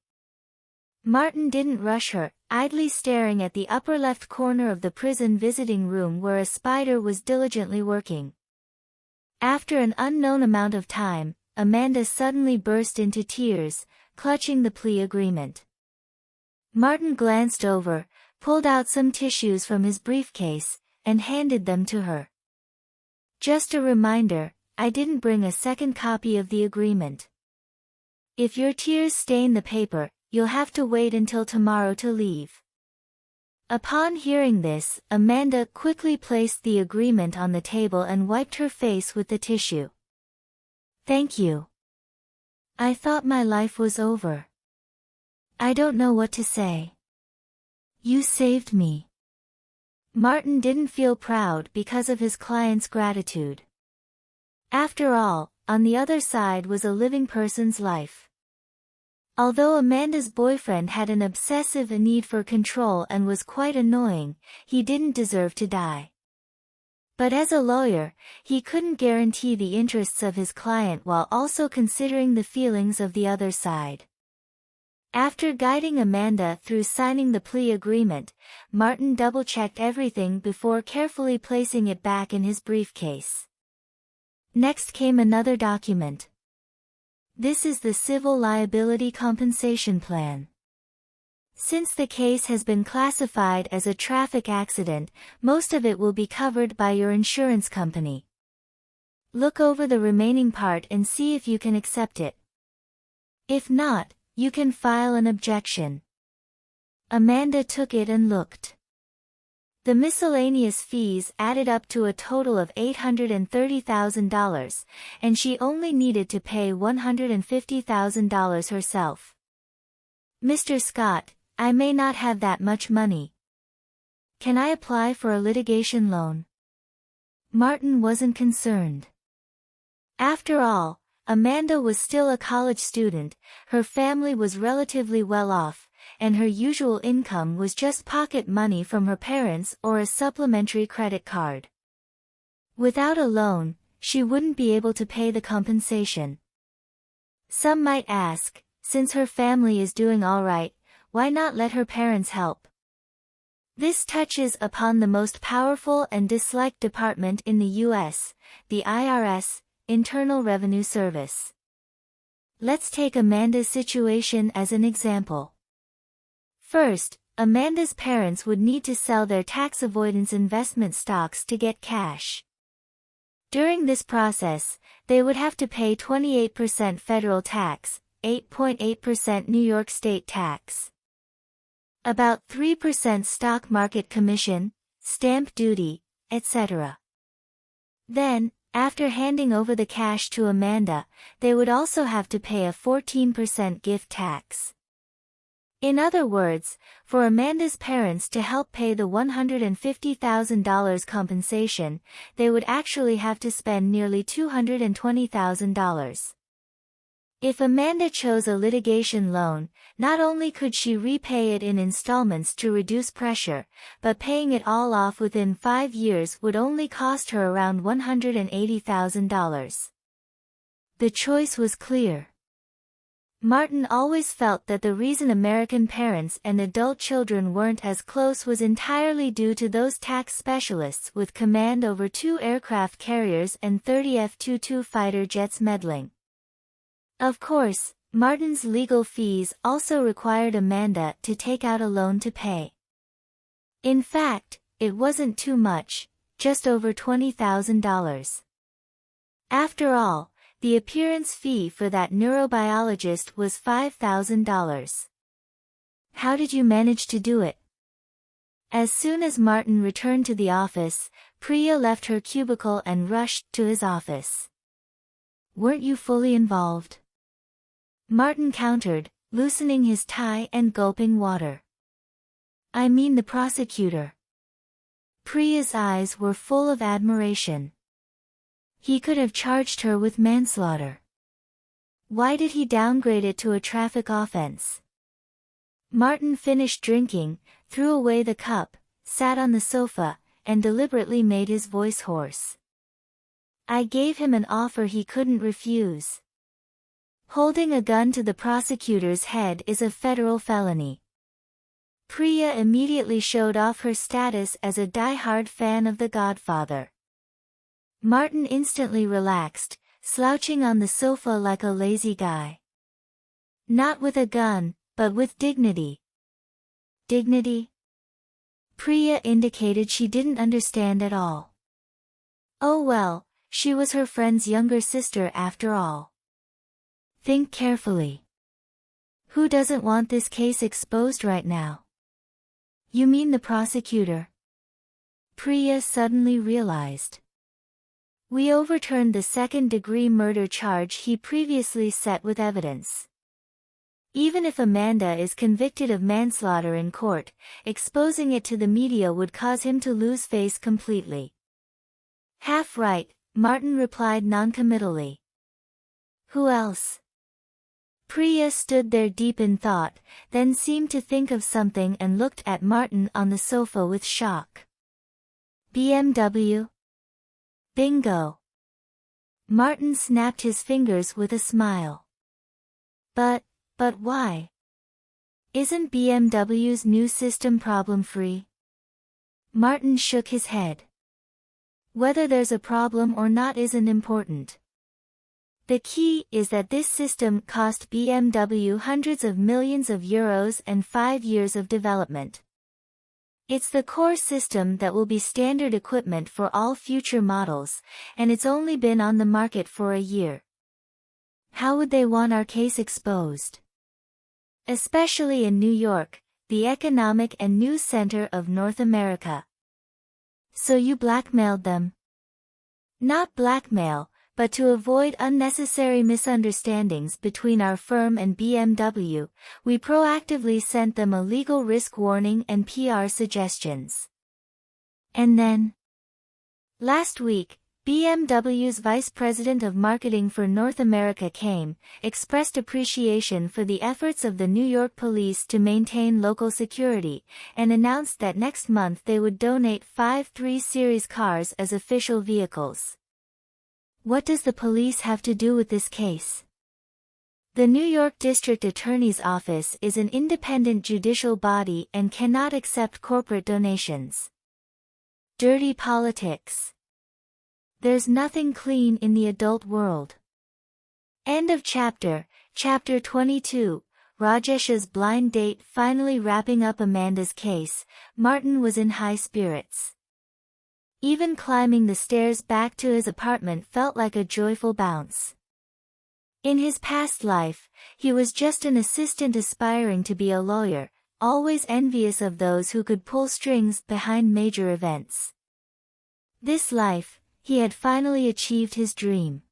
A: Martin didn't rush her, idly staring at the upper left corner of the prison visiting room where a spider was diligently working. After an unknown amount of time, Amanda suddenly burst into tears, clutching the plea agreement. Martin glanced over, pulled out some tissues from his briefcase, and handed them to her. Just a reminder, I didn't bring a second copy of the agreement. If your tears stain the paper, you'll have to wait until tomorrow to leave. Upon hearing this, Amanda quickly placed the agreement on the table and wiped her face with the tissue. Thank you. I thought my life was over. I don't know what to say. You saved me. Martin didn't feel proud because of his client's gratitude. After all, on the other side was a living person's life. Although Amanda's boyfriend had an obsessive need for control and was quite annoying, he didn't deserve to die. But as a lawyer, he couldn't guarantee the interests of his client while also considering the feelings of the other side. After guiding Amanda through signing the plea agreement, Martin double-checked everything before carefully placing it back in his briefcase. Next came another document. This is the Civil Liability Compensation Plan. Since the case has been classified as a traffic accident, most of it will be covered by your insurance company. Look over the remaining part and see if you can accept it. If not, you can file an objection. Amanda took it and looked. The miscellaneous fees added up to a total of $830,000, and she only needed to pay $150,000 herself. Mr. Scott, I may not have that much money. Can I apply for a litigation loan? Martin wasn't concerned. After all, Amanda was still a college student, her family was relatively well off, and her usual income was just pocket money from her parents or a supplementary credit card. Without a loan, she wouldn't be able to pay the compensation. Some might ask, since her family is doing all right, why not let her parents help? This touches upon the most powerful and disliked department in the U.S., the IRS, Internal Revenue Service. Let's take Amanda's situation as an example. First, Amanda's parents would need to sell their tax avoidance investment stocks to get cash. During this process, they would have to pay 28% federal tax, 8.8% New York state tax, about 3% stock market commission, stamp duty, etc. Then, after handing over the cash to Amanda, they would also have to pay a 14% gift tax. In other words, for Amanda's parents to help pay the $150,000 compensation, they would actually have to spend nearly $220,000. If Amanda chose a litigation loan, not only could she repay it in installments to reduce pressure, but paying it all off within 5 years would only cost her around $180,000. The choice was clear. Martin always felt that the reason American parents and adult children weren't as close was entirely due to those tax specialists with command over 2 aircraft carriers and 30 F-22 fighter jets meddling. Of course, Martin's legal fees also required Amanda to take out a loan to pay. In fact, it wasn't too much, just over $20,000. After all, the appearance fee for that neurobiologist was $5,000. How did you manage to do it? As soon as Martin returned to the office, Priya left her cubicle and rushed to his office. Weren't you fully involved? Martin countered, loosening his tie and gulping water. I mean the prosecutor. Priya's eyes were full of admiration. He could have charged her with manslaughter. Why did he downgrade it to a traffic offense? Martin finished drinking, threw away the cup, sat on the sofa, and deliberately made his voice hoarse. I gave him an offer he couldn't refuse. Holding a gun to the prosecutor's head is a federal felony. Priya immediately showed off her status as a die-hard fan of The Godfather. Martin instantly relaxed, slouching on the sofa like a lazy guy. Not with a gun, but with dignity. Dignity? Priya indicated she didn't understand at all. Oh well, she was her friend's younger sister after all. Think carefully. Who doesn't want this case exposed right now? You mean the prosecutor? Priya suddenly realized. We overturned the second-degree murder charge he previously set with evidence. Even if Amanda is convicted of manslaughter in court, exposing it to the media would cause him to lose face completely. Half right, Martin replied noncommittally. Who else? Priya stood there deep in thought, then seemed to think of something and looked at Martin on the sofa with shock. BMW? Bingo! Martin snapped his fingers with a smile. But why? Isn't BMW's new system problem-free? Martin shook his head. Whether there's a problem or not isn't important. The key is that this system cost BMW hundreds of millions of euros and 5 years of development. It's the core system that will be standard equipment for all future models, and it's only been on the market for a year. How would they want our case exposed? Especially in New York, the economic and news center of North America. So you blackmailed them? Not blackmail, but to avoid unnecessary misunderstandings between our firm and BMW, we proactively sent them a legal risk warning and PR suggestions. And then? Last week, BMW's Vice President of Marketing for North America expressed appreciation for the efforts of the New York police to maintain local security, and announced that next month they would donate 5 3 Series cars as official vehicles. What does the police have to do with this case? The New York District Attorney's Office is an independent judicial body and cannot accept corporate donations. Dirty politics. There's nothing clean in the adult world. End of chapter. Chapter 22. Rajesh's blind date finally wrapping up Amanda's case. Martin was in high spirits. Even climbing the stairs back to his apartment felt like a joyful bounce. In his past life, he was just an assistant aspiring to be a lawyer, always envious of those who could pull strings behind major events. This life, he had finally achieved his dream.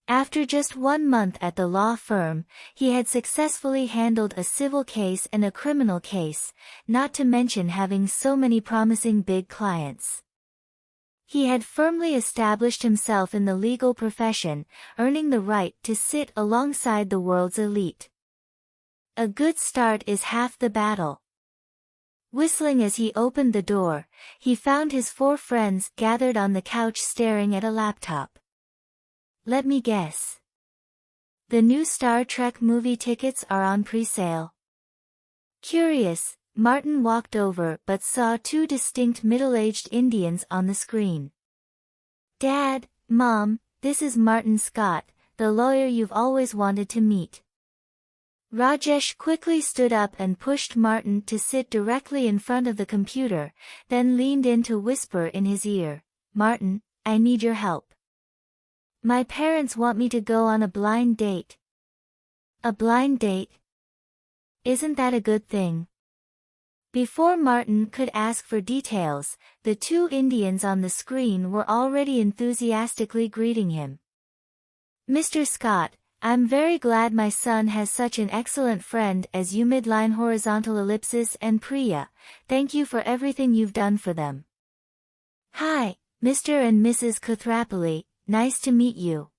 A: After just 1 month at the law firm, he had successfully handled a civil case and a criminal case, not to mention having so many promising big clients. He had firmly established himself in the legal profession, earning the right to sit alongside the world's elite. A good start is half the battle. Whistling as he opened the door, he found his 4 friends gathered on the couch staring at a laptop. Let me guess. The new Star Trek movie tickets are on pre-sale. Curious, Martin walked over but saw 2 distinct middle-aged Indians on the screen. Dad, Mom, this is Martin Scott, the lawyer you've always wanted to meet. Rajesh quickly stood up and pushed Martin to sit directly in front of the computer, then leaned in to whisper in his ear, Martin, I need your help. My parents want me to go on a blind date. A blind date? Isn't that a good thing? Before Martin could ask for details, the 2 Indians on the screen were already enthusiastically greeting him. Mr. Scott, I'm very glad my son has such an excellent friend as you. Midline horizontal ellipsis and Priya, thank you for everything you've done for them. Hi, Mr. and Mrs. Kuthrapali, nice to meet you.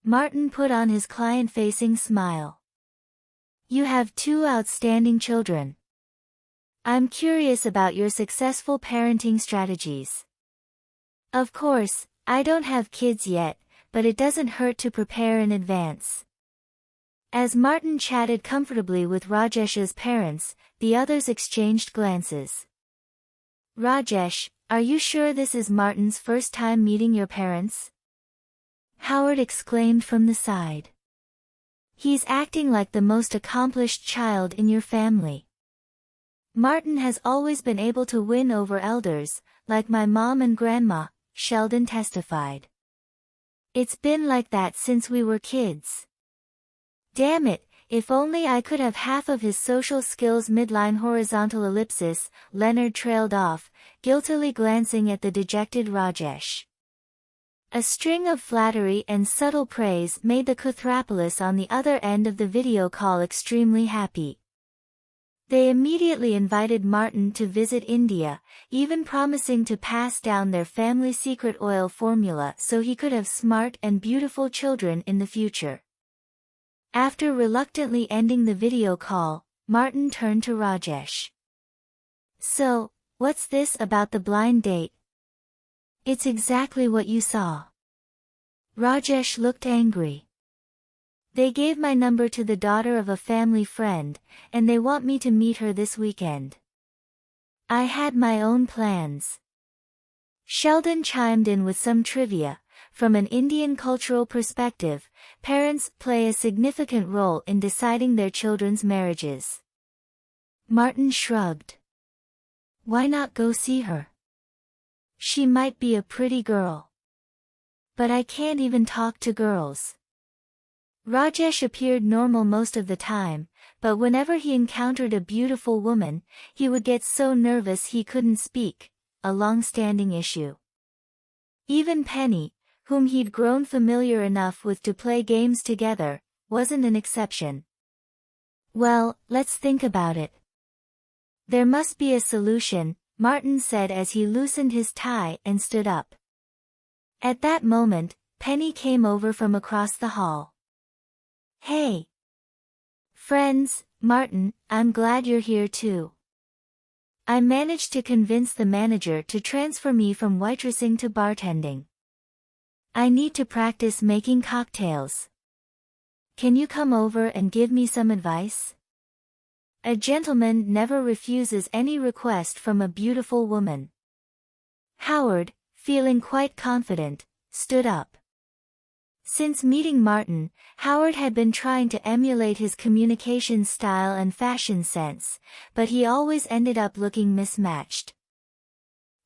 A: Martin put on his client-facing smile. You have 2 outstanding children. I'm curious about your successful parenting strategies. Of course, I don't have kids yet, but it doesn't hurt to prepare in advance. As Martin chatted comfortably with Rajesh's parents, the others exchanged glances. Rajesh, are you sure this is Martin's first time meeting your parents? Howard exclaimed from the side. He's acting like the most accomplished child in your family. Martin has always been able to win over elders, like my mom and grandma, Sheldon testified. It's been like that since we were kids. Damn it, if only I could have half of his social skills. Midline horizontal ellipsis, Leonard trailed off, guiltily glancing at the dejected Rajesh. A string of flattery and subtle praise made the Kuthrapolis on the other end of the video call extremely happy. They immediately invited Martin to visit India, even promising to pass down their family secret oil formula so he could have smart and beautiful children in the future. After reluctantly ending the video call, Martin turned to Rajesh. So, what's this about the blind date? It's exactly what you saw. Rajesh looked angry. They gave my number to the daughter of a family friend, and they want me to meet her this weekend. I had my own plans. Sheldon chimed in with some trivia. From an Indian cultural perspective, parents play a significant role in deciding their children's marriages. Martin shrugged. Why not go see her? She might be a pretty girl. But I can't even talk to girls. Rajesh appeared normal most of the time, but whenever he encountered a beautiful woman, he would get so nervous he couldn't speak, a long-standing issue. Even Penny, whom he'd grown familiar enough with to play games together, wasn't an exception. Well, let's think about it. There must be a solution, Martin said as he loosened his tie and stood up. At that moment, Penny came over from across the hall. Hey! Friends, Martin, I'm glad you're here too. I managed to convince the manager to transfer me from waitressing to bartending. I need to practice making cocktails. Can you come over and give me some advice? A gentleman never refuses any request from a beautiful woman. Howard, feeling quite confident, stood up. Since meeting Martin, Howard had been trying to emulate his communication style and fashion sense, but he always ended up looking mismatched.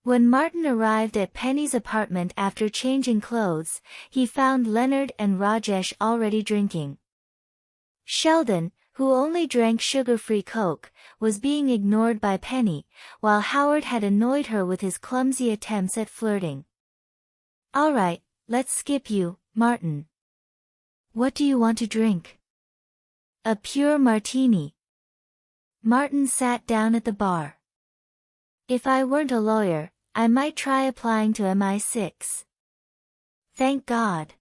A: When Martin arrived at Penny's apartment after changing clothes, he found Leonard and Rajesh already drinking. Sheldon, who only drank sugar-free Coke, was being ignored by Penny, while Howard had annoyed her with his clumsy attempts at flirting. All right, let's skip you, Martin. What do you want to drink? A pure martini. Martin sat down at the bar. If I weren't a lawyer, I might try applying to MI6. Thank God.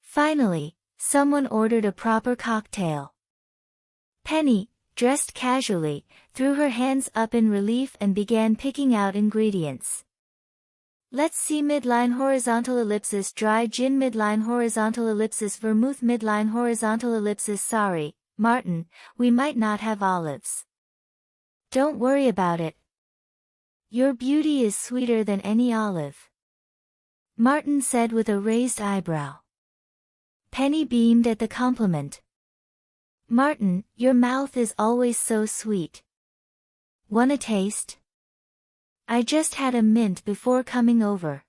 A: Finally, someone ordered a proper cocktail. Penny, dressed casually, threw her hands up in relief and began picking out ingredients. Let's see midline horizontal ellipsis dry gin midline horizontal ellipsis vermouth midline horizontal ellipsis sorry, Martin, we might not have olives. Don't worry about it. Your beauty is sweeter than any olive. Martin said with a raised eyebrow. Penny beamed at the compliment. Martin, your mouth is always so sweet. Wanna taste? I just had a mint before coming over.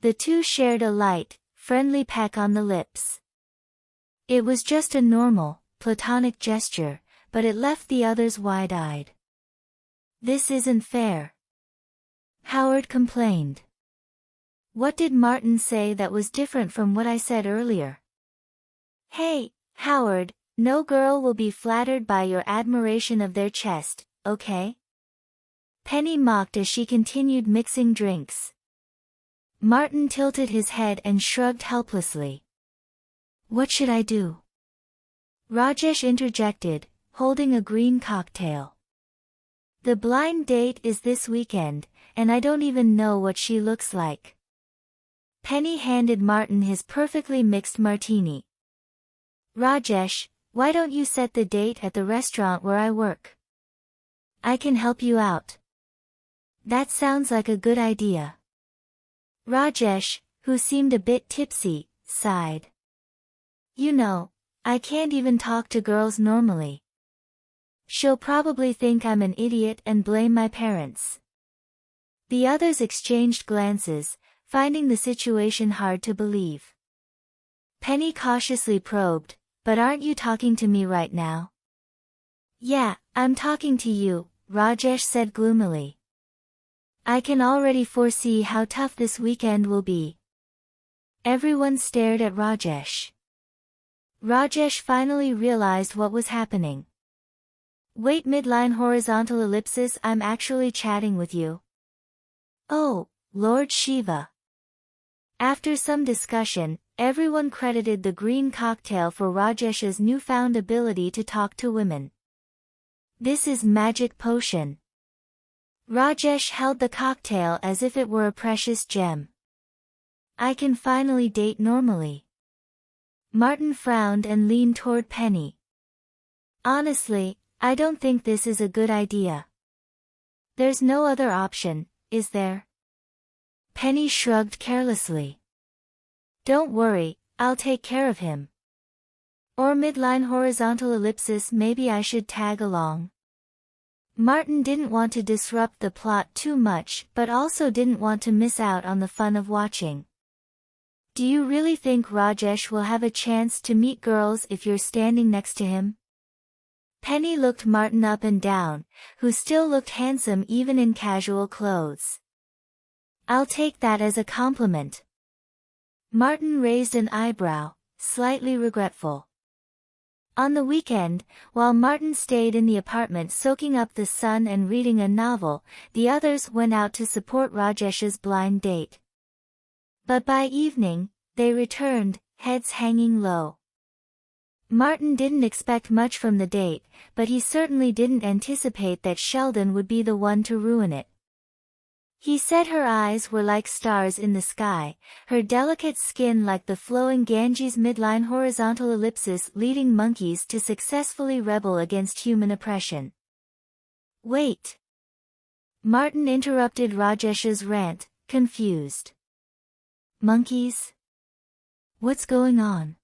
A: The two shared a light, friendly peck on the lips. It was just a normal, platonic gesture, but it left the others wide-eyed. This isn't fair. Howard complained. What did Martin say that was different from what I said earlier? Hey, Howard, no girl will be flattered by your admiration of their chest, okay? Penny mocked as she continued mixing drinks. Martin tilted his head and shrugged helplessly. What should I do? Rajesh interjected, holding a green cocktail. The blind date is this weekend, and I don't even know what she looks like. Penny handed Martin his perfectly mixed martini. Rajesh, why don't you set the date at the restaurant where I work? I can help you out. That sounds like a good idea. Rajesh, who seemed a bit tipsy, sighed. You know, I can't even talk to girls normally. She'll probably think I'm an idiot and blame my parents. The others exchanged glances, finding the situation hard to believe. Penny cautiously probed, but aren't you talking to me right now? Yeah, I'm talking to you, Rajesh said gloomily. I can already foresee how tough this weekend will be. Everyone stared at Rajesh. Rajesh finally realized what was happening. Wait, midline horizontal ellipsis, I'm actually chatting with you. Oh, Lord Shiva. After some discussion, everyone credited the green cocktail for Rajesh's newfound ability to talk to women. This is magic potion. Rajesh held the cocktail as if it were a precious gem. I can finally date normally. Martin frowned and leaned toward Penny. Honestly, I don't think this is a good idea. There's no other option, is there? Penny shrugged carelessly. Don't worry, I'll take care of him. Or midline horizontal ellipsis, maybe I should tag along. Martin didn't want to disrupt the plot too much but also didn't want to miss out on the fun of watching. Do you really think Rajesh will have a chance to meet girls if you're standing next to him? Penny looked Martin up and down, who still looked handsome even in casual clothes. I'll take that as a compliment. Martin raised an eyebrow, slightly regretful. On the weekend, while Martin stayed in the apartment soaking up the sun and reading a novel, the others went out to support Rajesh's blind date. But by evening, they returned, heads hanging low. Martin didn't expect much from the date, but he certainly didn't anticipate that Sheldon would be the one to ruin it. He said her eyes were like stars in the sky, her delicate skin like the flowing Ganges midline horizontal ellipsis leading monkeys to successfully rebel against human oppression. Wait! Martin interrupted Rajesh's rant, confused. Monkeys? What's going on?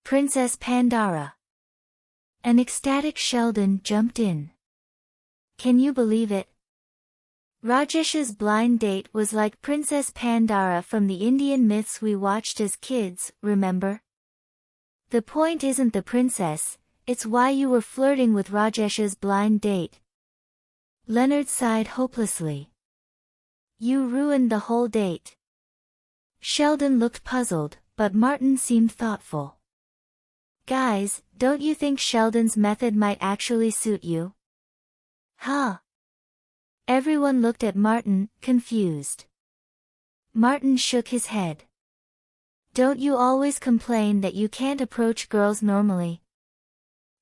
A: Princess Pandara. An ecstatic Sheldon jumped in. Can you believe it? Rajesh's blind date was like Princess Pandara from the Indian myths we watched as kids, remember? The point isn't the princess, it's why you were flirting with Rajesh's blind date. Leonard sighed hopelessly. You ruined the whole date. Sheldon looked puzzled, but Martin seemed thoughtful. Guys, don't you think Sheldon's method might actually suit you? Huh? Everyone looked at Martin, confused. Martin shook his head. Don't you always complain that you can't approach girls normally?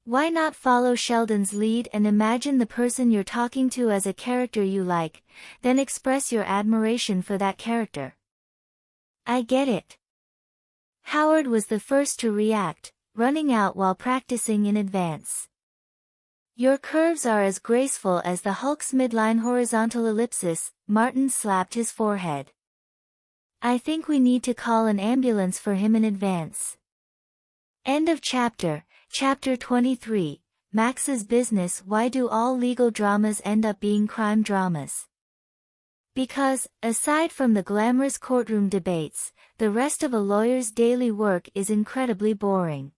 A: Why not follow Sheldon's lead and imagine the person you're talking to as a character you like, then express your admiration for that character? I get it. Howard was the first to react, running out while practicing in advance. Your curves are as graceful as the Hulk's midline horizontal ellipsis, Martin slapped his forehead. I think we need to call an ambulance for him in advance. End of chapter. Chapter 23, Max's Business. Why do all legal dramas end up being crime dramas? Because, aside from the glamorous courtroom debates, the rest of a lawyer's daily work is incredibly boring.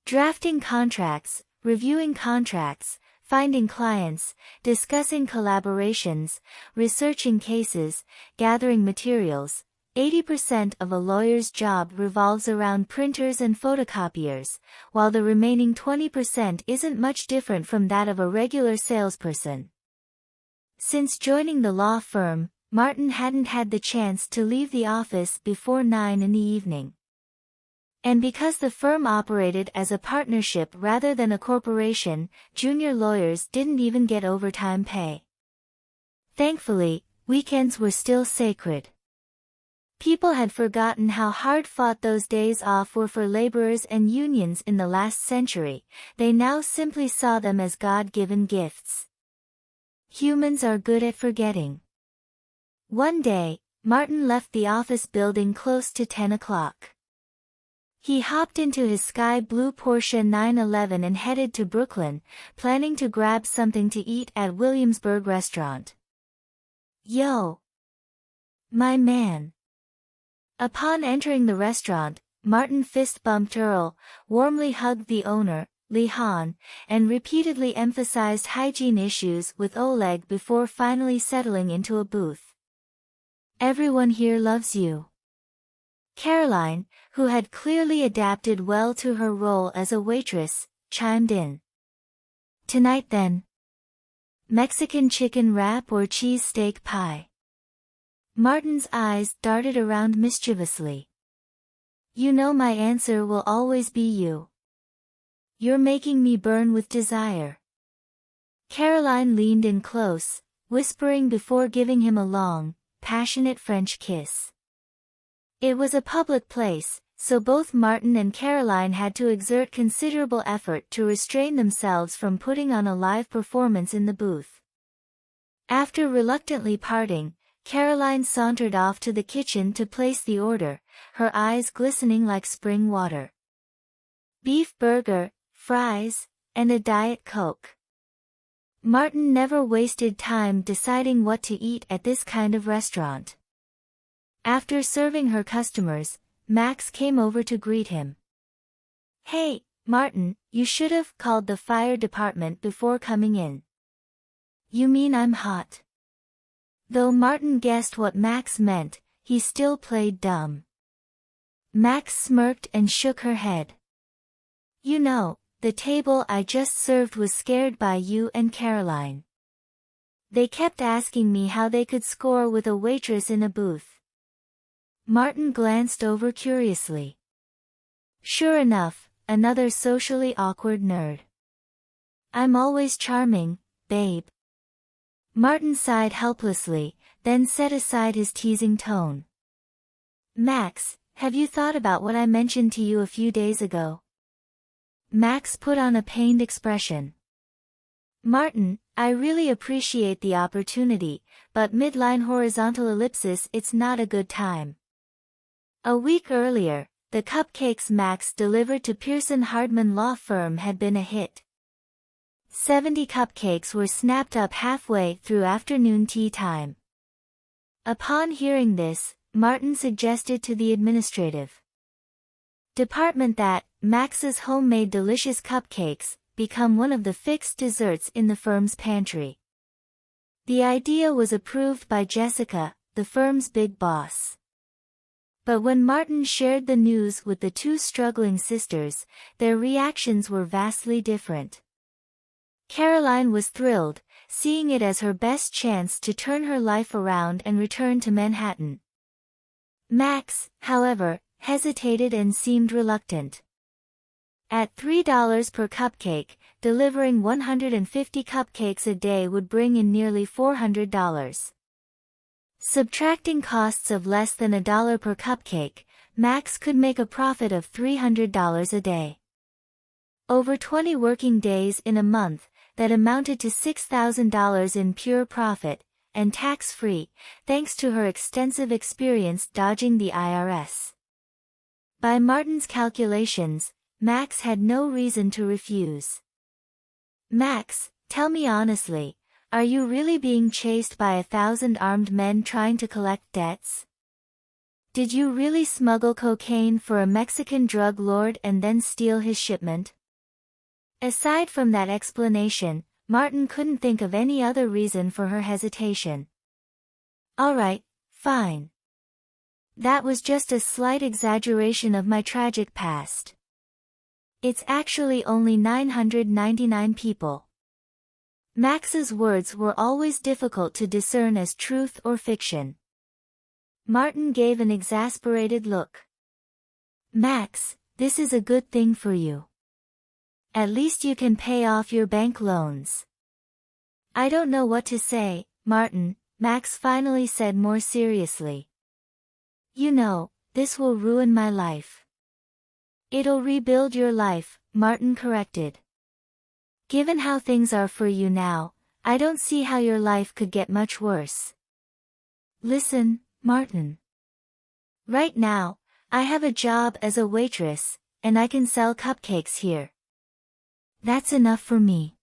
A: Drafting contracts, reviewing contracts, finding clients, discussing collaborations, researching cases, gathering materials. 80% of a lawyer's job revolves around printers and photocopiers, while the remaining 20% isn't much different from that of a regular salesperson. Since joining the law firm, Martin hadn't had the chance to leave the office before 9 in the evening. And because the firm operated as a partnership rather than a corporation, junior lawyers didn't even get overtime pay. Thankfully, weekends were still sacred. People had forgotten how hard-fought those days off were for laborers and unions in the last century. They now simply saw them as God-given gifts. Humans are good at forgetting. One day, Martin left the office building close to 10 o'clock. He hopped into his sky blue Porsche 911 and headed to Brooklyn, planning to grab something to eat at Williamsburg restaurant. Yo! My man! Upon entering the restaurant, Martin fist-bumped Earl, warmly hugged the owner, Leigh, and repeatedly emphasized hygiene issues with Oleg before finally settling into a booth. Everyone here loves you. Caroline, who had clearly adapted well to her role as a waitress, chimed in. Tonight then. Mexican chicken wrap or cheese steak pie? Martin's eyes darted around mischievously. You know my answer will always be you. You're making me burn with desire. Caroline leaned in close, whispering before giving him a long, passionate French kiss. It was a public place, so both Martin and Caroline had to exert considerable effort to restrain themselves from putting on a live performance in the booth. After reluctantly parting, Caroline sauntered off to the kitchen to place the order, her eyes glistening like spring water. Beef burger, fries, and a Diet Coke. Martin never wasted time deciding what to eat at this kind of restaurant. After serving her customers, Max came over to greet him. Hey, Martin, you should have called the fire department before coming in. You mean I'm hot? Though Martin guessed what Max meant, he still played dumb. Max smirked and shook her head. You know, the table I just served was scared by you and Caroline. They kept asking me how they could score with a waitress in a booth. Martin glanced over curiously. Sure enough, another socially awkward nerd. I'm always charming, babe. Martin sighed helplessly, then set aside his teasing tone. Max, have you thought about what I mentioned to you a few days ago? Max put on a pained expression. Martin, I really appreciate the opportunity, but midline horizontal ellipsis, it's not a good time. A week earlier, the cupcakes Max delivered to Pearson Hardman Law Firm had been a hit. 70 cupcakes were snapped up halfway through afternoon tea time. Upon hearing this, Martin suggested to the administrative department that Max's homemade delicious cupcakes become one of the fixed desserts in the firm's pantry. The idea was approved by Jessica, the firm's big boss. But when Martin shared the news with the two struggling sisters, their reactions were vastly different. Caroline was thrilled, seeing it as her best chance to turn her life around and return to Manhattan. Max, however, hesitated and seemed reluctant. At $3 per cupcake, delivering 150 cupcakes a day would bring in nearly $400. Subtracting costs of less than $1 per cupcake, Max could make a profit of $300 a day. Over 20 working days in a month, that amounted to $6,000 in pure profit, and tax-free, thanks to her extensive experience dodging the IRS. By Martin's calculations, Max had no reason to refuse. Max, tell me honestly, are you really being chased by 1,000 armed men trying to collect debts? Did you really smuggle cocaine for a Mexican drug lord and then steal his shipment? Aside from that explanation, Martin couldn't think of any other reason for her hesitation. All right, fine. That was just a slight exaggeration of my tragic past. It's actually only 999 people. Max's words were always difficult to discern as truth or fiction. Martin gave an exasperated look. Max, this is a good thing for you. At least you can pay off your bank loans. I don't know what to say, Martin, Max finally said more seriously. You know, this will ruin my life. It'll rebuild your life, Martin corrected. Given how things are for you now, I don't see how your life could get much worse. Listen, Martin. Right now, I have a job as a waitress, and I can sell cupcakes here. That's enough for me.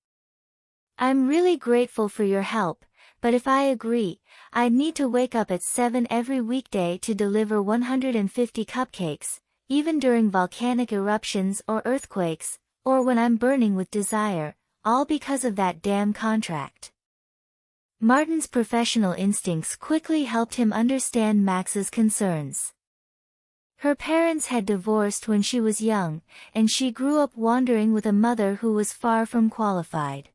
A: I'm really grateful for your help, but if I agree, I'd need to wake up at 7 every weekday to deliver 150 cupcakes, even during volcanic eruptions or earthquakes, or when I'm burning with desire, all because of that damn contract. Martin's professional instincts quickly helped him understand Max's concerns. Her parents had divorced when she was young, and she grew up wandering with a mother who was far from qualified.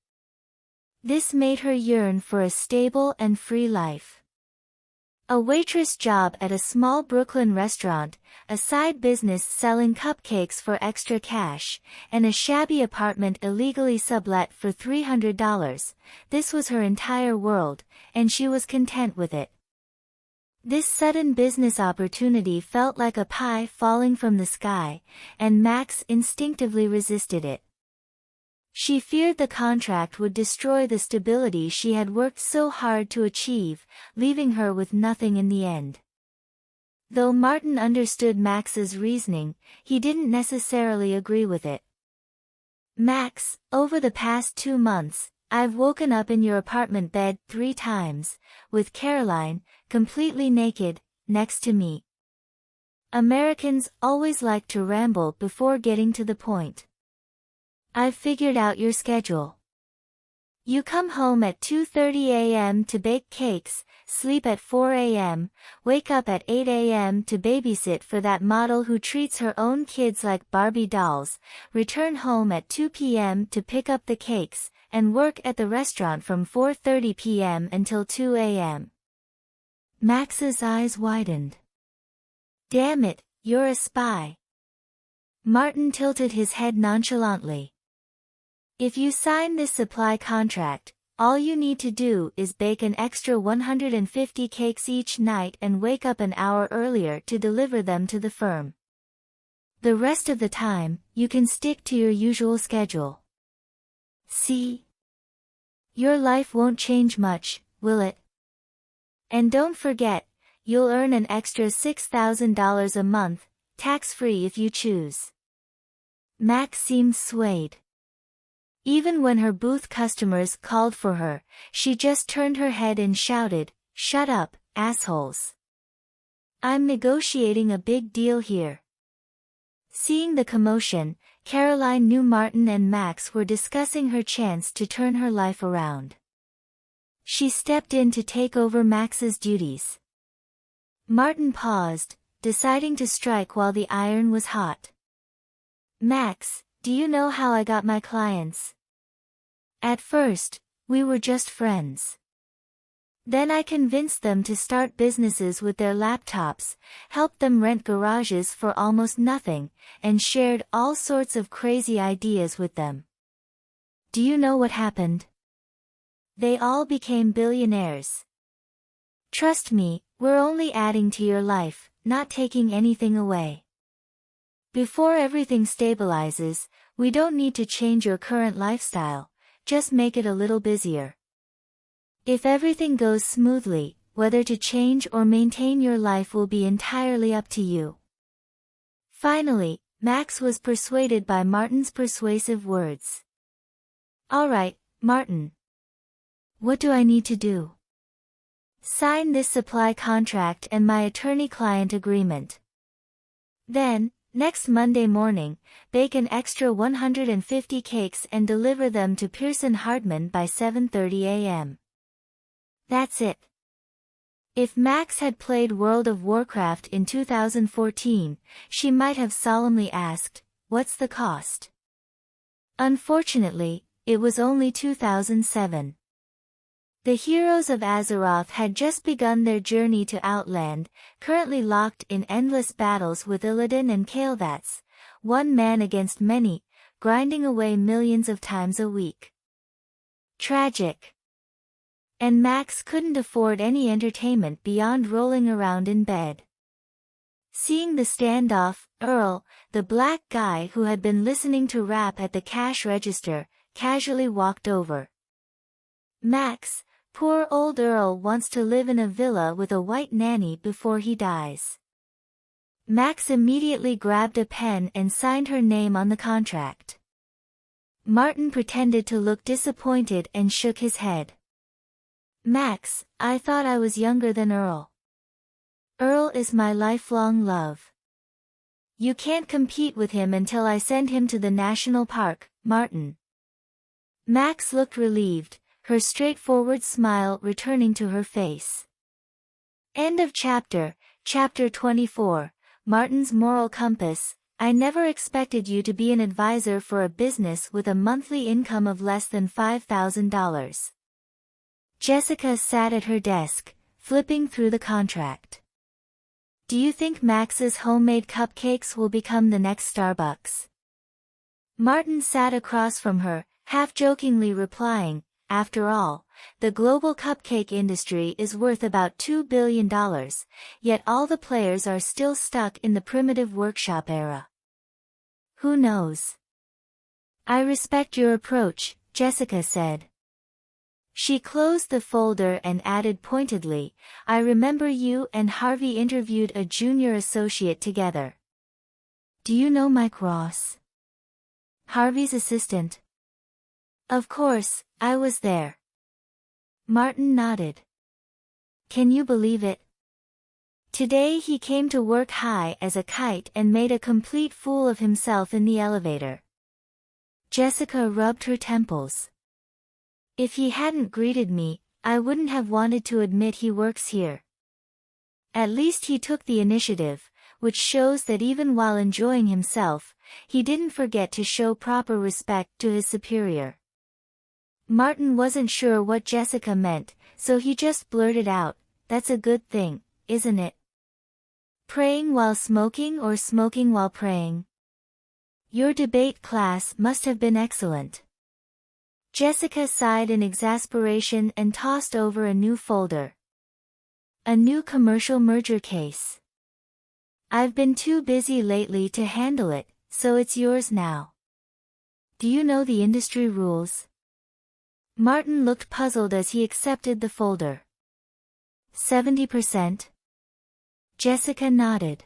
A: This made her yearn for a stable and free life. A waitress job at a small Brooklyn restaurant, a side business selling cupcakes for extra cash, and a shabby apartment illegally sublet for $300, this was her entire world, and she was content with it. This sudden business opportunity felt like a pie falling from the sky, and Max instinctively resisted it. She feared the contract would destroy the stability she had worked so hard to achieve, leaving her with nothing in the end. Though Martin understood Max's reasoning, he didn't necessarily agree with it. Max, over the past 2 months, I've woken up in your apartment bed 3 times, with Caroline, completely naked, next to me. Americans always like to ramble before getting to the point. I've figured out your schedule. You come home at 2:30 a.m. to bake cakes, sleep at 4 a.m., wake up at 8 a.m. to babysit for that model who treats her own kids like Barbie dolls, return home at 2 p.m. to pick up the cakes, and work at the restaurant from 4:30 p.m. until 2 a.m. Max's eyes widened. Damn it, you're a spy. Martin tilted his head nonchalantly. If you sign this supply contract, all you need to do is bake an extra 150 cakes each night and wake up an hour earlier to deliver them to the firm. The rest of the time, you can stick to your usual schedule. See? Your life won't change much, will it? And don't forget, you'll earn an extra $6,000 a month, tax-free if you choose. Max seemed swayed. Even when her booth customers called for her, she just turned her head and shouted, "Shut up, assholes. I'm negotiating a big deal here." Seeing the commotion, Caroline knew Martin and Max were discussing her chance to turn her life around. She stepped in to take over Max's duties. Martin paused, deciding to strike while the iron was hot. Max, do you know how I got my clients? At first, we were just friends. Then I convinced them to start businesses with their laptops, helped them rent garages for almost nothing, and shared all sorts of crazy ideas with them. Do you know what happened? They all became billionaires. Trust me, we're only adding to your life, not taking anything away. Before everything stabilizes, we don't need to change your current lifestyle, just make it a little busier. If everything goes smoothly, whether to change or maintain your life will be entirely up to you. Finally, Max was persuaded by Martin's persuasive words. All right, Martin. What do I need to do? Sign this supply contract and my attorney-client agreement. Then, next Monday morning, bake an extra 150 cakes and deliver them to Pearson Hardman by 7:30 a.m. That's it. If Max had played World of Warcraft in 2014, she might have solemnly asked, "What's the cost?" Unfortunately, it was only 2007. The heroes of Azeroth had just begun their journey to Outland, currently locked in endless battles with Illidan and Kael'thas, one man against many, grinding away millions of times a week. Tragic. And Max couldn't afford any entertainment beyond rolling around in bed. Seeing the standoff, Earl, the black guy who had been listening to rap at the cash register, casually walked over. Max, poor old Earl wants to live in a villa with a white nanny before he dies. Max immediately grabbed a pen and signed her name on the contract. Martin pretended to look disappointed and shook his head. Max, I thought I was younger than Earl. Earl is my lifelong love. You can't compete with him until I send him to the national park, Martin. Max looked relieved, her straightforward smile returning to her face. End of chapter. Chapter 24, Martin's Moral Compass. I never expected you to be an advisor for a business with a monthly income of less than $5,000. Jessica sat at her desk, flipping through the contract. Do you think Max's homemade cupcakes will become the next Starbucks? Martin sat across from her, half-jokingly replying, after all, the global cupcake industry is worth about $2 billion, yet all the players are still stuck in the primitive workshop era. Who knows? I respect your approach, Jessica said. She closed the folder and added pointedly, I remember you and Harvey interviewed a junior associate together. Do you know Mike Ross? Harvey's assistant. Of course, I was there. Martin nodded. Can you believe it? Today he came to work high as a kite and made a complete fool of himself in the elevator. Jessica rubbed her temples. If he hadn't greeted me, I wouldn't have wanted to admit he works here. At least he took the initiative, which shows that even while enjoying himself, he didn't forget to show proper respect to his superior. Martin wasn't sure what Jessica meant, so he just blurted out, that's a good thing, isn't it? Praying while smoking or smoking while praying? Your debate class must have been excellent. Jessica sighed in exasperation and tossed over a new folder. A new commercial merger case. I've been too busy lately to handle it, so it's yours now. Do you know the industry rules? Martin looked puzzled as he accepted the folder. 70%? Jessica nodded.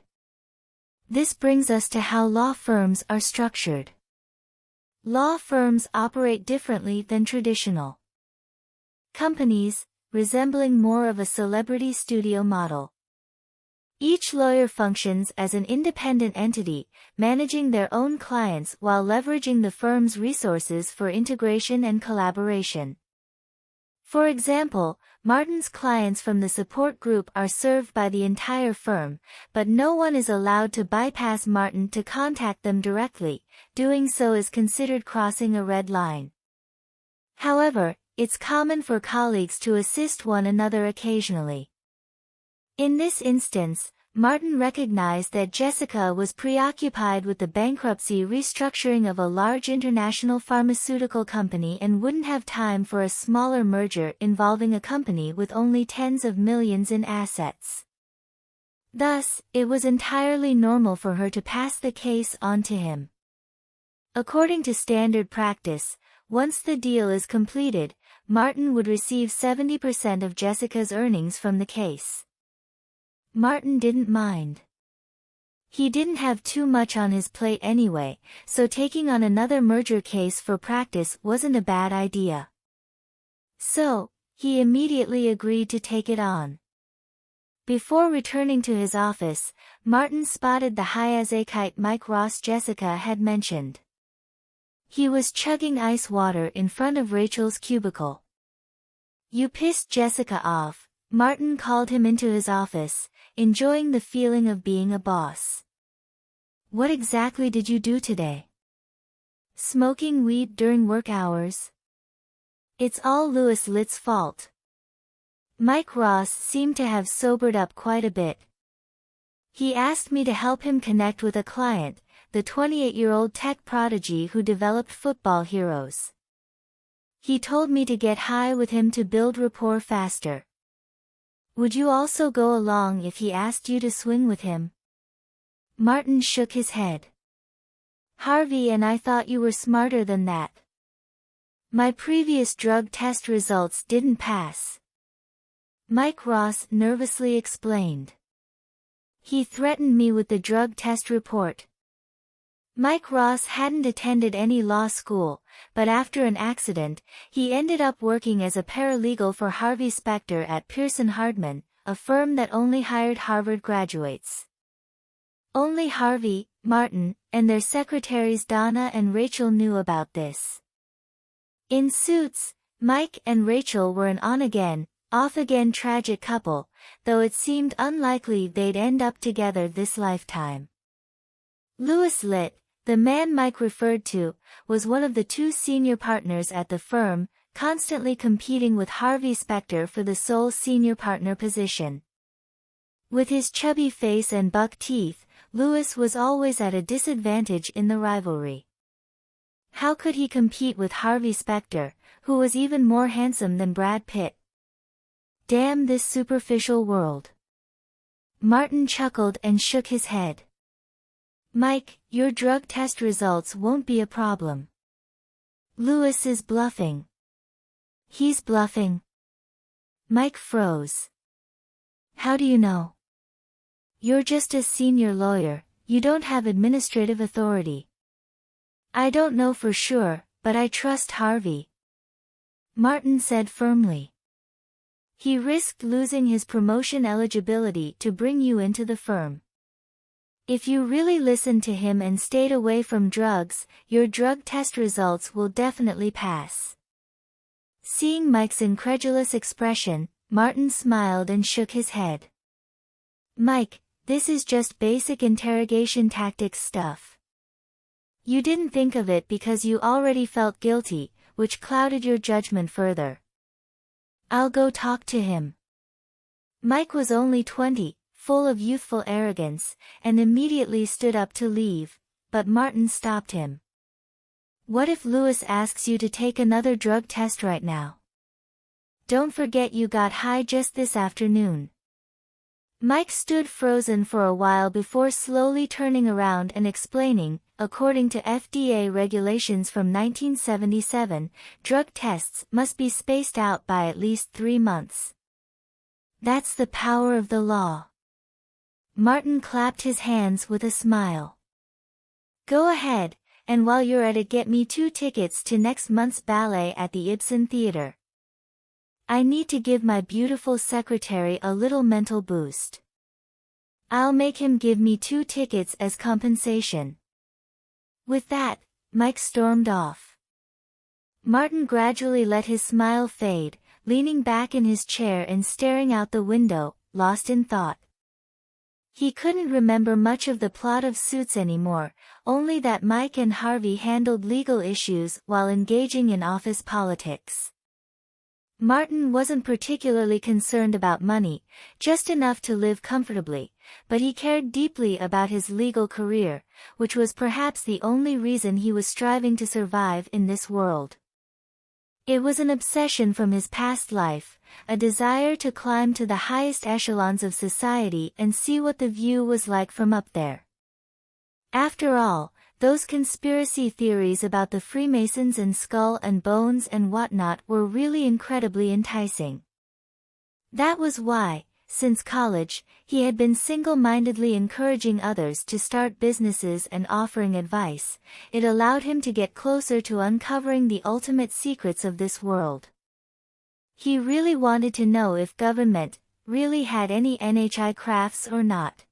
A: This brings us to how law firms are structured. Law firms operate differently than traditional companies, resembling more of a celebrity studio model. Each lawyer functions as an independent entity, managing their own clients while leveraging the firm's resources for integration and collaboration. For example, Martin's clients from the support group are served by the entire firm, but no one is allowed to bypass Martin to contact them directly. Doing so is considered crossing a red line. However, it's common for colleagues to assist one another occasionally. In this instance, Martin recognized that Jessica was preoccupied with the bankruptcy restructuring of a large international pharmaceutical company and wouldn't have time for a smaller merger involving a company with only tens of millions in assets. Thus, it was entirely normal for her to pass the case on to him. According to standard practice, once the deal is completed, Martin would receive 70% of Jessica's earnings from the case. Martin didn't mind. He didn't have too much on his plate anyway, so taking on another merger case for practice wasn't a bad idea. So, he immediately agreed to take it on. Before returning to his office, Martin spotted the high as a kite Mike Ross Jessica had mentioned. He was chugging ice water in front of Rachel's cubicle. You pissed Jessica off, Martin called him into his office, enjoying the feeling of being a boss. What exactly did you do today? Smoking weed during work hours? It's all Louis Litt's fault. Mike Ross seemed to have sobered up quite a bit. He asked me to help him connect with a client, the 28-year-old tech prodigy who developed football heroes. He told me to get high with him to build rapport faster. Would you also go along if he asked you to swing with him? Martin shook his head. Harvey and I thought you were smarter than that. My previous drug test results didn't pass. Mike Ross nervously explained. He threatened me with the drug test report. Mike Ross hadn't attended any law school, but after an accident, he ended up working as a paralegal for Harvey Specter at Pearson Hardman, a firm that only hired Harvard graduates. Only Harvey, Martin, and their secretaries Donna and Rachel knew about this. In Suits, Mike and Rachel were an on-again, off-again tragic couple, though it seemed unlikely they'd end up together this lifetime. Louis Litt, the man Mike referred to, was one of the two senior partners at the firm, constantly competing with Harvey Specter for the sole senior partner position. With his chubby face and buck teeth, Louis was always at a disadvantage in the rivalry. How could he compete with Harvey Specter, who was even more handsome than Brad Pitt? Damn this superficial world. Martin chuckled and shook his head. Mike, your drug test results won't be a problem. Louis is bluffing. He's bluffing. Mike froze. How do you know? You're just a senior lawyer, you don't have administrative authority. I don't know for sure, but I trust Harvey. Martin said firmly. He risked losing his promotion eligibility to bring you into the firm. If you really listened to him and stayed away from drugs, your drug test results will definitely pass. Seeing Mike's incredulous expression, Martin smiled and shook his head. Mike, this is just basic interrogation tactics stuff. You didn't think of it because you already felt guilty, which clouded your judgment further. I'll go talk to him. Mike was only 20, full of youthful arrogance, and immediately stood up to leave, but Martin stopped him. What if Louis asks you to take another drug test right now? Don't forget you got high just this afternoon. Mike stood frozen for a while before slowly turning around and explaining, according to FDA regulations from 1977, drug tests must be spaced out by at least 3 months. That's the power of the law. Martin clapped his hands with a smile. Go ahead, and while you're at it get me 2 tickets to next month's ballet at the Ibsen Theatre. I need to give my beautiful secretary a little mental boost. I'll make him give me 2 tickets as compensation. With that, Mike stormed off. Martin gradually let his smile fade, leaning back in his chair and staring out the window, lost in thought. He couldn't remember much of the plot of Suits anymore, only that Mike and Harvey handled legal issues while engaging in office politics. Martin wasn't particularly concerned about money, just enough to live comfortably, but he cared deeply about his legal career, which was perhaps the only reason he was striving to survive in this world. It was an obsession from his past life, a desire to climb to the highest echelons of society and see what the view was like from up there. After all, those conspiracy theories about the Freemasons and Skull and Bones and whatnot were really incredibly enticing. That was why, since college, he had been single-mindedly encouraging others to start businesses and offering advice. It allowed him to get closer to uncovering the ultimate secrets of this world. He really wanted to know if government really had any NHI crafts or not.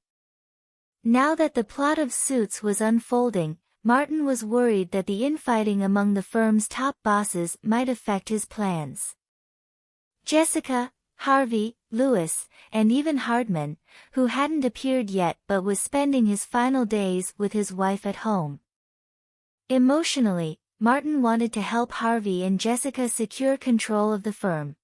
A: Now that the plot of Suits was unfolding, Martin was worried that the infighting among the firm's top bosses might affect his plans. Jessica, Harvey, Louis, and even Hardman, who hadn't appeared yet but was spending his final days with his wife at home. Emotionally, Martin wanted to help Harvey and Jessica secure control of the firm.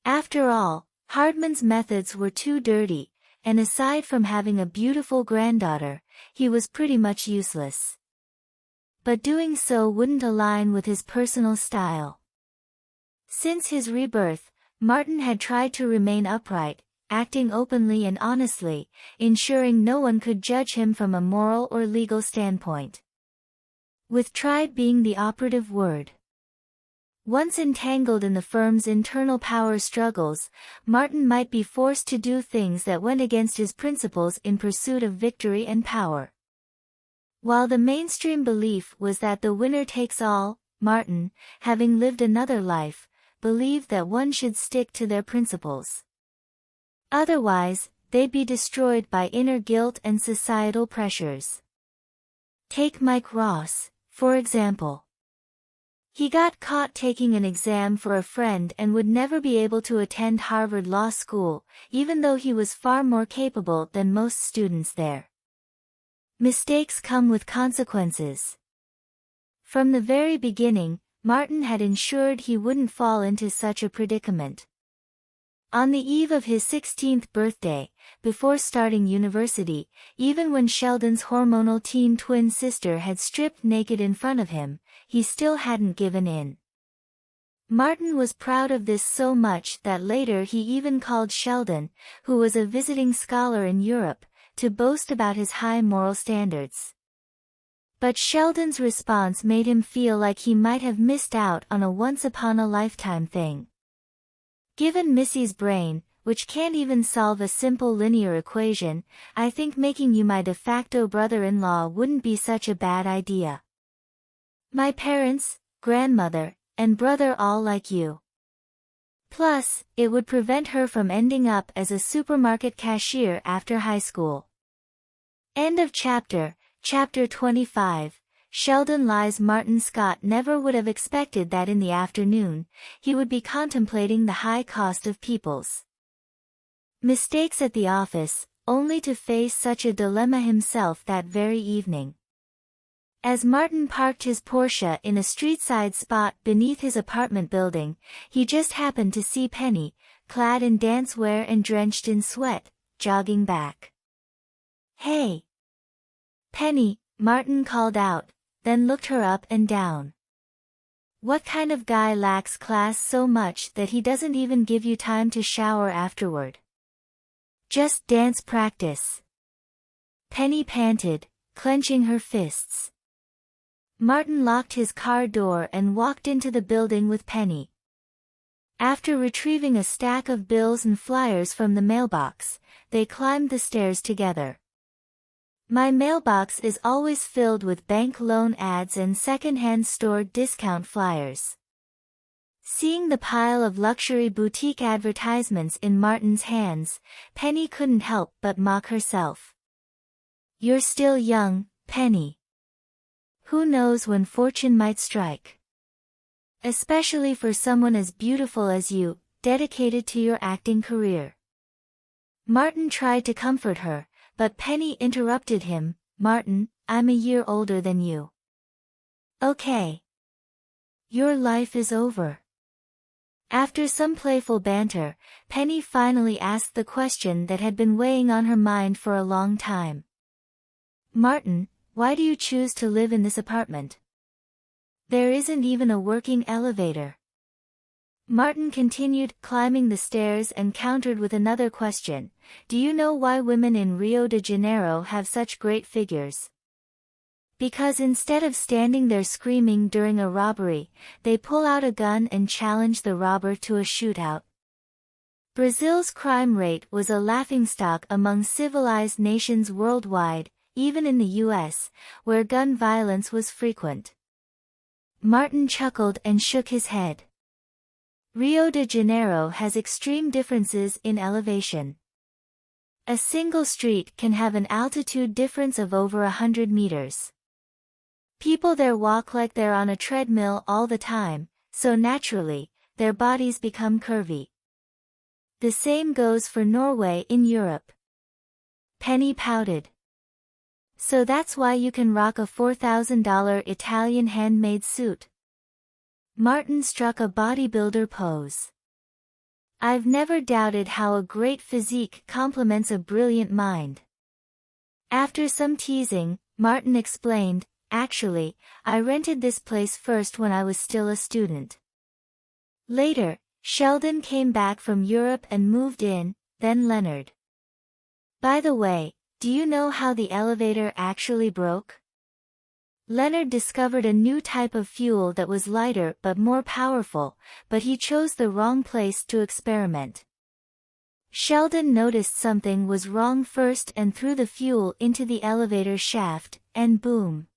A: After all, Hardman's methods were too dirty, and aside from having a beautiful granddaughter, he was pretty much useless. But doing so wouldn't align with his personal style. Since his rebirth, Martin had tried to remain upright, acting openly and honestly, ensuring no one could judge him from a moral or legal standpoint. With tried being the operative word. Once entangled in the firm's internal power struggles, Martin might be forced to do things that went against his principles in pursuit of victory and power. While the mainstream belief was that the winner takes all, Martin, having lived another life, believed that one should stick to their principles. Otherwise, they'd be destroyed by inner guilt and societal pressures. Take Mike Ross, for example. He got caught taking an exam for a friend and would never be able to attend Harvard Law School, even though he was far more capable than most students there. Mistakes come with consequences. From the very beginning, Martin had ensured he wouldn't fall into such a predicament. On the eve of his 16th birthday, before starting university, even when Sheldon's hormonal teen twin sister had stripped naked in front of him, he still hadn't given in. Martin was proud of this so much that later he even called Sheldon, who was a visiting scholar in Europe, to boast about his high moral standards. But Sheldon's response made him feel like he might have missed out on a once-upon-a-lifetime thing. Given Missy's brain, which can't even solve a simple linear equation, I think making you my de facto brother-in-law wouldn't be such a bad idea. My parents, grandmother, and brother all like you. Plus, it would prevent her from ending up as a supermarket cashier after high school. End of chapter. Chapter 25. Sheldon lies. Martin Scott never would have expected that in the afternoon, he would be contemplating the high cost of people's mistakes at the office, only to face such a dilemma himself that very evening. As Martin parked his Porsche in a street-side spot beneath his apartment building, he just happened to see Penny, clad in dancewear and drenched in sweat, jogging back. "Hey, Penny," Martin called out, then looked her up and down. "What kind of guy lacks class so much that he doesn't even give you time to shower afterward? Just dance practice." Penny panted, clenching her fists. Martin locked his car door and walked into the building with Penny. After retrieving a stack of bills and flyers from the mailbox, they climbed the stairs together. "My mailbox is always filled with bank loan ads and second-hand store discount flyers." Seeing the pile of luxury boutique advertisements in Martin's hands, Penny couldn't help but mock herself. "You're still young, Penny. Who knows when fortune might strike? Especially for someone as beautiful as you, dedicated to your acting career." Martin tried to comfort her, but Penny interrupted him. "Martin, I'm a year older than you. Okay. Your life is over." After some playful banter, Penny finally asked the question that had been weighing on her mind for a long time. "Martin, why do you choose to live in this apartment? There isn't even a working elevator." Martin continued climbing the stairs and countered with another question. "Do you know why women in Rio de Janeiro have such great figures? Because instead of standing there screaming during a robbery, they pull out a gun and challenge the robber to a shootout." Brazil's crime rate was a laughingstock among civilized nations worldwide, even in the US, where gun violence was frequent. Martin chuckled and shook his head. Rio de Janeiro has extreme differences in elevation. A single street can have an altitude difference of over 100 meters. People there walk like they're on a treadmill all the time, so naturally, their bodies become curvy. The same goes for Norway in Europe. Penny pouted. So that's why you can rock a $4,000 Italian handmade suit. Martin struck a bodybuilder pose. I've never doubted how a great physique complements a brilliant mind. After some teasing, Martin explained, actually, I rented this place first when I was still a student. Later, Sheldon came back from Europe and moved in, then Leonard. By the way, do you know how the elevator actually broke? Leonard discovered a new type of fuel that was lighter but more powerful, but he chose the wrong place to experiment. Sheldon noticed something was wrong first and threw the fuel into the elevator shaft, and boom.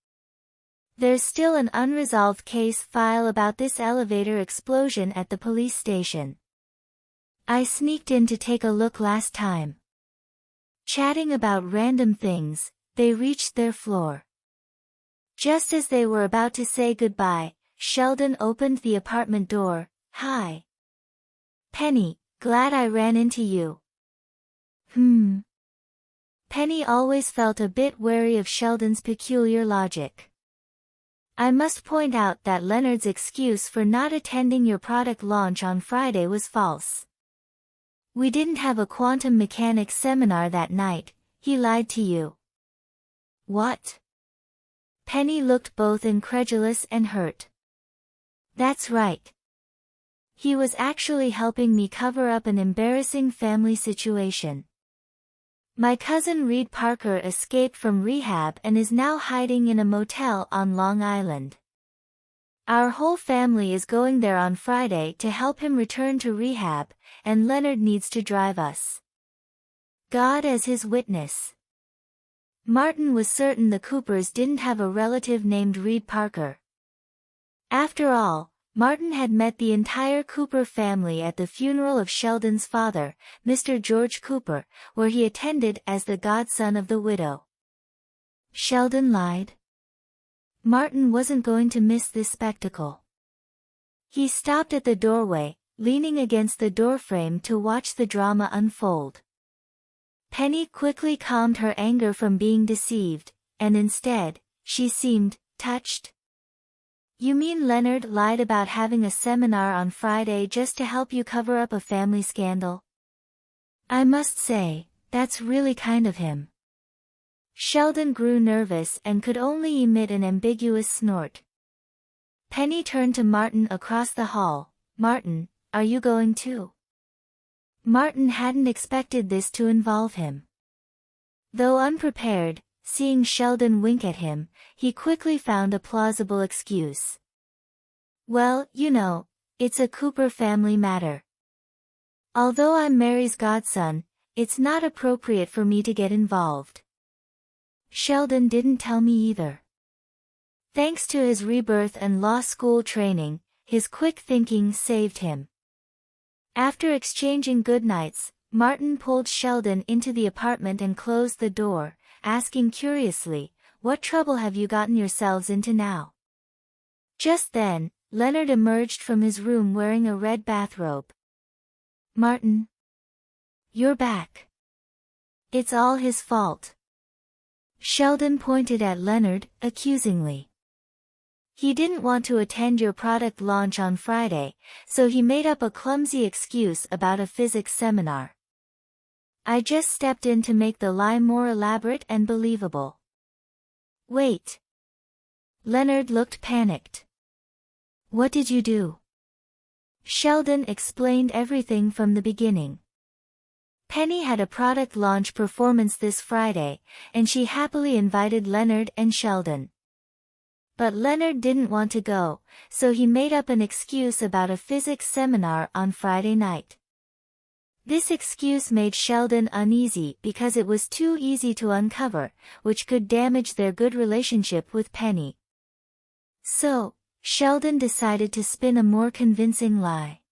A: There's still an unresolved case file about this elevator explosion at the police station. I sneaked in to take a look last time. Chatting about random things, they reached their floor. Just as they were about to say goodbye, Sheldon opened the apartment door. Hi. Penny, glad I ran into you. Penny always felt a bit wary of Sheldon's peculiar logic. I must point out that Leonard's excuse for not attending your product launch on Friday was false. We didn't have a quantum mechanics seminar that night, he lied to you. What? Penny looked both incredulous and hurt. That's right. He was actually helping me cover up an embarrassing family situation. My cousin Reed Parker escaped from rehab and is now hiding in a motel on Long Island. Our whole family is going there on Friday to help him return to rehab, and Leonard needs to drive us. God as his witness. Martin was certain the Coopers didn't have a relative named Reed Parker. After all, Martin had met the entire Cooper family at the funeral of Sheldon's father, Mr. George Cooper, where he attended as the godson of the widow. Sheldon lied. Martin wasn't going to miss this spectacle. He stopped at the doorway, leaning against the doorframe to watch the drama unfold. Penny quickly calmed her anger from being deceived, and instead, she seemed touched. You mean Leonard lied about having a seminar on Friday just to help you cover up a family scandal? I must say, that's really kind of him. Sheldon grew nervous and could only emit an ambiguous snort. Penny turned to Martin across the hall. Martin, are you going too? Martin hadn't expected this to involve him. Though unprepared, seeing Sheldon wink at him, he quickly found a plausible excuse. Well, you know, it's a Cooper family matter. Although I'm Mary's godson, it's not appropriate for me to get involved. Sheldon didn't tell me either. Thanks to his rebirth and law school training, his quick thinking saved him. After exchanging goodnights, Martin pulled Sheldon into the apartment and closed the door, asking curiously, "What trouble have you gotten yourselves into now?" Just then, Leonard emerged from his room wearing a red bathrobe. Martin. You're back. It's all his fault. Sheldon pointed at Leonard, accusingly. He didn't want to attend your product launch on Friday, so he made up a clumsy excuse about a physics seminar. I just stepped in to make the lie more elaborate and believable. Wait. Leonard looked panicked. What did you do? Sheldon explained everything from the beginning. Penny had a product launch performance this Friday, and she happily invited Leonard and Sheldon. But Leonard didn't want to go, so he made up an excuse about a physics seminar on Friday night. This excuse made Sheldon uneasy because it was too easy to uncover, which could damage their good relationship with Penny. So, Sheldon decided to spin a more convincing lie.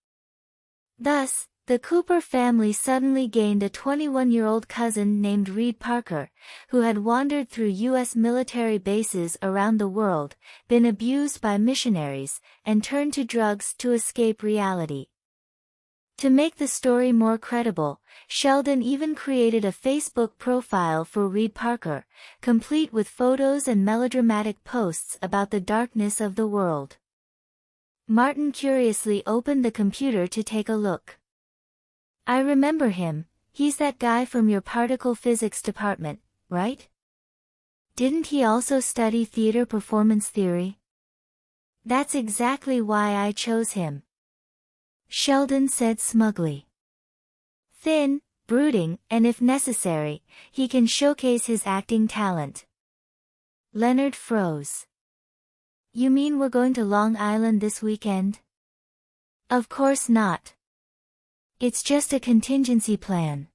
A: Thus, the Cooper family suddenly gained a 21-year-old cousin named Reed Parker, who had wandered through U.S. military bases around the world, been abused by missionaries, and turned to drugs to escape reality. To make the story more credible, Sheldon even created a Facebook profile for Reed Parker, complete with photos and melodramatic posts about the darkness of the world. Martin curiously opened the computer to take a look. I remember him, he's that guy from your particle physics department, right? Didn't he also study theater performance theory? That's exactly why I chose him, Sheldon said smugly. Thin, brooding, and if necessary, he can showcase his acting talent. Leonard froze. You mean we're going to Long Island this weekend? Of course not. It's just a contingency plan.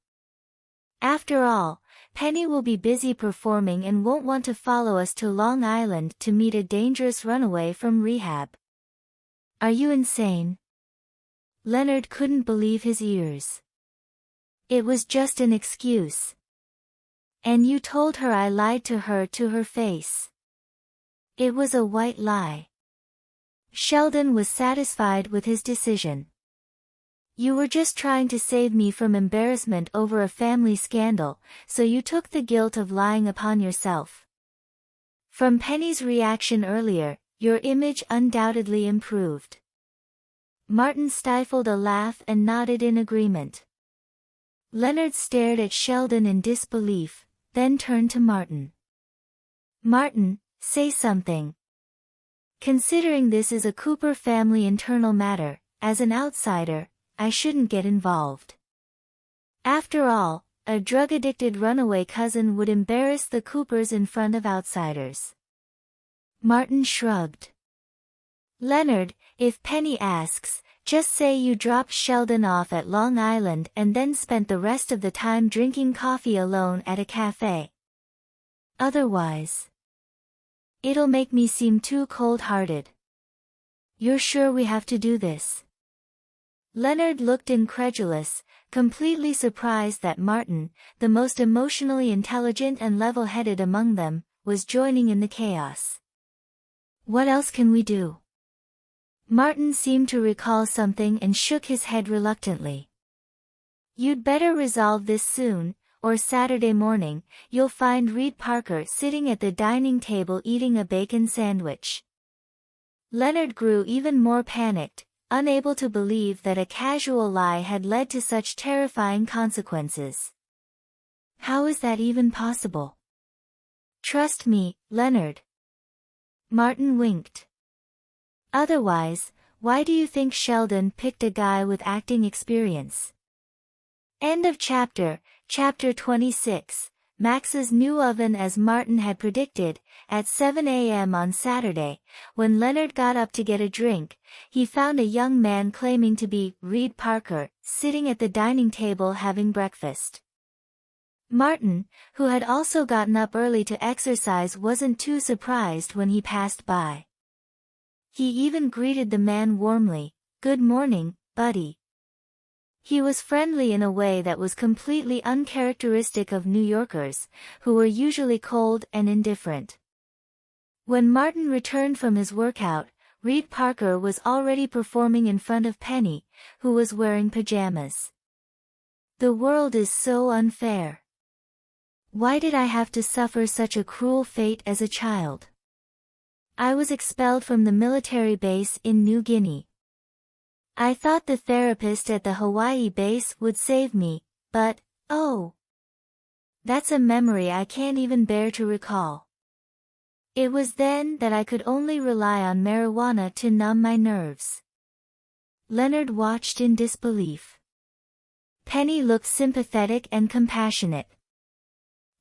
A: After all, Penny will be busy performing and won't want to follow us to Long Island to meet a dangerous runaway from rehab. Are you insane? Leonard couldn't believe his ears. It was just an excuse. And you told her I lied to her face. It was a white lie. Sheldon was satisfied with his decision. You were just trying to save me from embarrassment over a family scandal, so you took the guilt of lying upon yourself. From Penny's reaction earlier, your image undoubtedly improved. Martin stifled a laugh and nodded in agreement. Leonard stared at Sheldon in disbelief, then turned to Martin. Martin, say something. Considering this is a Cooper family internal matter, as an outsider, I shouldn't get involved. After all, a drug-addicted runaway cousin would embarrass the Coopers in front of outsiders. Martin shrugged. Leonard, if Penny asks, just say you dropped Sheldon off at Long Island and then spent the rest of the time drinking coffee alone at a cafe. Otherwise, it'll make me seem too cold-hearted. You're sure we have to do this? Leonard looked incredulous, completely surprised that Martin, the most emotionally intelligent and level-headed among them, was joining in the chaos. What else can we do? Martin seemed to recall something and shook his head reluctantly. You'd better resolve this soon, or Saturday morning, you'll find Reed Parker sitting at the dining table eating a bacon sandwich. Leonard grew even more panicked, unable to believe that a casual lie had led to such terrifying consequences. How is that even possible? Trust me, Leonard. Martin winked. Otherwise, why do you think Sheldon picked a guy with acting experience? End of chapter. Chapter 26, Max's new oven. As Martin had predicted, at 7 a.m. on Saturday, when Leonard got up to get a drink, he found a young man claiming to be Reed Parker, sitting at the dining table having breakfast. Martin, who had also gotten up early to exercise, wasn't too surprised when he passed by. He even greeted the man warmly, "Good morning, buddy." He was friendly in a way that was completely uncharacteristic of New Yorkers, who were usually cold and indifferent. When Martin returned from his workout, Reed Parker was already performing in front of Penny, who was wearing pajamas. The world is so unfair. Why did I have to suffer such a cruel fate as a child? I was expelled from the military base in New Guinea. I thought the therapist at the Hawaii base would save me, but, oh! That's a memory I can't even bear to recall. It was then that I could only rely on marijuana to numb my nerves. Leonard watched in disbelief. Penny looked sympathetic and compassionate.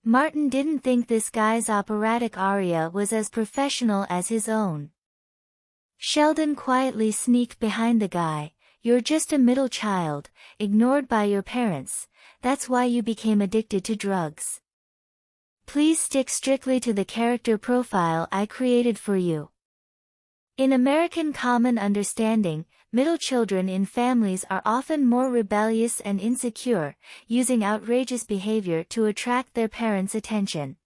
A: Martin didn't think this guy's operatic aria was as professional as his own. Sheldon quietly sneaked behind the guy. You're just a middle child, ignored by your parents, that's why you became addicted to drugs. Please stick strictly to the character profile I created for you. In American common understanding, middle children in families are often more rebellious and insecure, using outrageous behavior to attract their parents' attention.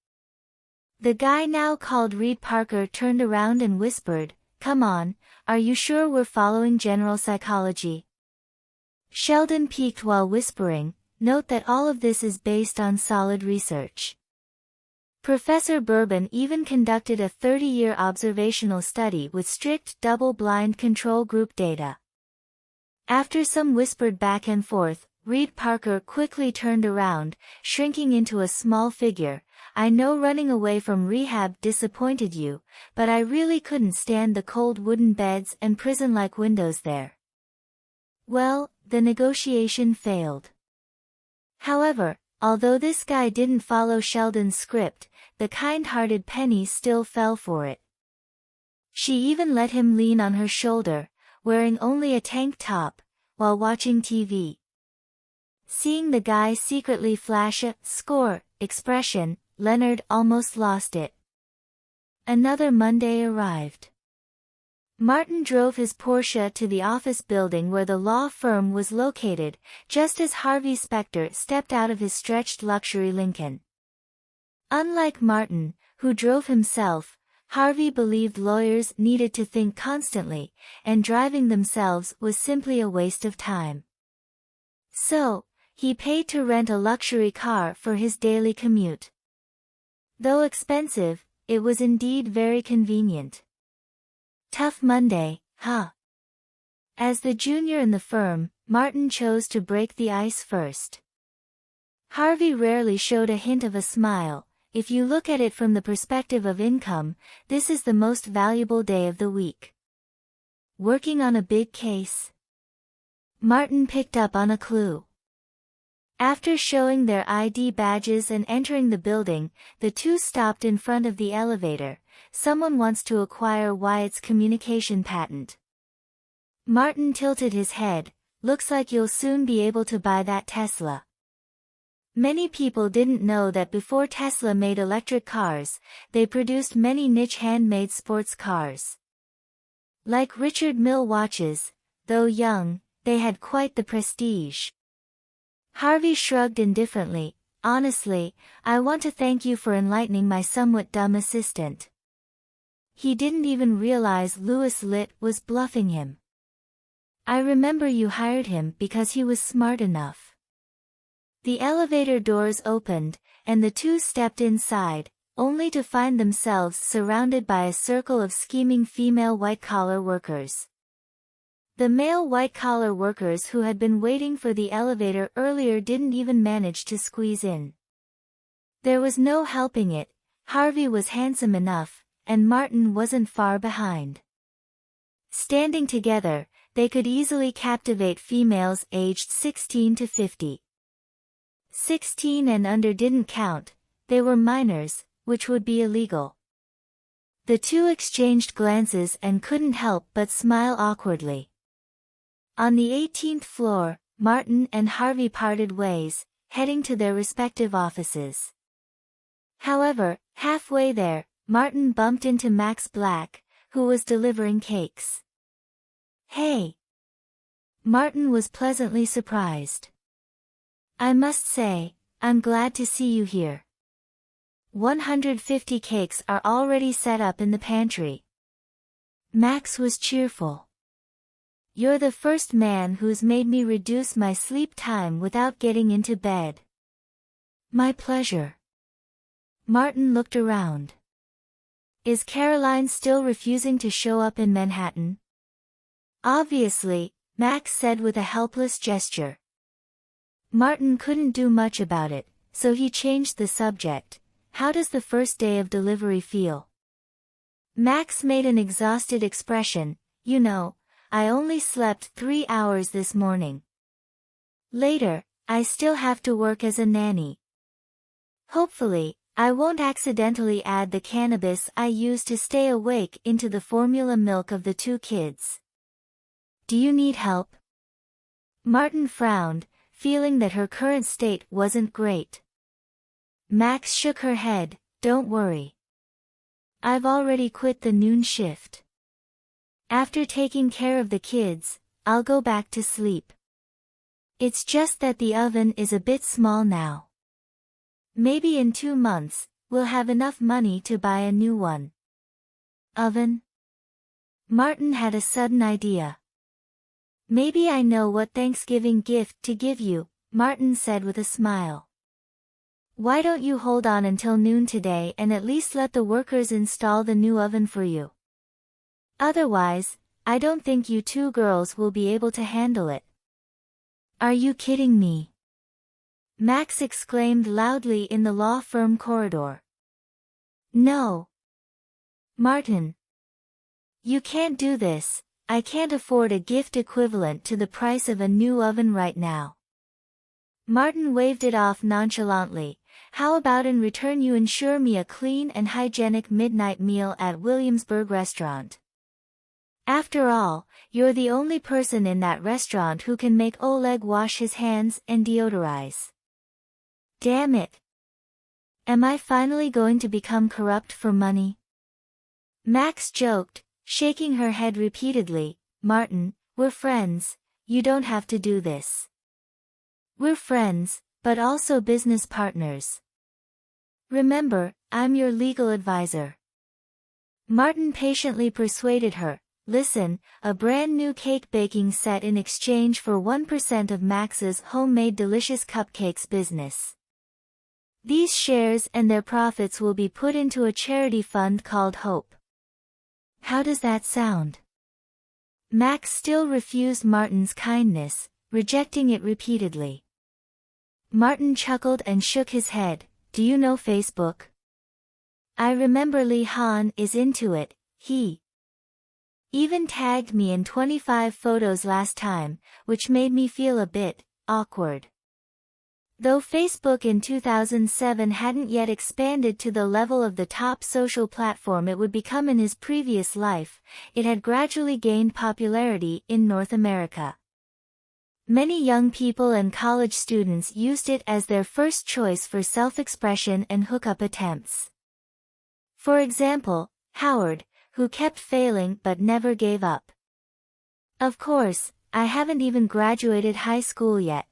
A: The guy now called Reed Parker turned around and whispered, "Come on, are you sure we're following general psychology?" Sheldon peeked while whispering, "Note that all of this is based on solid research." Professor Bourbon even conducted a 30-year observational study with strict double-blind control group data. After some whispered back and forth, Reed Parker quickly turned around, shrinking into a small figure. "I know running away from rehab disappointed you, but I really couldn't stand the cold wooden beds and prison-like windows there." Well, the negotiation failed. However, although this guy didn't follow Sheldon's script, the kind-hearted Penny still fell for it. She even let him lean on her shoulder, wearing only a tank top, while watching TV. Seeing the guy secretly flash a "score" expression, Leonard almost lost it. Another Monday arrived. Martin drove his Porsche to the office building where the law firm was located, just as Harvey Specter stepped out of his stretched luxury Lincoln. Unlike Martin, who drove himself, Harvey believed lawyers needed to think constantly, and driving themselves was simply a waste of time. So, he paid to rent a luxury car for his daily commute. Though expensive, it was indeed very convenient. Tough Monday, huh? As the junior in the firm, Martin chose to break the ice first. Harvey rarely showed a hint of a smile. If you look at it from the perspective of income, this is the most valuable day of the week. Working on a big case? Martin picked up on a clue. After showing their ID badges and entering the building, the two stopped in front of the elevator. "Someone wants to acquire Wyatt's communication patent." Martin tilted his head. "Looks like you'll soon be able to buy that Tesla." Many people didn't know that before Tesla made electric cars, they produced many niche handmade sports cars. Like Richard Mille watches, though young, they had quite the prestige. Harvey shrugged indifferently. "Honestly, I want to thank you for enlightening my somewhat dumb assistant." He didn't even realize Louis Litt was bluffing him. "I remember you hired him because he was smart enough." The elevator doors opened, and the two stepped inside, only to find themselves surrounded by a circle of scheming female white-collar workers. The male white-collar workers who had been waiting for the elevator earlier didn't even manage to squeeze in. There was no helping it. Harvey was handsome enough, and Martin wasn't far behind. Standing together, they could easily captivate females aged 16 to 50. 16 and under didn't count, they were minors, which would be illegal. The two exchanged glances and couldn't help but smile awkwardly. On the 18th floor, Martin and Harvey parted ways, heading to their respective offices. However, halfway there, Martin bumped into Max Black, who was delivering cakes. "Hey!" Martin was pleasantly surprised. "I must say, I'm glad to see you here. 150 cakes are already set up in the pantry." Max was cheerful. "You're the first man who's made me reduce my sleep time without getting into bed." "My pleasure." Martin looked around. "Is Caroline still refusing to show up in Manhattan?" "Obviously," Max said with a helpless gesture. Martin couldn't do much about it, so he changed the subject. "How does the first day of delivery feel?" Max made an exhausted expression. "You know, I only slept 3 hours this morning. Later, I still have to work as a nanny. Hopefully, I won't accidentally add the cannabis I use to stay awake into the formula milk of the 2 kids. Do you need help?" Martin frowned, feeling that her current state wasn't great. Max shook her head. "Don't worry. I've already quit the noon shift. After taking care of the kids, I'll go back to sleep. It's just that the oven is a bit small now. Maybe in 2 months, we'll have enough money to buy a new one." "Oven?" Martin had a sudden idea. Maybe I know what Thanksgiving gift to give you, Martin said with a smile. Why don't you hold on until noon today and at least let the workers install the new oven for you? Otherwise, I don't think you two girls will be able to handle it. Are you kidding me? Max exclaimed loudly in the law firm corridor. No. Martin. You can't do this. I can't afford a gift equivalent to the price of a new oven right now. Martin waved it off nonchalantly. How about in return you ensure me a clean and hygienic midnight meal at Williamsburg restaurant? After all, you're the only person in that restaurant who can make Oleg wash his hands and deodorize. Damn it. Am I finally going to become corrupt for money? Max joked, shaking her head repeatedly. Martin, we're friends, you don't have to do this. We're friends, but also business partners. Remember, I'm your legal advisor. Martin patiently persuaded her. Listen, a brand new cake baking set in exchange for 1% of Max's homemade delicious cupcakes business. These shares and their profits will be put into a charity fund called Hope. How does that sound? Max still refused Martin's kindness, rejecting it repeatedly. Martin chuckled and shook his head. Do you know Facebook? I remember Lee Han is into it. He even tagged me in 25 photos last time, which made me feel a bit awkward. Though Facebook in 2007 hadn't yet expanded to the level of the top social platform it would become in his previous life, it had gradually gained popularity in North America. Many young people and college students used it as their first choice for self-expression and hookup attempts. For example, Howard, who kept failing but never gave up. Of course, I haven't even graduated high school yet.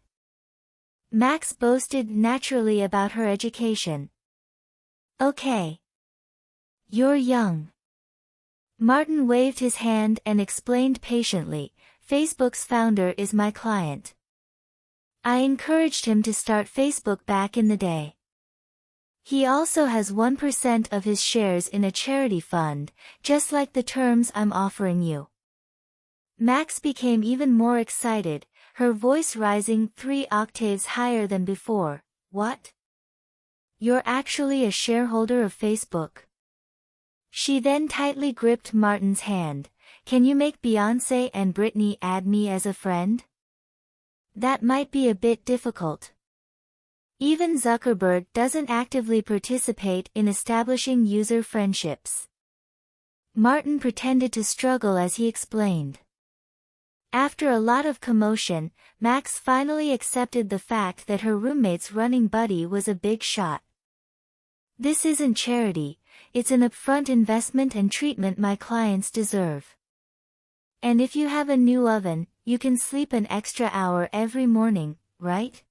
A: Max boasted naturally about her education. Okay. You're young. Martin waved his hand and explained patiently, Facebook's founder is my client. I encouraged him to start Facebook back in the day. He also has 1% of his shares in a charity fund, just like the terms I'm offering you. Max became even more excited, her voice rising 3 octaves higher than before. What? You're actually a shareholder of Facebook? She then tightly gripped Martin's hand. Can you make Beyoncé and Britney add me as a friend? That might be a bit difficult. Even Zuckerberg doesn't actively participate in establishing user friendships. Martin pretended to struggle as he explained. After a lot of commotion, Max finally accepted the fact that her roommate's running buddy was a big shot. This isn't charity, it's an upfront investment and treatment my clients deserve. And if you have a new oven, you can sleep an extra hour every morning, right?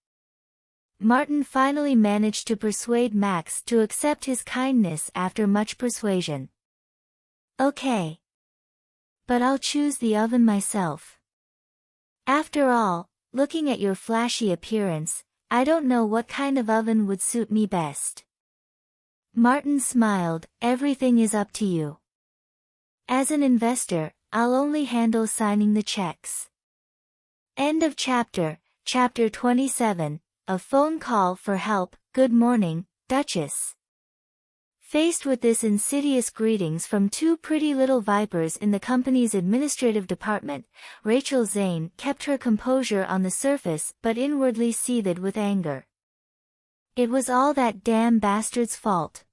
A: Martin finally managed to persuade Max to accept his kindness after much persuasion. Okay. But I'll choose the oven myself. After all, looking at your flashy appearance, I don't know what kind of oven would suit me best. Martin smiled, everything is up to you. As an investor, I'll only handle signing the checks. End of chapter. Chapter 27, A Phone Call for Help. Good morning, Duchess. Faced with this insidious greetings from 2 pretty little vipers in the company's administrative department, Rachel Zane kept her composure on the surface but inwardly seethed with anger. It was all that damn bastard's fault.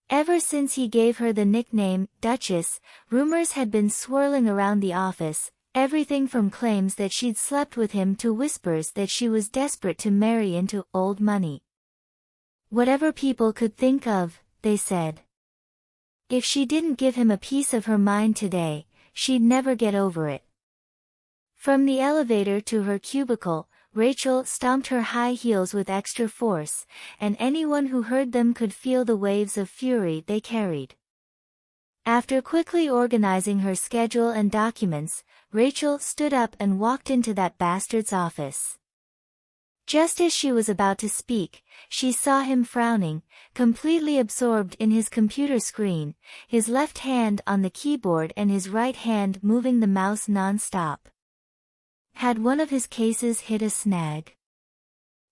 A: Ever since he gave her the nickname, Duchess, rumors had been swirling around the office, everything from claims that she'd slept with him to whispers that she was desperate to marry into old money. Whatever people could think of, they said. If she didn't give him a piece of her mind today, she'd never get over it. From the elevator to her cubicle, Rachel stomped her high heels with extra force, and anyone who heard them could feel the waves of fury they carried. After quickly organizing her schedule and documents, Rachel stood up and walked into that bastard's office. Just as she was about to speak, she saw him frowning, completely absorbed in his computer screen, his left hand on the keyboard and his right hand moving the mouse non-stop. Had one of his cases hit a snag?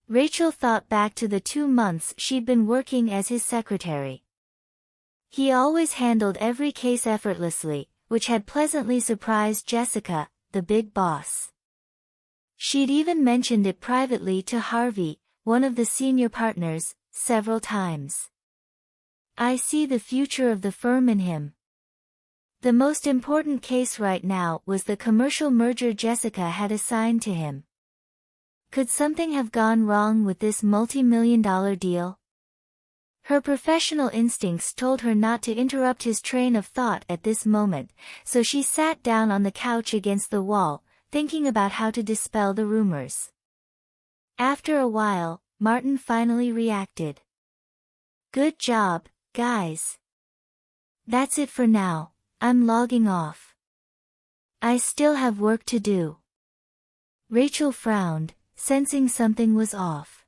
A: Rachel thought back to the 2 months she'd been working as his secretary. He always handled every case effortlessly, which had pleasantly surprised Jessica, the big boss. She'd even mentioned it privately to Harvey, one of the senior partners, several times. I see the future of the firm in him. The most important case right now was the commercial merger Jessica had assigned to him. Could something have gone wrong with this multi-million-dollar deal? Her professional instincts told her not to interrupt his train of thought at this moment, so she sat down on the couch against the wall, thinking about how to dispel the rumors. After a while, Martin finally reacted. Good job, guys. That's it for now, I'm logging off. I still have work to do. Rachel frowned, sensing something was off.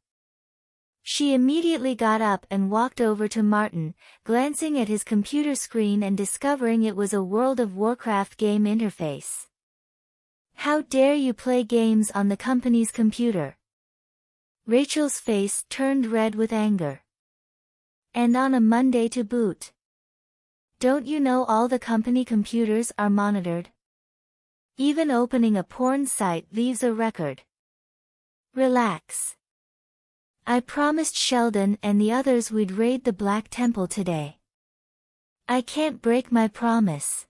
A: She immediately got up and walked over to Martin, glancing at his computer screen and discovering it was a World of Warcraft game interface. How dare you play games on the company's computer? Rachel's face turned red with anger. And on a Monday to boot. Don't you know all the company computers are monitored? Even opening a porn site leaves a record. Relax. I promised Sheldon and the others we'd raid the Black Temple today. I can't break my promise.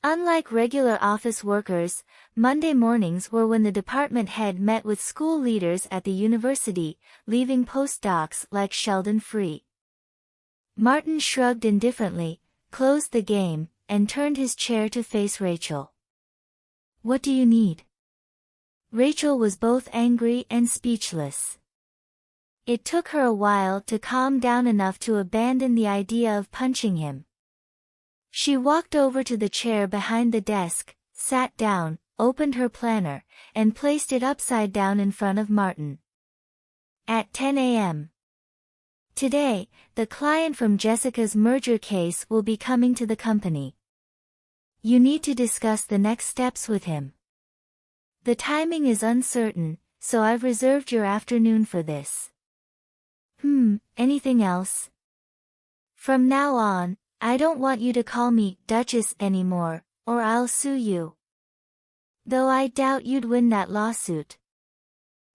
A: Unlike regular office workers, Monday mornings were when the department head met with school leaders at the university, leaving postdocs like Sheldon free. Martin shrugged indifferently, closed the game, and turned his chair to face Rachel. What do you need? Rachel was both angry and speechless. It took her a while to calm down enough to abandon the idea of punching him. She walked over to the chair behind the desk, sat down, opened her planner, and placed it upside down in front of Martin. At 10 a.m. Today, the client from Jessica's merger case will be coming to the company. You need to discuss the next steps with him. The timing is uncertain, so I've reserved your afternoon for this. Anything else? From now on, I don't want you to call me Duchess anymore, or I'll sue you. Though I doubt you'd win that lawsuit.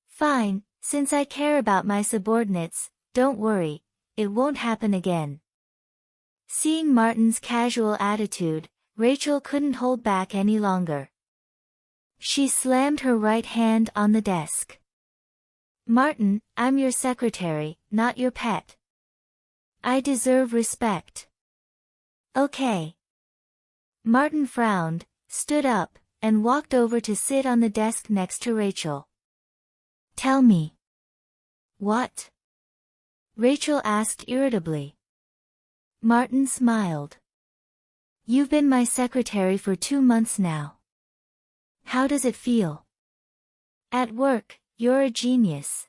A: Fine, since I care about my subordinates, don't worry, it won't happen again. Seeing Martin's casual attitude, Rachel couldn't hold back any longer. She slammed her right hand on the desk. Martin, I'm your secretary, not your pet. I deserve respect. Okay. Martin frowned, stood up, and walked over to sit on the desk next to Rachel. Tell me. What? Rachel asked irritably. Martin smiled. You've been my secretary for 2 months now. How does it feel? At work, you're a genius.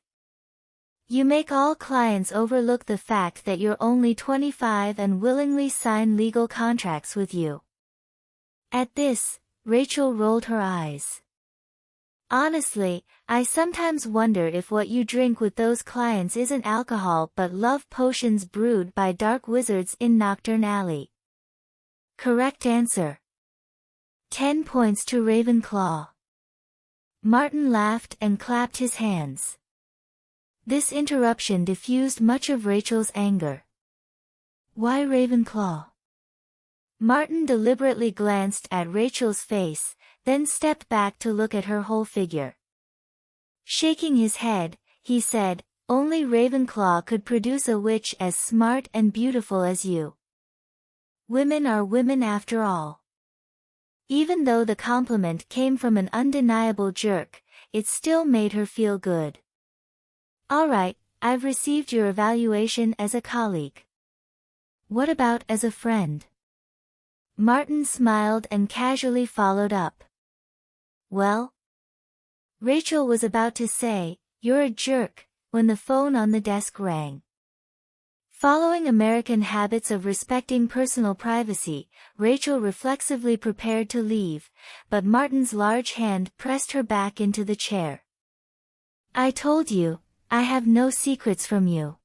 A: You make all clients overlook the fact that you're only 25 and willingly sign legal contracts with you. At this, Rachel rolled her eyes. Honestly, I sometimes wonder if what you drink with those clients isn't alcohol but love potions brewed by dark wizards in Nocturne Alley. Correct answer. 10 points to Ravenclaw. Martin laughed and clapped his hands. This interruption diffused much of Rachel's anger. Why Ravenclaw? Martin deliberately glanced at Rachel's face, then stepped back to look at her whole figure. Shaking his head, he said, only Ravenclaw could produce a witch as smart and beautiful as you. Women are women after all. Even though the compliment came from an undeniable jerk, it still made her feel good. All right, I've received your evaluation as a colleague. What about as a friend? Martin smiled and casually followed up. Well? Rachel was about to say, "You're a jerk," when the phone on the desk rang. Following American habits of respecting personal privacy, Rachel reflexively prepared to leave, but Martin's large hand pressed her back into the chair. "I told you, I have no secrets from you.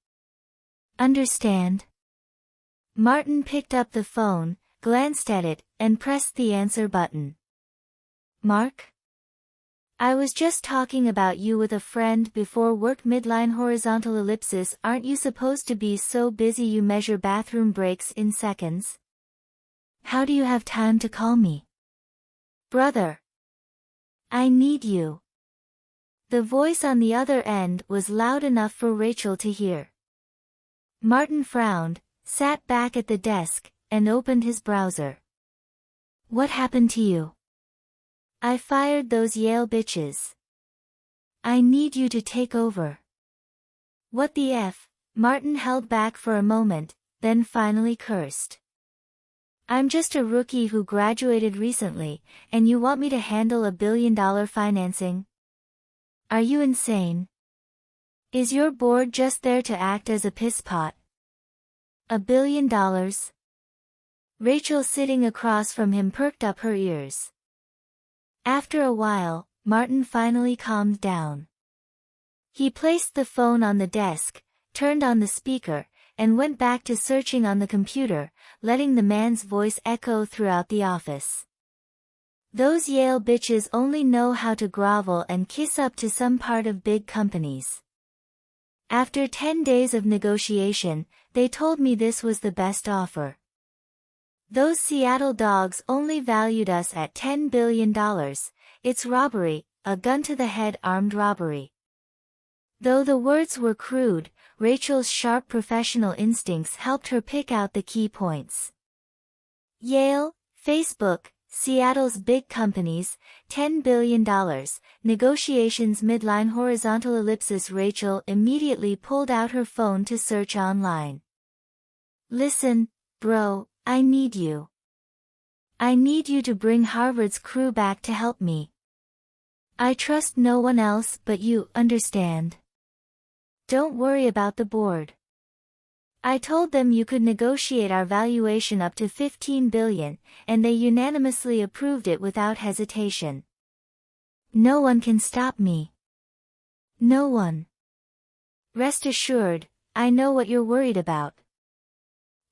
A: Understand?" Martin picked up the phone, glanced at it, and pressed the answer button. "Mark? I was just talking about you with a friend before work. Midline horizontal ellipsis. Aren't you supposed to be so busy you measure bathroom breaks in seconds? How do you have time to call me? Brother. I need you." The voice on the other end was loud enough for Rachel to hear. Martin frowned, sat back at the desk, and opened his browser. "What happened to you?" "I fired those Yale bitches. I need you to take over." "What the F?" Martin held back for a moment, then finally cursed. "I'm just a rookie who graduated recently, and you want me to handle $1 billion financing? Are you insane? Is your board just there to act as a piss pot? $1 billion? Rachel, sitting across from him, perked up her ears. After a while, Martin finally calmed down. He placed the phone on the desk, turned on the speaker, and went back to searching on the computer, letting the man's voice echo throughout the office. "Those Yale bitches only know how to grovel and kiss up to some part of big companies. After 10 days of negotiation, they told me this was the best offer. Those Seattle dogs only valued us at $10 billion. It's robbery, a gun to the head armed robbery." Though the words were crude, Rachel's sharp professional instincts helped her pick out the key points. Yale, Facebook, Seattle's big companies, $10 billion, negotiations, midline horizontal ellipsis. Rachel immediately pulled out her phone to search online. "Listen, bro, I need you. I need you to bring Harvard's crew back to help me. I trust no one else but you, understand? Don't worry about the board. I told them you could negotiate our valuation up to $15 billion, and they unanimously approved it without hesitation. No one can stop me. No one. Rest assured, I know what you're worried about.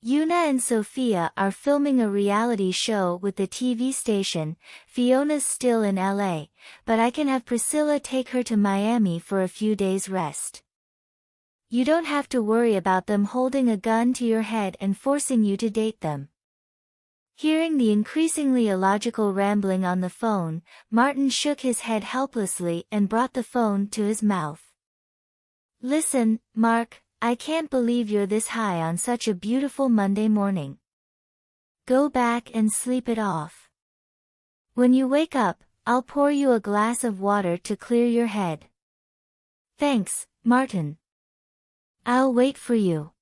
A: Una and Sophia are filming a reality show with the TV station. Fiona's still in LA, but I can have Priscilla take her to Miami for a few days' rest. You don't have to worry about them holding a gun to your head and forcing you to date them." Hearing the increasingly illogical rambling on the phone, Martin shook his head helplessly and brought the phone to his mouth. "Listen, Mark, I can't believe you're this high on such a beautiful Monday morning. Go back and sleep it off. When you wake up, I'll pour you a glass of water to clear your head." "Thanks, Martin. I'll wait for you."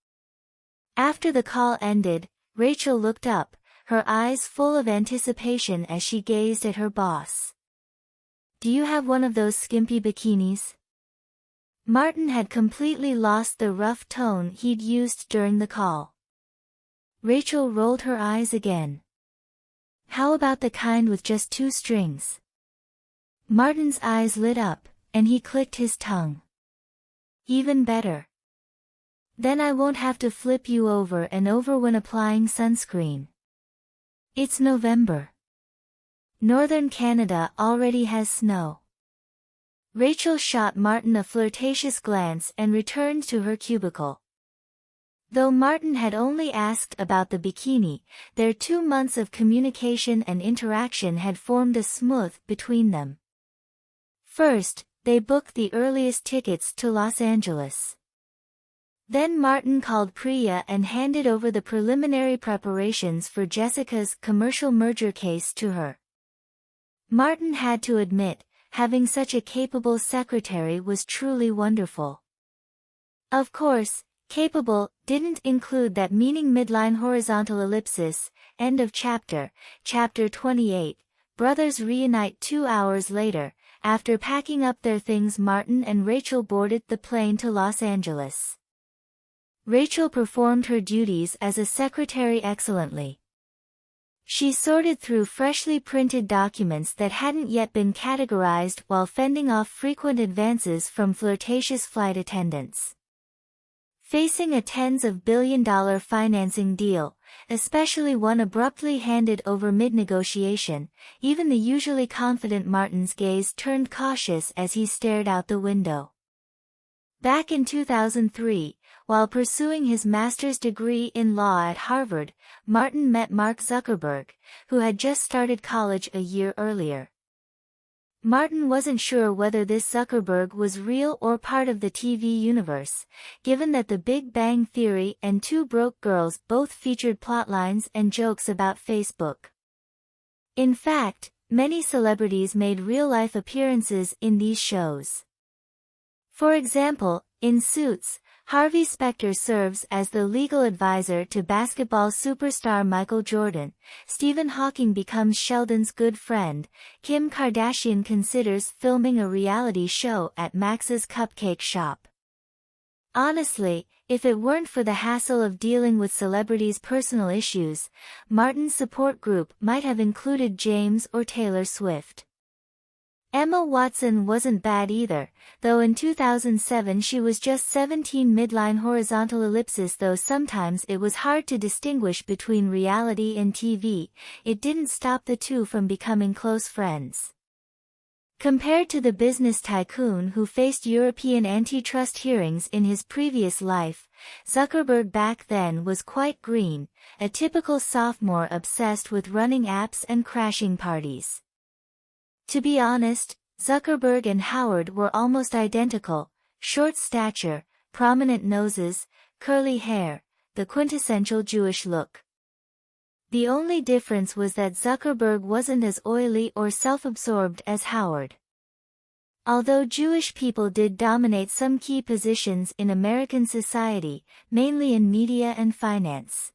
A: After the call ended, Rachel looked up, her eyes full of anticipation as she gazed at her boss. "Do you have one of those skimpy bikinis?" Martin had completely lost the rough tone he'd used during the call. Rachel rolled her eyes again. "How about the kind with just 2 strings?" Martin's eyes lit up, and he clicked his tongue. "Even better. Then I won't have to flip you over and over when applying sunscreen. It's November. Northern Canada already has snow." Rachel shot Martin a flirtatious glance and returned to her cubicle. Though Martin had only asked about the bikini, their 2 months of communication and interaction had formed a smooth between them. First, they booked the earliest tickets to Los Angeles. Then Martin called Priya and handed over the preliminary preparations for Jessica's commercial merger case to her. Martin had to admit, having such a capable secretary was truly wonderful. Of course, capable didn't include that meaning midline horizontal ellipsis. End of chapter. Chapter 28. brothers reunite 2 hours later. After packing up their things, Martin and Rachel boarded the plane to Los Angeles. Rachel performed her duties as a secretary excellently. She sorted through freshly printed documents that hadn't yet been categorized while fending off frequent advances from flirtatious flight attendants. Facing a tens of billion-dollar financing deal, especially one abruptly handed over mid-negotiation, even the usually confident Martin's gaze turned cautious as he stared out the window. Back in 2003, while pursuing his master's degree in law at Harvard, Martin met Mark Zuckerberg, who had just started college a year earlier. Martin wasn't sure whether this Zuckerberg was real or part of the TV universe, given that The Big Bang Theory and Two Broke Girls both featured plotlines and jokes about Facebook. In fact, many celebrities made real-life appearances in these shows. For example, in Suits, Harvey Specter serves as the legal advisor to basketball superstar Michael Jordan, Stephen Hawking becomes Sheldon's good friend, Kim Kardashian considers filming a reality show at Max's Cupcake Shop. Honestly, if it weren't for the hassle of dealing with celebrities' personal issues, Martin's support group might have included James or Taylor Swift. Emma Watson wasn't bad either, though in 2007 she was just 17 midline horizontal ellipsis. Though sometimes it was hard to distinguish between reality and TV, it didn't stop the two from becoming close friends. Compared to the business tycoon who faced European antitrust hearings in his previous life, Zuckerberg back then was quite green, a typical sophomore obsessed with running apps and crashing parties. To be honest, Zuckerberg and Howard were almost identical: short stature, prominent noses, curly hair, the quintessential Jewish look. The only difference was that Zuckerberg wasn't as oily or self-absorbed as Howard. Although Jewish people did dominate some key positions in American society, mainly in media and finance,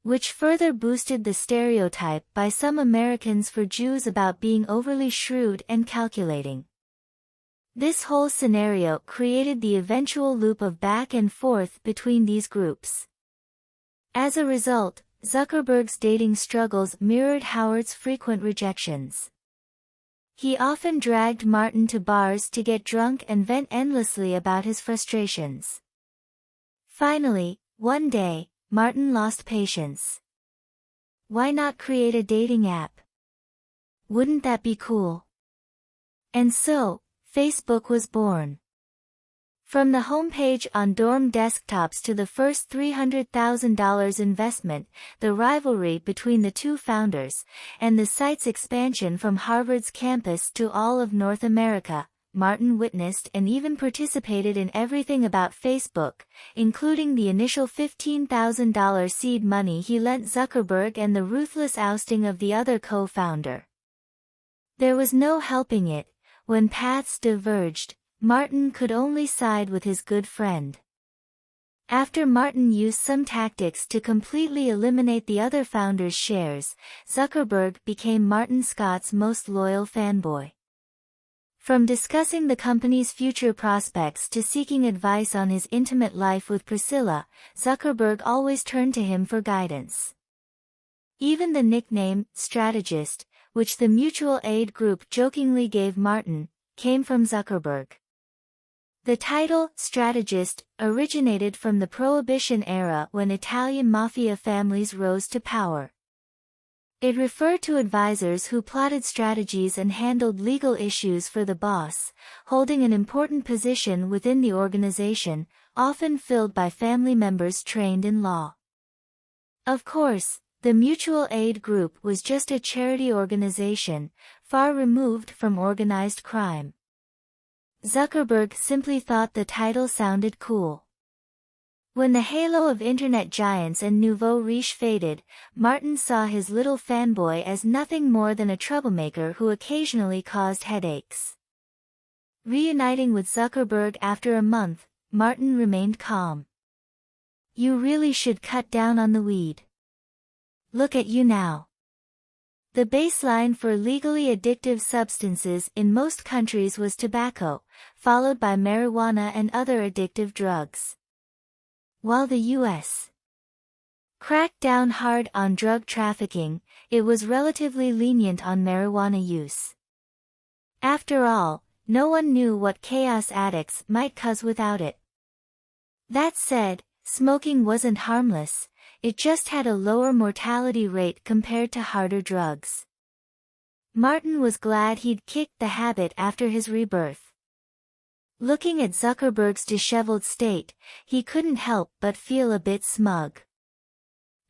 A: which further boosted the stereotype by some Americans for Jews about being overly shrewd and calculating. This whole scenario created the eventual loop of back and forth between these groups. As a result, Zuckerberg's dating struggles mirrored Howard's frequent rejections. He often dragged Martin to bars to get drunk and vent endlessly about his frustrations. Finally, one day, Martin lost patience. Why not create a dating app? Wouldn't that be cool? And so, Facebook was born. From the homepage on dorm desktops to the first $300,000 investment, the rivalry between the two founders, and the site's expansion from Harvard's campus to all of North America, Martin witnessed and even participated in everything about Facebook, including the initial $15,000 seed money he lent Zuckerberg and the ruthless ousting of the other co-founder. There was no helping it. When paths diverged, Martin could only side with his good friend. After Martin used some tactics to completely eliminate the other founder's shares, Zuckerberg became Martin Scott's most loyal fanboy. From discussing the company's future prospects to seeking advice on his intimate life with Priscilla, Zuckerberg always turned to him for guidance. Even the nickname, strategist, which the mutual aid group jokingly gave Martin, came from Zuckerberg. The title, strategist, originated from the Prohibition era when Italian mafia families rose to power. It referred to advisors who plotted strategies and handled legal issues for the boss, holding an important position within the organization, often filled by family members trained in law. Of course, the mutual aid group was just a charity organization, far removed from organized crime. Zuckerberg simply thought the title sounded cool. When the halo of internet giants and nouveau riche faded, Martin saw his little fanboy as nothing more than a troublemaker who occasionally caused headaches. Reuniting with Zuckerberg after a month, Martin remained calm. "You really should cut down on the weed. Look at you now. The baseline for legally addictive substances in most countries was tobacco, followed by marijuana and other addictive drugs. While the U.S. cracked down hard on drug trafficking, it was relatively lenient on marijuana use. After all, no one knew what chaos addicts might cause without it. That said, smoking wasn't harmless, it just had a lower mortality rate compared to harder drugs. Martin was glad he'd kicked the habit after his rebirth. Looking at Zuckerberg's disheveled state, he couldn't help but feel a bit smug.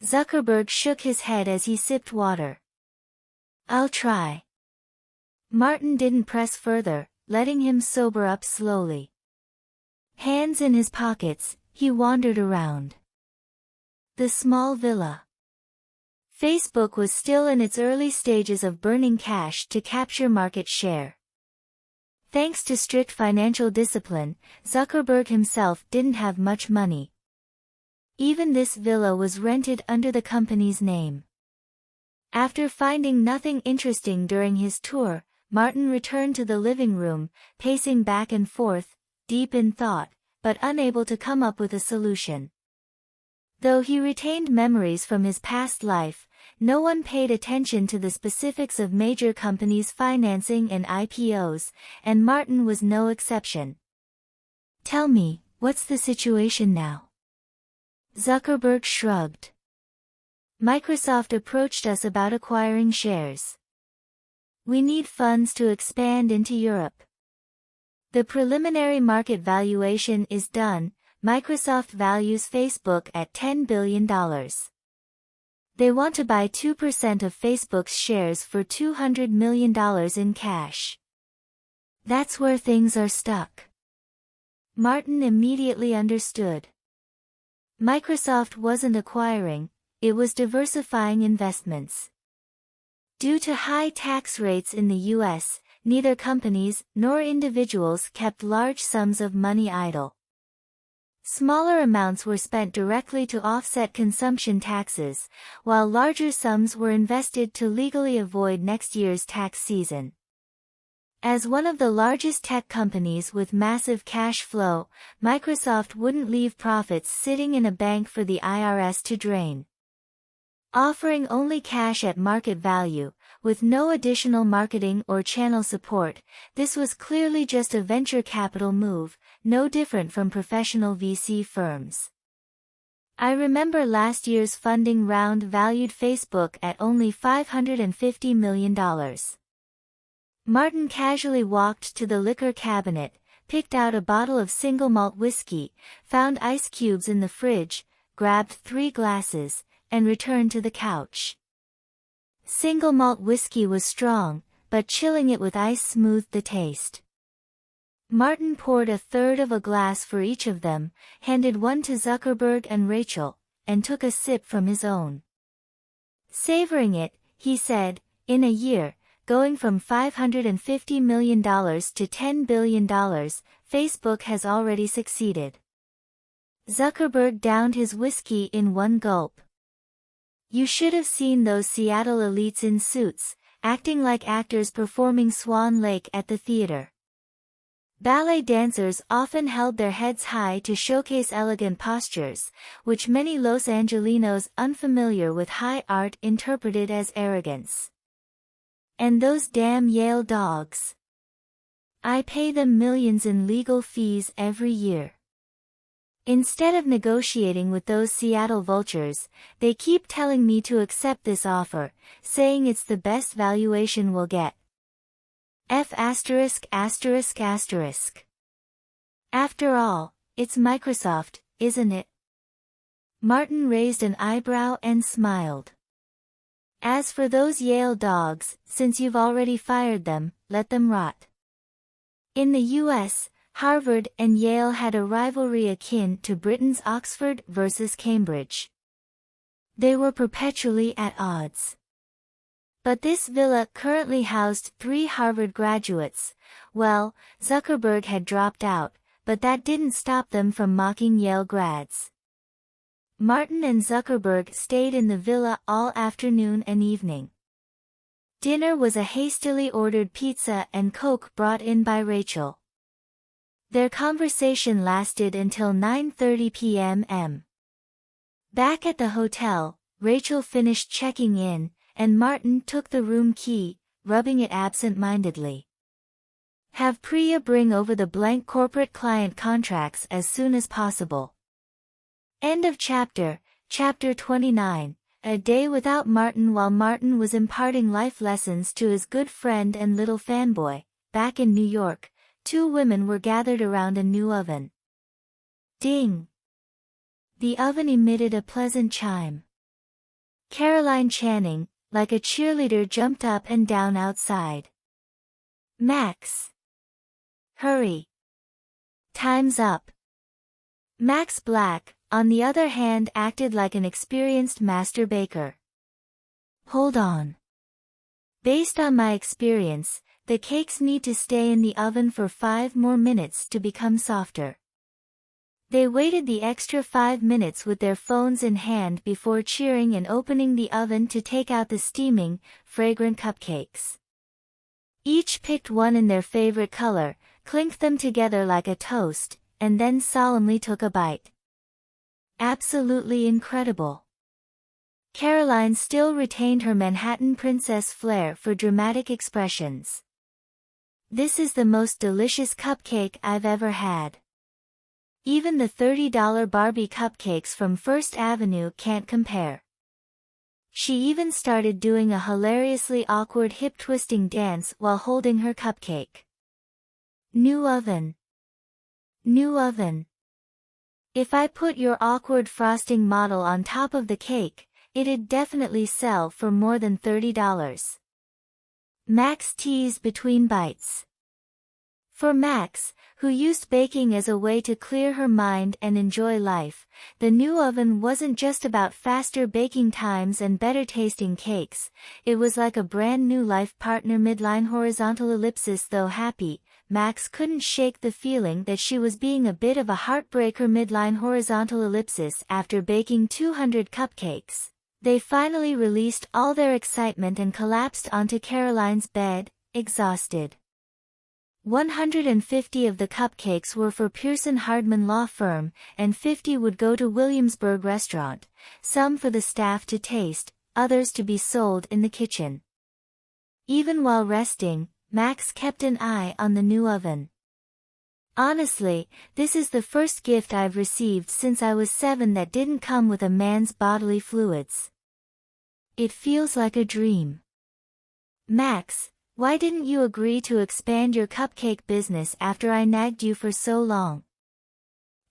A: Zuckerberg shook his head as he sipped water. "I'll try." Martin didn't press further, letting him sober up slowly. Hands in his pockets, he wandered around the small villa. Facebook was still in its early stages of burning cash to capture market share. Thanks to strict financial discipline, Zuckerberg himself didn't have much money. Even this villa was rented under the company's name. After finding nothing interesting during his tour, Martin returned to the living room, pacing back and forth, deep in thought, but unable to come up with a solution. Though he retained memories from his past life, no one paid attention to the specifics of major companies' financing and IPOs, and Martin was no exception. "Tell me, what's the situation now?" Zuckerberg shrugged. "Microsoft approached us about acquiring shares. We need funds to expand into Europe. The preliminary market valuation is done. Microsoft values Facebook at $10 billion. They want to buy 2% of Facebook's shares for $200 million in cash. That's where things are stuck." Martin immediately understood. Microsoft wasn't acquiring, it was diversifying investments. Due to high tax rates in the U.S., neither companies nor individuals kept large sums of money idle. Smaller amounts were spent directly to offset consumption taxes, while larger sums were invested to legally avoid next year's tax season. As one of the largest tech companies with massive cash flow, Microsoft wouldn't leave profits sitting in a bank for the IRS to drain. Offering only cash at market value, with no additional marketing or channel support, this was clearly just a venture capital move, no different from professional VC firms. "I remember last year's funding round valued Facebook at only $550 million. Martin casually walked to the liquor cabinet, picked out a bottle of single malt whiskey, found ice cubes in the fridge, grabbed 3 glasses, and returned to the couch. Single malt whiskey was strong, but chilling it with ice smoothed the taste. Martin poured a third of a glass for each of them, handed one to Zuckerberg and Rachel, and took a sip from his own. Savoring it, he said, "In a year, going from $550 million to $10 billion, Facebook has already succeeded." Zuckerberg downed his whiskey in one gulp. "You should have seen those Seattle elites in suits, acting like actors performing Swan Lake at the theater. Ballet dancers often held their heads high to showcase elegant postures, which many Los Angelinos unfamiliar with high art interpreted as arrogance. And those damn Yale dogs. I pay them millions in legal fees every year. Instead of negotiating with those Seattle vultures, they keep telling me to accept this offer, saying it's the best valuation we'll get. After all, it's Microsoft, isn't it?" Martin raised an eyebrow and smiled. "As for those Yale dogs, since you've already fired them, let them rot." In the U.S., Harvard and Yale had a rivalry akin to Britain's Oxford versus Cambridge. They were perpetually at odds. But this villa currently housed 3 Harvard graduates. Well, Zuckerberg had dropped out, but that didn't stop them from mocking Yale grads. Martin and Zuckerberg stayed in the villa all afternoon and evening. Dinner was a hastily ordered pizza and Coke brought in by Rachel. Their conversation lasted until 9:30 p.m. Back at the hotel, Rachel finished checking in, and Martin took the room key, rubbing it absent-mindedly. Have Priya bring over the blank corporate client contracts as soon as possible. End of chapter. Chapter 29. A day without Martin. While Martin was imparting life lessons to his good friend and little fanboy, back in New York, two women were gathered around a new oven. Ding! The oven emitted a pleasant chime. Caroline Channing, like a cheerleader, jumped up and down outside. Max! Hurry! Time's up! Max Black, on the other hand, acted like an experienced master baker. Hold on. Based on my experience, the cakes need to stay in the oven for 5 more minutes to become softer. They waited the extra 5 minutes with their phones in hand before cheering and opening the oven to take out the steaming, fragrant cupcakes. Each picked one in their favorite color, clinked them together like a toast, and then solemnly took a bite. Absolutely incredible. Caroline still retained her Manhattan princess flair for dramatic expressions. This is the most delicious cupcake I've ever had. Even the $30 Barbie cupcakes from First Avenue can't compare. She even started doing a hilariously awkward hip-twisting dance while holding her cupcake. New oven. New oven. If I put your awkward frosting model on top of the cake, it'd definitely sell for more than $30. Max teased between bites. For Max, who used baking as a way to clear her mind and enjoy life, the new oven wasn't just about faster baking times and better tasting cakes, it was like a brand new life partner. Midline horizontal ellipsis. Though happy, Max couldn't shake the feeling that she was being a bit of a heartbreaker. Midline horizontal ellipsis. After baking 200 cupcakes, they finally released all their excitement and collapsed onto Caroline's bed, exhausted. 150 of the cupcakes were for Pearson Hardman Law Firm, and 50 would go to Williamsburg Restaurant, some for the staff to taste, others to be sold in the kitchen. Even while resting, Max kept an eye on the new oven. Honestly, this is the first gift I've received since I was 7 that didn't come with a man's bodily fluids. It feels like a dream. Max, why didn't you agree to expand your cupcake business after I nagged you for so long?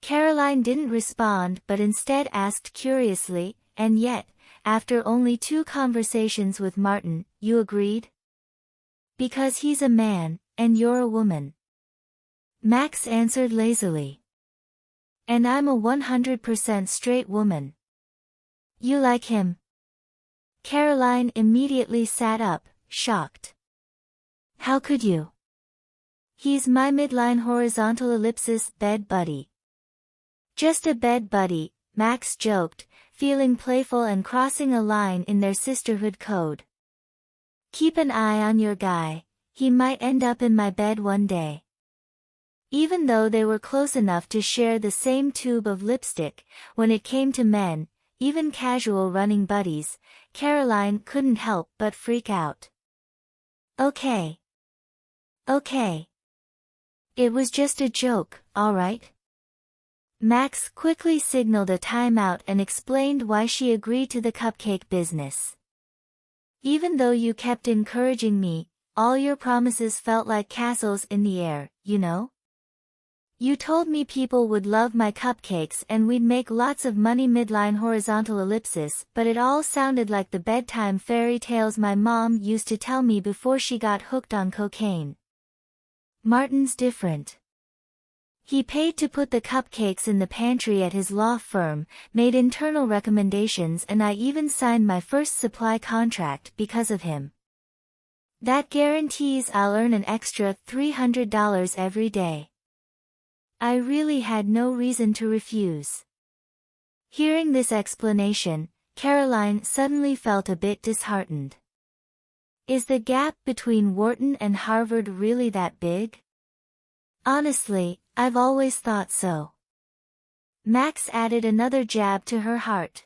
A: Caroline didn't respond but instead asked curiously, and yet, after only 2 conversations with Martin, you agreed? Because he's a man, and you're a woman. Max answered lazily. And I'm a 100% straight woman. You like him? Caroline immediately sat up, shocked. How could you? He's my midline horizontal ellipsis bed buddy. Just a bed buddy, Max joked, feeling playful and crossing a line in their sisterhood code. Keep an eye on your guy, he might end up in my bed one day. Even though they were close enough to share the same tube of lipstick, when it came to men, even casual running buddies, Caroline couldn't help but freak out. Okay. Okay. It was just a joke, all right? Max quickly signaled a timeout and explained why she agreed to the cupcake business. Even though you kept encouraging me, all your promises felt like castles in the air, you know? You told me people would love my cupcakes and we'd make lots of money. Midline horizontal ellipsis, but it all sounded like the bedtime fairy tales my mom used to tell me before she got hooked on cocaine. Martin's different. He paid to put the cupcakes in the pantry at his law firm, made internal recommendations, and I even signed my first supply contract because of him. That guarantees I'll earn an extra $300 every day. I really had no reason to refuse. Hearing this explanation, Caroline suddenly felt a bit disheartened. Is the gap between Wharton and Harvard really that big? Honestly, I've always thought so. Max added another jab to her heart.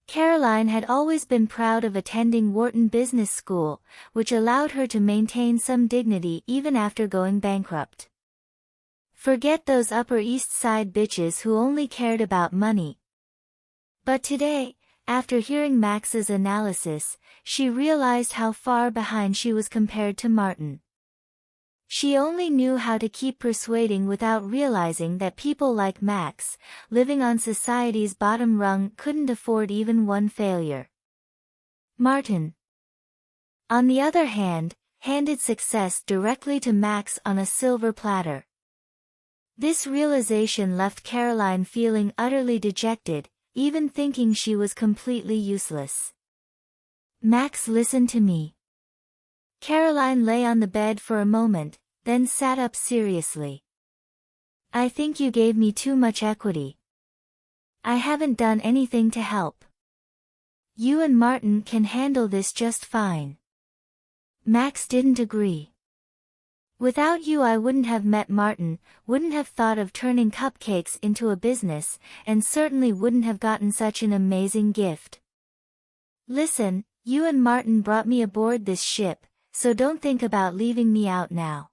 A: Caroline had always been proud of attending Wharton Business School, which allowed her to maintain some dignity even after going bankrupt. Forget those Upper East Side bitches who only cared about money. But today, after hearing Max's analysis, she realized how far behind she was compared to Martin. She only knew how to keep persuading without realizing that people like Max, living on society's bottom rung, couldn't afford even one failure. Martin, on the other hand, handed success directly to Max on a silver platter. This realization left Caroline feeling utterly dejected, even thinking she was completely useless. Max, listen to me. Caroline lay on the bed for a moment, then sat up seriously. I think you gave me too much equity. I haven't done anything to help. You and Martin can handle this just fine. Max didn't agree. Without you I wouldn't have met Martin, wouldn't have thought of turning cupcakes into a business, and certainly wouldn't have gotten such an amazing gift. Listen, you and Martin brought me aboard this ship, so don't think about leaving me out now.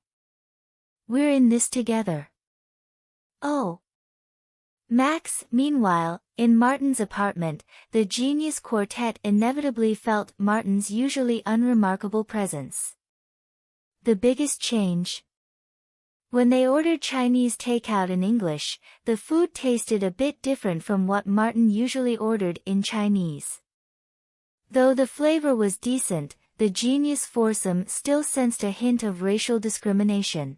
A: We're in this together. Oh. Max, meanwhile, in Martin's apartment, the genius quartet inevitably felt Martin's usually unremarkable presence. The biggest change? When they ordered Chinese takeout in English, the food tasted a bit different from what Martin usually ordered in Chinese. Though the flavor was decent, the genius foursome still sensed a hint of racial discrimination.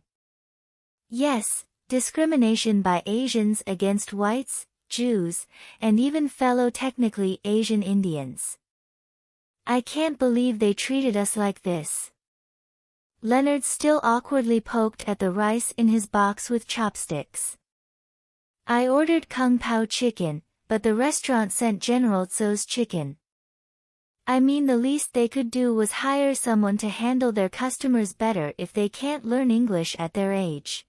A: Yes, discrimination by Asians against whites, Jews, and even fellow technically Asian Indians. I can't believe they treated us like this. Leonard still awkwardly poked at the rice in his box with chopsticks. I ordered Kung Pao chicken, but the restaurant sent General Tso's chicken. I mean, the least they could do was hire someone to handle their customers better if they can't learn English at their age.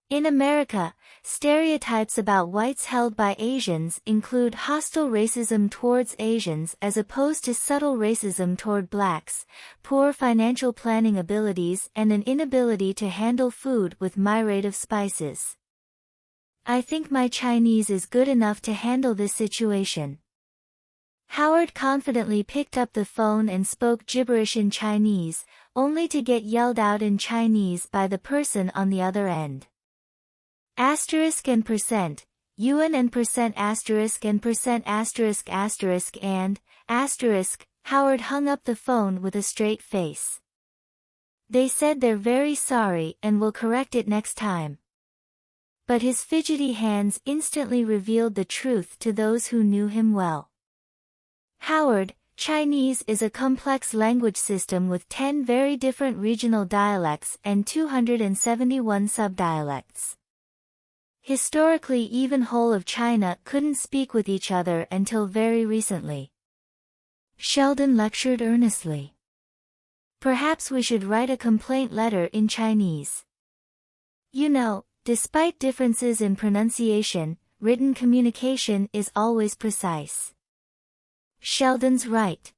A: In America, stereotypes about whites held by Asians include hostile racism towards Asians as opposed to subtle racism toward blacks, poor financial planning abilities, and an inability to handle food with myriad of spices. I think my Chinese is good enough to handle this situation. Howard confidently picked up the phone and spoke gibberish in Chinese, only to get yelled out in Chinese by the person on the other end. Asterisk and percent, yuan and percent asterisk and percent asterisk asterisk and, asterisk, Howard hung up the phone with a straight face. They said they're very sorry and will correct it next time. But his fidgety hands instantly revealed the truth to those who knew him well. Howard, Chinese is a complex language system with 10 very different regional dialects and 271 subdialects. Historically, even whole of China couldn't speak with each other until very recently. Sheldon lectured earnestly. Perhaps we should write a complaint letter in Chinese. You know, despite differences in pronunciation, written communication is always precise. Sheldon's right.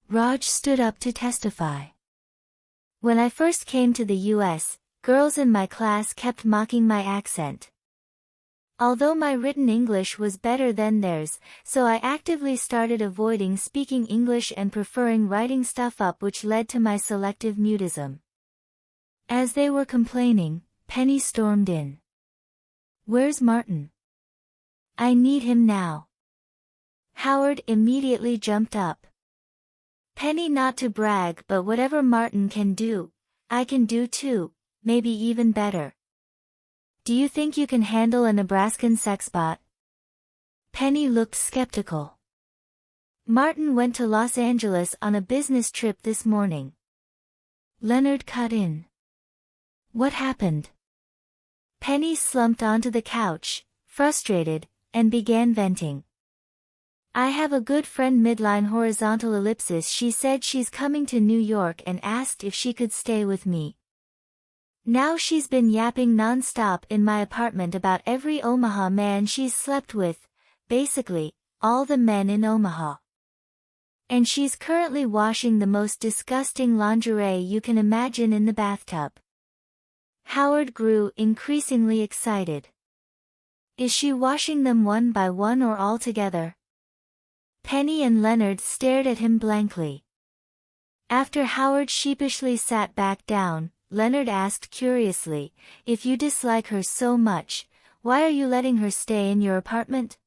A: Raj stood up to testify. When I first came to the U.S., girls in my class kept mocking my accent. Although my written English was better than theirs, so I actively started avoiding speaking English and preferring writing stuff up, which led to my selective mutism. As they were complaining, Penny stormed in. Where's Martin? I need him now. Howard immediately jumped up. Penny, not to brag, but whatever Martin can do, I can do too. Maybe even better. Do you think you can handle a Nebraskan sexbot? Penny looked skeptical. Martin went to Los Angeles on a business trip this morning. Leonard cut in. What happened? Penny slumped onto the couch, frustrated, and began venting. I have a good friend midline horizontal ellipsis. She said she's coming to New York and asked if she could stay with me. Now she's been yapping non-stop in my apartment about every Omaha man she's slept with, basically, all the men in Omaha. And she's currently washing the most disgusting lingerie you can imagine in the bathtub. Howard grew increasingly excited. Is she washing them one by one or all together? Penny and Leonard stared at him blankly. After Howard sheepishly sat back down, Leonard asked curiously, if you dislike her so much, why are you letting her stay in your apartment?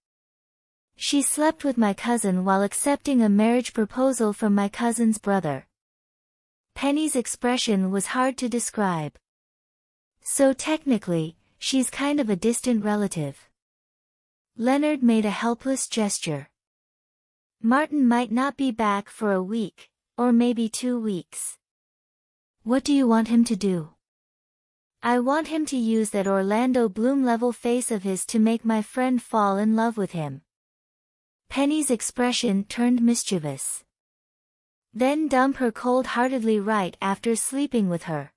A: She slept with my cousin while accepting a marriage proposal from my cousin's brother. Penny's expression was hard to describe. So technically, she's kind of a distant relative. Leonard made a helpless gesture. Martin might not be back for a week, or maybe 2 weeks. What do you want him to do? I want him to use that Orlando Bloom level face of his to make my friend fall in love with him. Penny's expression turned mischievous. Then dump her cold-heartedly right after sleeping with her.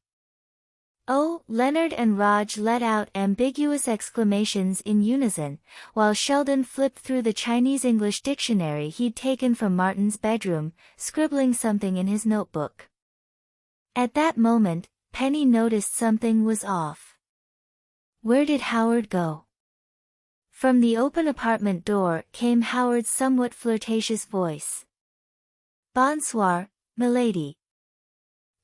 A: Oh, Leonard and Raj let out ambiguous exclamations in unison, while Sheldon flipped through the Chinese-English dictionary he'd taken from Martin's bedroom, scribbling something in his notebook. At that moment, Penny noticed something was off. Where did Howard go? From the open apartment door came Howard's somewhat flirtatious voice. Bonsoir, milady.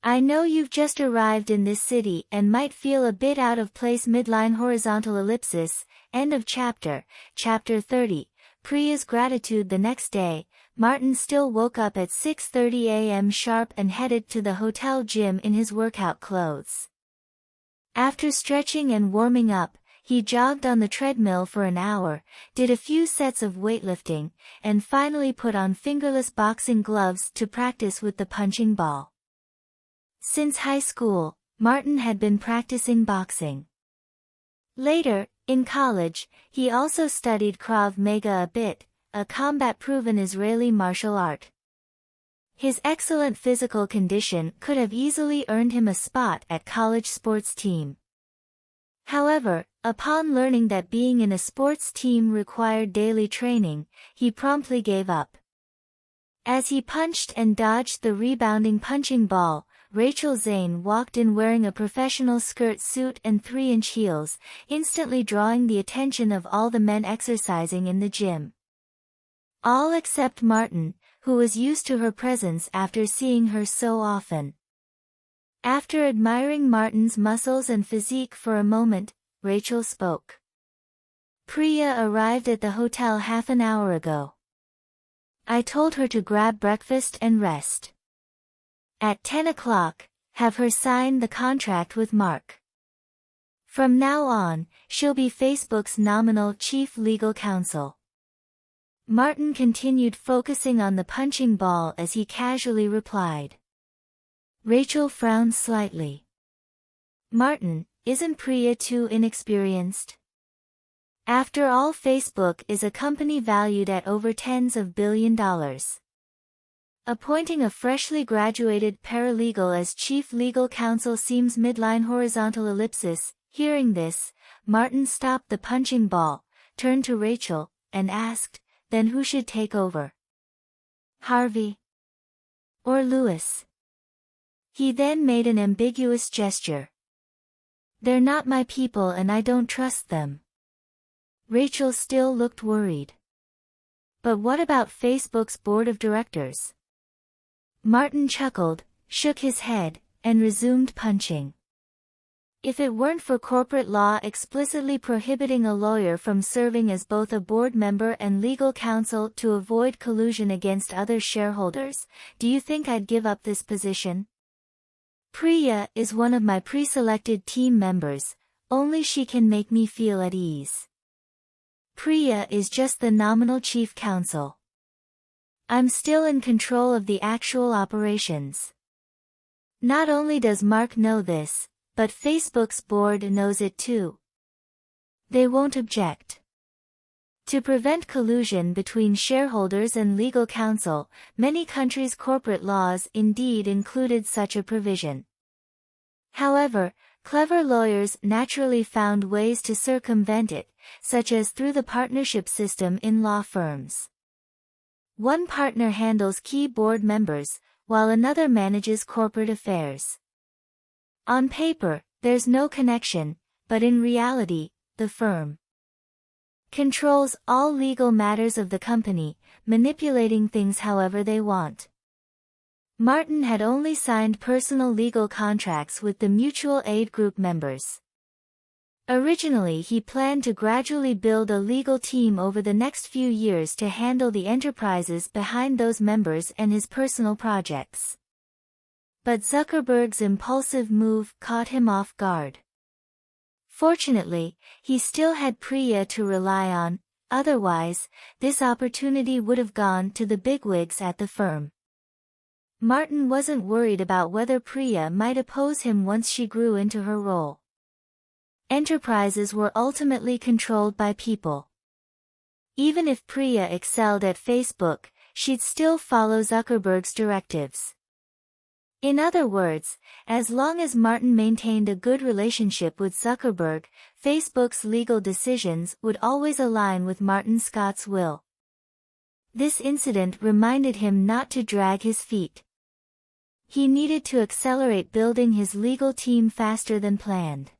A: I know you've just arrived in this city and might feel a bit out of place midline horizontal ellipsis, end of chapter, chapter 30, Priya's gratitude. The next day, Martin still woke up at 6:30 a.m. sharp and headed to the hotel gym in his workout clothes. After stretching and warming up, he jogged on the treadmill for an hour, did a few sets of weightlifting, and finally put on fingerless boxing gloves to practice with the punching ball. Since high school, Martin had been practicing boxing. Later, in college, he also studied Krav Maga a bit, a combat-proven Israeli martial art. His excellent physical condition could have easily earned him a spot at college sports team. However, upon learning that being in a sports team required daily training, he promptly gave up. As he punched and dodged the rebounding punching ball, Rachel Zane walked in wearing a professional skirt suit and 3-inch heels, instantly drawing the attention of all the men exercising in the gym. All except Martin, who was used to her presence after seeing her so often. After admiring Martin's muscles and physique for a moment, Rachel spoke. Priya arrived at the hotel half an hour ago. I told her to grab breakfast and rest. At 10 o'clock, have her sign the contract with Mark. From now on, she'll be Facebook's nominal chief legal counsel. Martin continued focusing on the punching ball as he casually replied. Rachel frowned slightly. Martin, isn't Priya too inexperienced? After all, Facebook is a company valued at over tens of billions of dollars. Appointing a freshly graduated paralegal as chief legal counsel seems midline horizontal ellipsis. Hearing this, Martin stopped the punching ball, turned to Rachel, and asked, then who should take over? Harvey? Or Louis? He then made an ambiguous gesture. They're not my people and I don't trust them. Rachel still looked worried. But what about Facebook's board of directors? Martin chuckled, shook his head, and resumed punching. If it weren't for corporate law explicitly prohibiting a lawyer from serving as both a board member and legal counsel to avoid collusion against other shareholders, do you think I'd give up this position? Priya is one of my pre-selected team members, only she can make me feel at ease. Priya is just the nominal chief counsel. I'm still in control of the actual operations. Not only does Mark know this, but Facebook's board knows it too. They won't object. To prevent collusion between shareholders and legal counsel, many countries' corporate laws indeed included such a provision. However, clever lawyers naturally found ways to circumvent it, such as through the partnership system in law firms. One partner handles key board members, while another manages corporate affairs. On paper, there's no connection, but in reality, the firm controls all legal matters of the company, manipulating things however they want. Martin had only signed personal legal contracts with the mutual aid group members. Originally, he planned to gradually build a legal team over the next few years to handle the enterprises behind those members and his personal projects. But Zuckerberg's impulsive move caught him off guard. Fortunately, he still had Priya to rely on, otherwise, this opportunity would have gone to the bigwigs at the firm. Martin wasn't worried about whether Priya might oppose him once she grew into her role. Enterprises were ultimately controlled by people. Even if Priya excelled at Facebook, she'd still follow Zuckerberg's directives. In other words, as long as Martin maintained a good relationship with Zuckerberg, Facebook's legal decisions would always align with Martin Scott's will. This incident reminded him not to drag his feet. He needed to accelerate building his legal team faster than planned.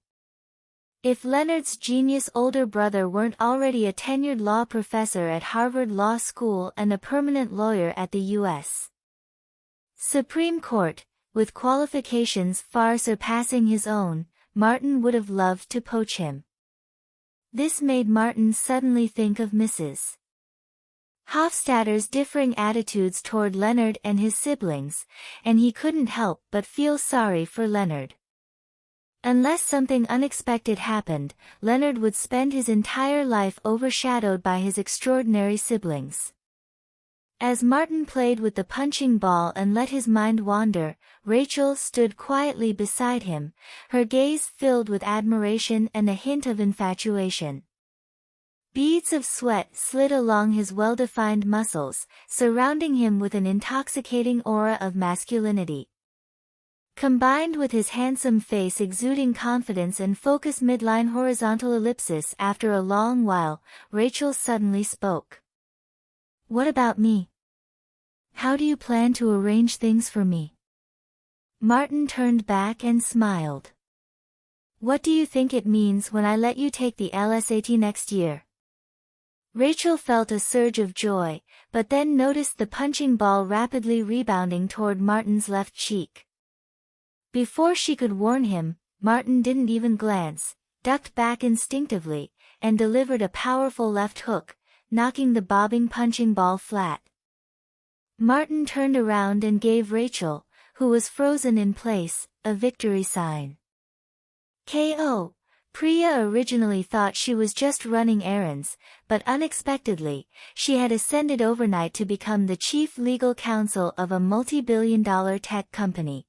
A: If Leonard's genius older brother weren't already a tenured law professor at Harvard Law School and a permanent lawyer at the U.S. Supreme Court, with qualifications far surpassing his own, Martin would have loved to poach him. This made Martin suddenly think of Mrs. Hofstadter's differing attitudes toward Leonard and his siblings, and he couldn't help but feel sorry for Leonard. Unless something unexpected happened, Leonard would spend his entire life overshadowed by his extraordinary siblings. As Martin played with the punching ball and let his mind wander, Rachel stood quietly beside him, her gaze filled with admiration and a hint of infatuation. Beads of sweat slid along his well-defined muscles, surrounding him with an intoxicating aura of masculinity. Combined with his handsome face exuding confidence and focused midline horizontal ellipsis, after a long while, Rachel suddenly spoke. "What about me? How do you plan to arrange things for me?" Martin turned back and smiled. "What do you think it means when I let you take the LSAT next year?" Rachel felt a surge of joy, but then noticed the punching ball rapidly rebounding toward Martin's left cheek. Before she could warn him, Martin didn't even glance, ducked back instinctively, and delivered a powerful left hook, knocking the bobbing punching ball flat. Martin turned around and gave Rachel, who was frozen in place, a victory sign. KO. Priya originally thought she was just running errands, but unexpectedly, she had ascended overnight to become the chief legal counsel of a multi-billion-dollar tech company.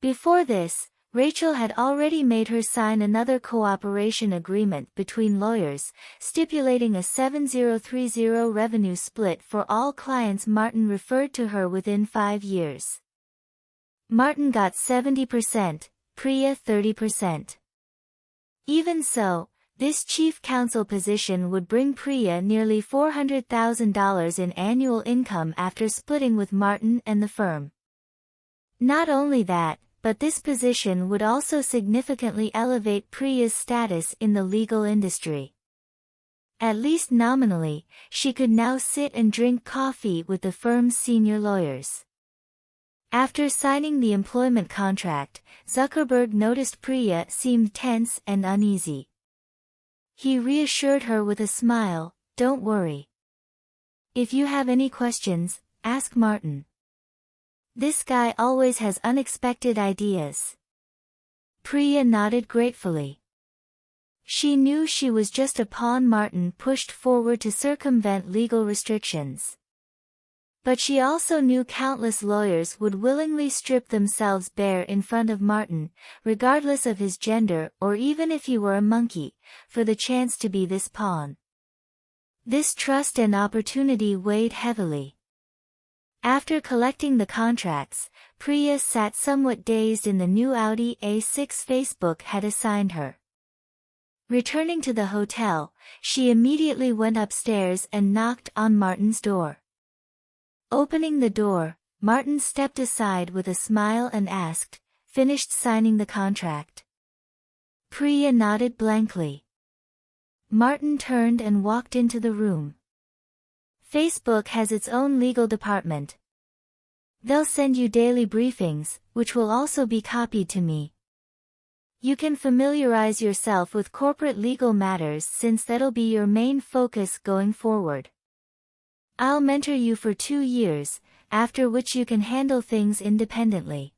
A: Before this, Rachel had already made her sign another cooperation agreement between lawyers, stipulating a 7030 revenue split for all clients Martin referred to her within 5 years. Martin got 70%, Priya 30%. Even so, this chief counsel position would bring Priya nearly $400,000 in annual income after splitting with Martin and the firm. Not only that, but this position would also significantly elevate Priya's status in the legal industry. At least nominally, she could now sit and drink coffee with the firm's senior lawyers. After signing the employment contract, Zuckerberg noticed Priya seemed tense and uneasy. He reassured her with a smile, "Don't worry. If you have any questions, ask Martin. This guy always has unexpected ideas." Priya nodded gratefully. She knew she was just a pawn Martin pushed forward to circumvent legal restrictions. But she also knew countless lawyers would willingly strip themselves bare in front of Martin, regardless of his gender or even if he were a monkey, for the chance to be this pawn. This trust and opportunity weighed heavily. After collecting the contracts, Priya sat somewhat dazed in the new Audi A6 Facebook had assigned her. Returning to the hotel, she immediately went upstairs and knocked on Martin's door. Opening the door, Martin stepped aside with a smile and asked, "Finished signing the contract?" Priya nodded blankly. Martin turned and walked into the room. Facebook has its own legal department. They'll send you daily briefings, which will also be copied to me. You can familiarize yourself with corporate legal matters since that'll be your main focus going forward. I'll mentor you for 2 years, after which you can handle things independently.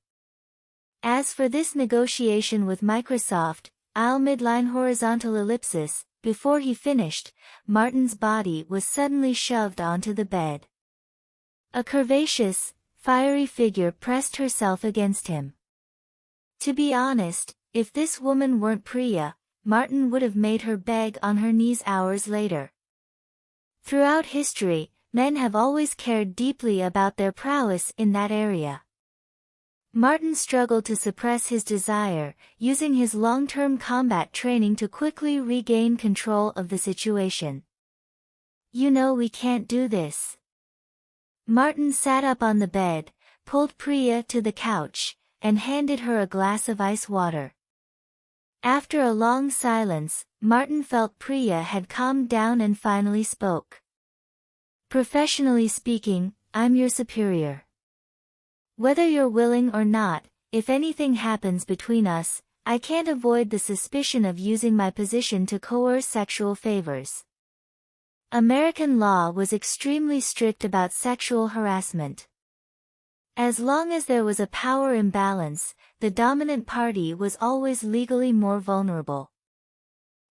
A: As for this negotiation with Microsoft, I'll midline horizontal ellipsis. Before he finished, Martin's body was suddenly shoved onto the bed. A curvaceous, fiery figure pressed herself against him. To be honest, if this woman weren't Priya, Martin would have made her beg on her knees hours later. Throughout history, men have always cared deeply about their prowess in that area. Martin struggled to suppress his desire, using his long-term combat training to quickly regain control of the situation. "You know we can't do this." Martin sat up on the bed, pulled Priya to the couch, and handed her a glass of ice water. After a long silence, Martin felt Priya had calmed down and finally spoke. "Professionally speaking, I'm your superior. Whether you're willing or not, if anything happens between us, I can't avoid the suspicion of using my position to coerce sexual favors." American law was extremely strict about sexual harassment. As long as there was a power imbalance, the dominant party was always legally more vulnerable.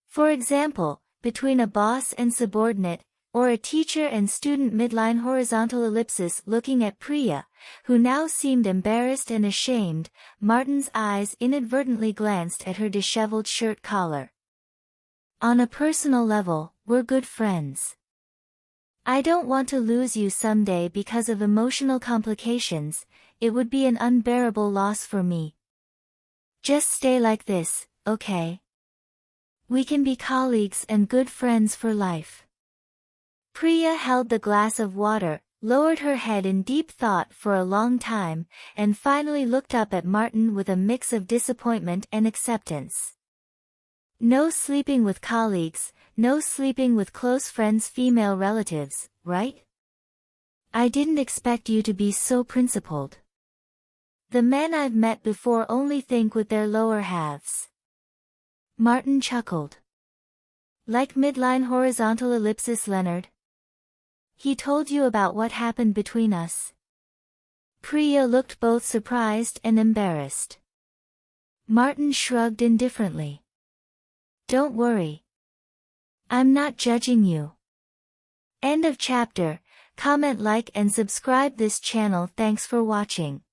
A: For example, between a boss and subordinate, or a teacher and student midline horizontal ellipsis. Looking at Priya, who now seemed embarrassed and ashamed, Martin's eyes inadvertently glanced at her disheveled shirt collar. "On a personal level, we're good friends. I don't want to lose you someday because of emotional complications. It would be an unbearable loss for me. Just stay like this, okay? We can be colleagues and good friends for life." Priya held the glass of water, lowered her head in deep thought for a long time, and finally looked up at Martin with a mix of disappointment and acceptance. "No sleeping with colleagues, no sleeping with close friends' female relatives, right? I didn't expect you to be so principled. The men I've met before only think with their lower halves." Martin chuckled. "Like midline horizontal ellipsis Leonard? He told you about what happened between us?" Priya looked both surprised and embarrassed. Martin shrugged indifferently. "Don't worry. I'm not judging you." End of chapter. Comment, like and subscribe this channel. Thanks for watching.